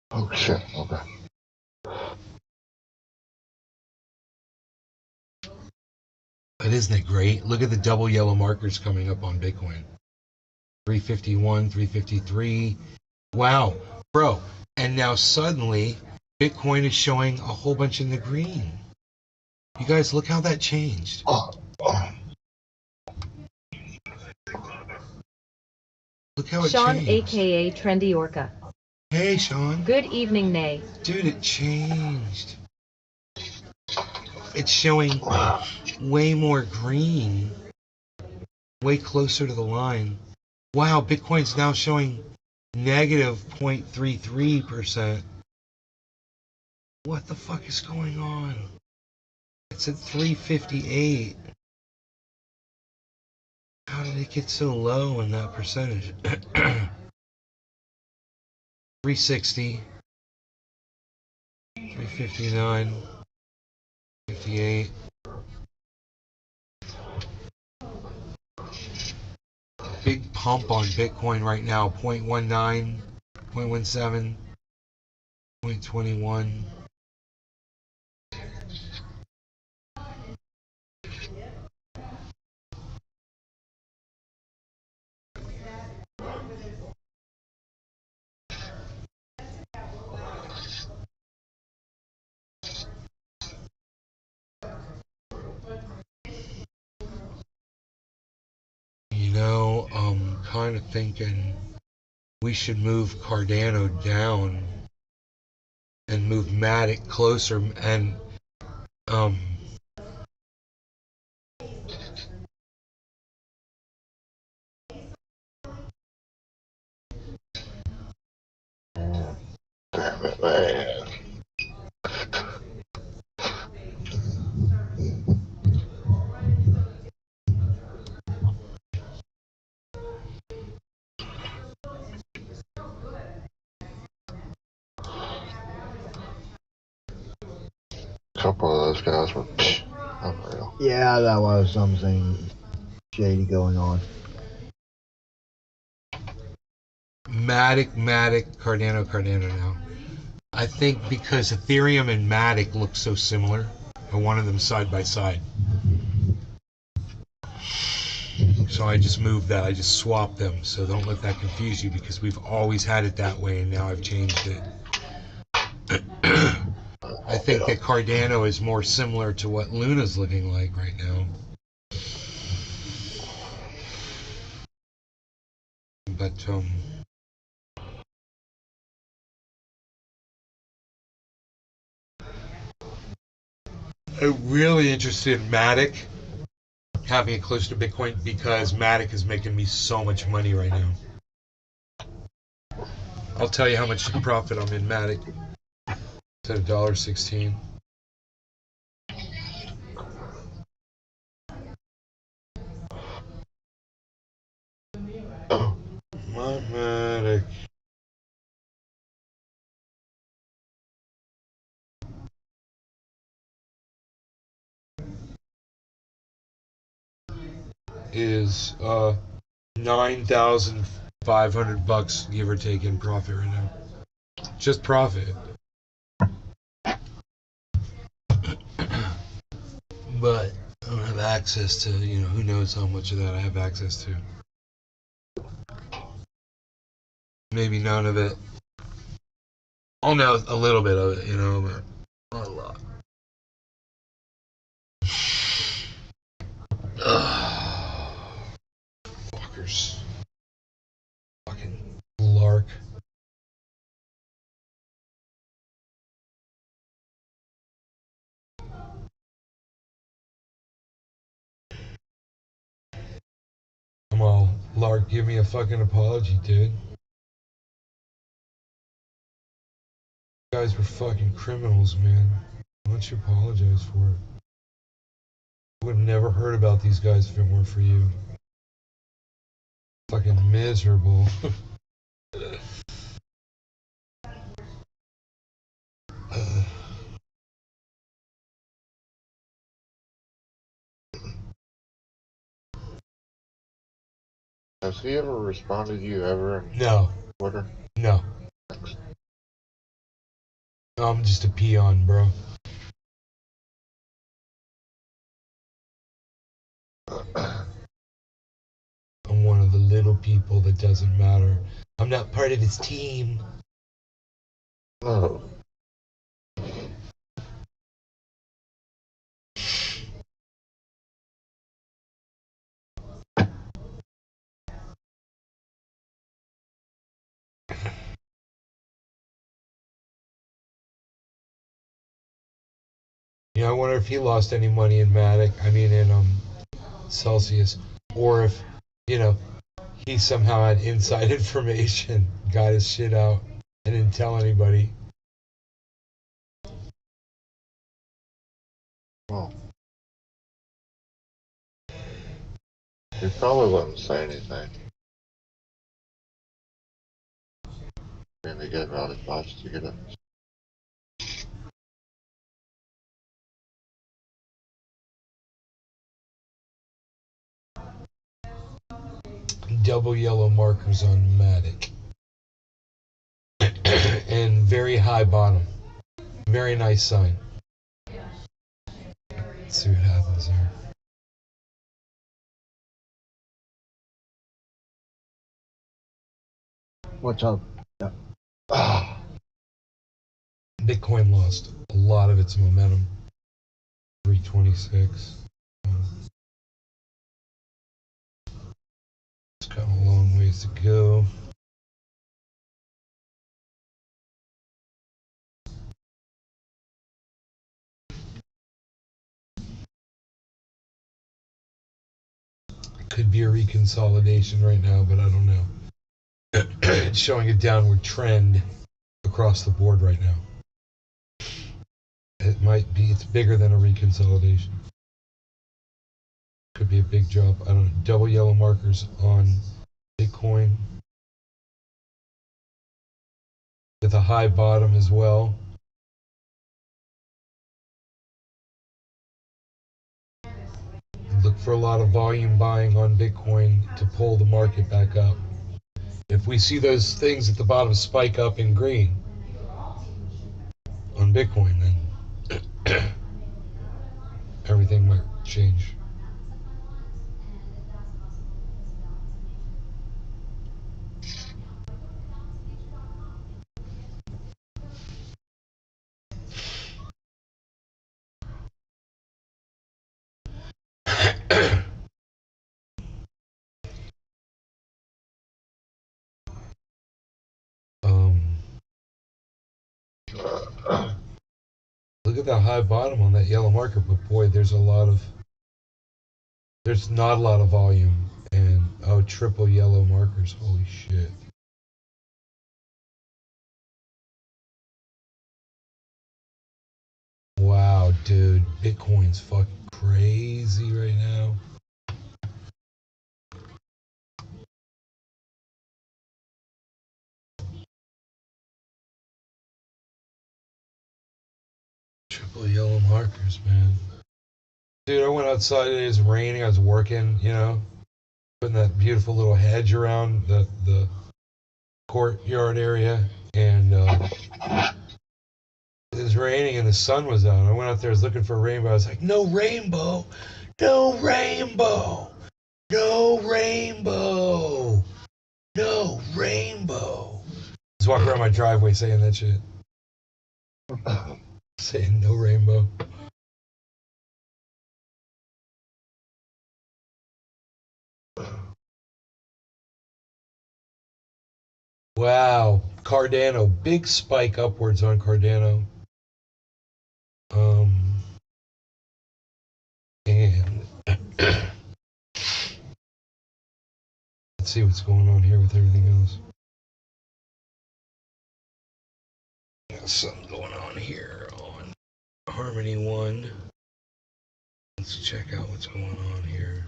Oh shit, okay. But isn't it great? Look at the double yellow markers coming up on Bitcoin. 351, 353. Wow, bro. And now suddenly, Bitcoin is showing a whole bunch in the green. You guys, look how that changed. Look how it Sean, changed. aka Trendy Orca. Hey, Sean. Good evening, Nay. Dude, it changed. It's showing way more green, way closer to the line. Wow, Bitcoin's now showing negative 0.33%. What the fuck is going on? It's at 358. How did it get so low in that percentage? 360, 359, 58. Big pump on Bitcoin right now, 0.19, 0.17, 0.21. You know, I'm kind of thinking we should move Cardano down and move Matic closer and Damn it, man. A couple of those guys were unreal. Yeah, that was something shady going on. Matic, Cardano now. I think because Ethereum and Matic look so similar, I wanted them side by side. So I just moved that. I just swapped them. So don't let that confuse you because we've always had it that way and now I've changed it. I think that Cardano is more similar to what Luna's looking like right now. But I'm really interested in Matic, having it close to Bitcoin because Matic is making me so much money right now. I'll tell you how much profit I'm in Matic. It's at $1.16. My Matic. Is $9,500 give or take in profit right now. Just profit. But I don't have access to, who knows how much of that I have access to. Maybe none of it. I'll know a little bit of it, but not a lot. Fuckers. Fucking lark. Come on, Lark, give me a fucking apology, dude. You guys were fucking criminals, man. Why don't you apologize for it? I would have never heard about these guys if it weren't for you. Fucking miserable. Has he ever responded to you ever in No, Twitter? no. I'm just a peon, bro. I'm one of the little people that doesn't matter. I'm not part of his team. No. You know, I wonder if he lost any money in Celsius, or if, you know, he somehow had inside information, got his shit out, and didn't tell anybody. Well, he probably wouldn't say anything. And he gave out advice to get it. Double yellow markers on Matic. And very high bottom. Very nice sign. Let's see what happens there. Watch out. Yeah. Ah. Bitcoin lost a lot of its momentum. 326. It's got a long ways to go. It could be a reconsolidation right now, but I don't know. It's showing a downward trend across the board right now. It might be, it's bigger than a reconsolidation. Could be a big drop. I don't know. Double yellow markers on Bitcoin with a high bottom as well. Look for a lot of volume buying on Bitcoin to pull the market back up. If we see those things at the bottom spike up in green on Bitcoin, then everything might change. Look at that high bottom on that yellow marker, but boy, there's not a lot of volume. And oh, triple yellow markers, holy shit. Wow, dude, Bitcoin's fucking crazy right now. Triple yellow markers, man. Dude, I went outside today, it was raining, I was working, you know, putting that beautiful little hedge around the courtyard area, and it was raining and the sun was out. I went out there, I was looking for a rainbow. I was like, no rainbow, no rainbow, no rainbow, no rainbow. I was walking around my driveway saying that shit. Saying no rainbow. Wow, Cardano, big spike upwards on Cardano. And let's see what's going on here with everything else. Got something going on here on Harmony 1. Let's check out what's going on here.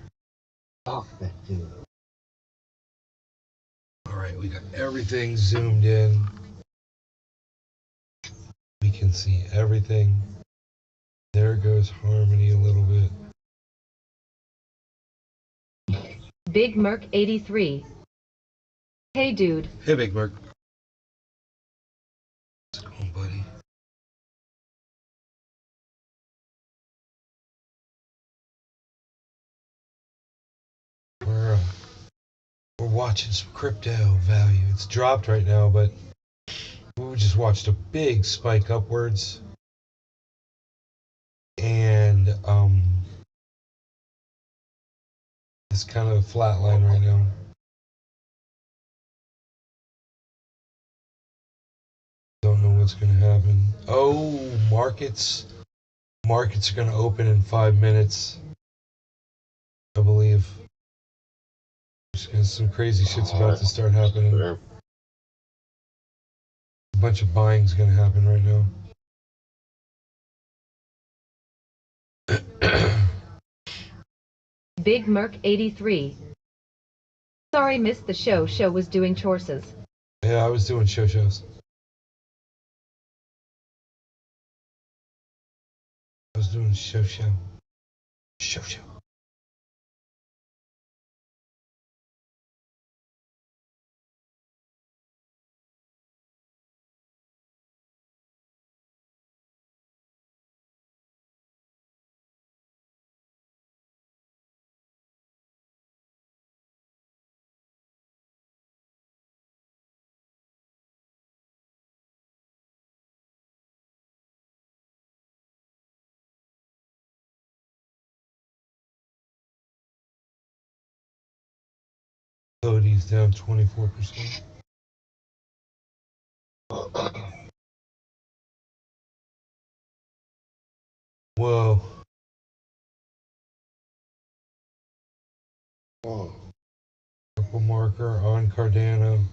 Fuck that dude. Alright, we got everything zoomed in. We can see everything. There goes Harmony a little bit. Big Merc 83. Hey dude. Hey, Big Merc. What's going on, buddy? We're watching some crypto value. It's dropped right now, but we just watched a big spike upwards. And it's kind of a flat line right now. Don't know what's going to happen. Oh, markets are going to open in 5 minutes, I believe. Some crazy shit's about to start happening. A bunch of buying's going to happen right now. Big Merc 83. Sorry missed the show. Show was doing chores. Yeah, I was doing shows. I was doing show. Cody's down 24%. Whoa. Purple marker on Cardano.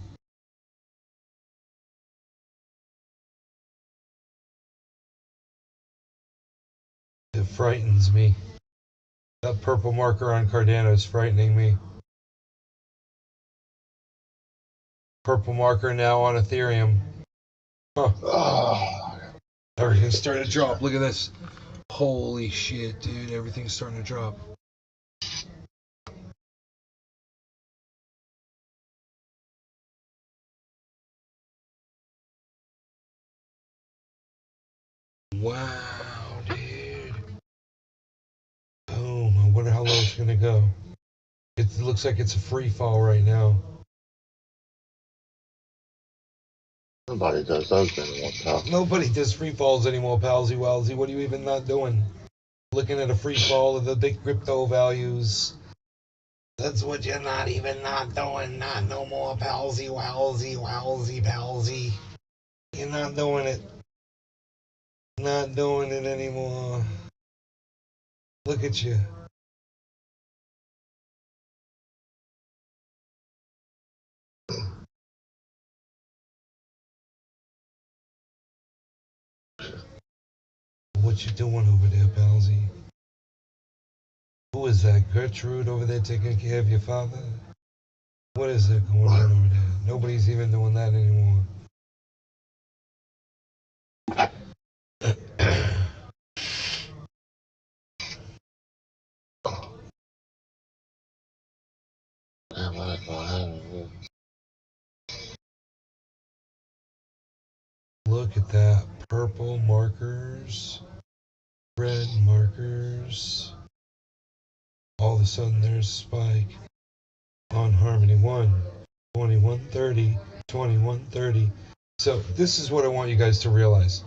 It frightens me. That purple marker on Cardano is frightening me. Purple marker now on Ethereum. Huh. Everything's starting to drop. Look at this. Holy shit, dude. Everything's starting to drop. Wow, dude. Boom. I wonder how low it's going to go. It looks like it's a free fall right now. Nobody does those anymore, pal. Nobody does free falls anymore, palsy walsy. What are you even not doing? Looking at a free fall of the big crypto values. That's what you're not even not doing. Not no more palsy walsy palsy. You're not doing it. Not doing it anymore. Look at you. What you doing over there, palsy? Who is that? Gertrude over there taking care of your father? What is that going on over there? Nobody's even doing that anymore. Look at that. Purple markers. Red markers. All of a sudden there's a spike on Harmony 1. 2130. 2130. So this is what I want you guys to realize.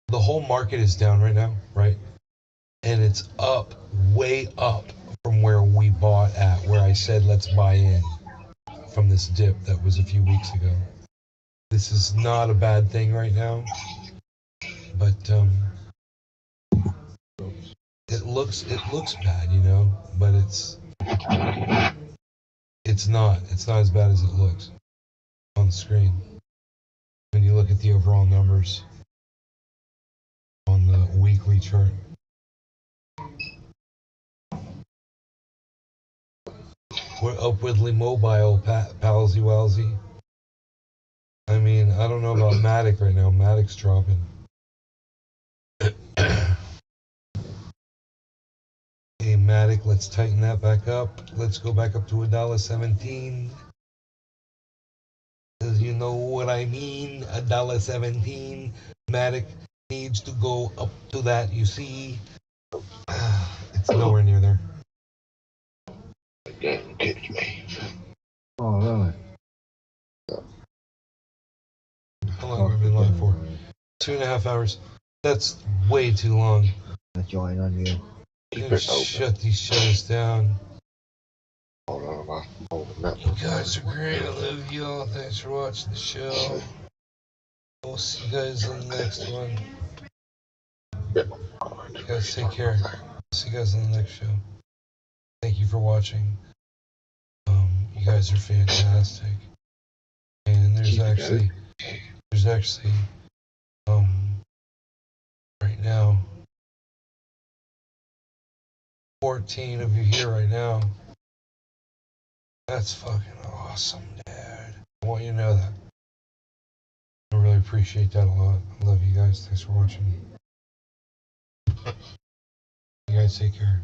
The whole market is down right now, right? And it's up, way up from where we bought at, where I said let's buy in from this dip that was a few weeks ago. This is not a bad thing right now, but it looks bad, you know, but it's not as bad as it looks on the screen when you look at the overall numbers on the weekly chart. We're upwardly mobile, palsy walsy. I mean, I don't know about Matic right now. Matic's dropping. Hey, Matic, let's tighten that back up. Let's go back up to $1.17. Cause you know what I mean, $1.17. Matic needs to go up to that. You see, it's nowhere near there. Didn't catch me. Oh, really? How long have we been live for? 2.5 hours. That's way too long. I join on you. Keep Gonna it open. shut these shows down. Hold on, I'm holding that You one. guys are great. I love you all. Thanks for watching the show. We'll see you guys on the next one. You guys take care. See you guys on the next show. Thank you for watching. You guys are fantastic. And there's actually right now 14 of you here right now. That's fucking awesome, dude. I want you to know that. I really appreciate that a lot. I love you guys. Thanks for watching. You guys take care.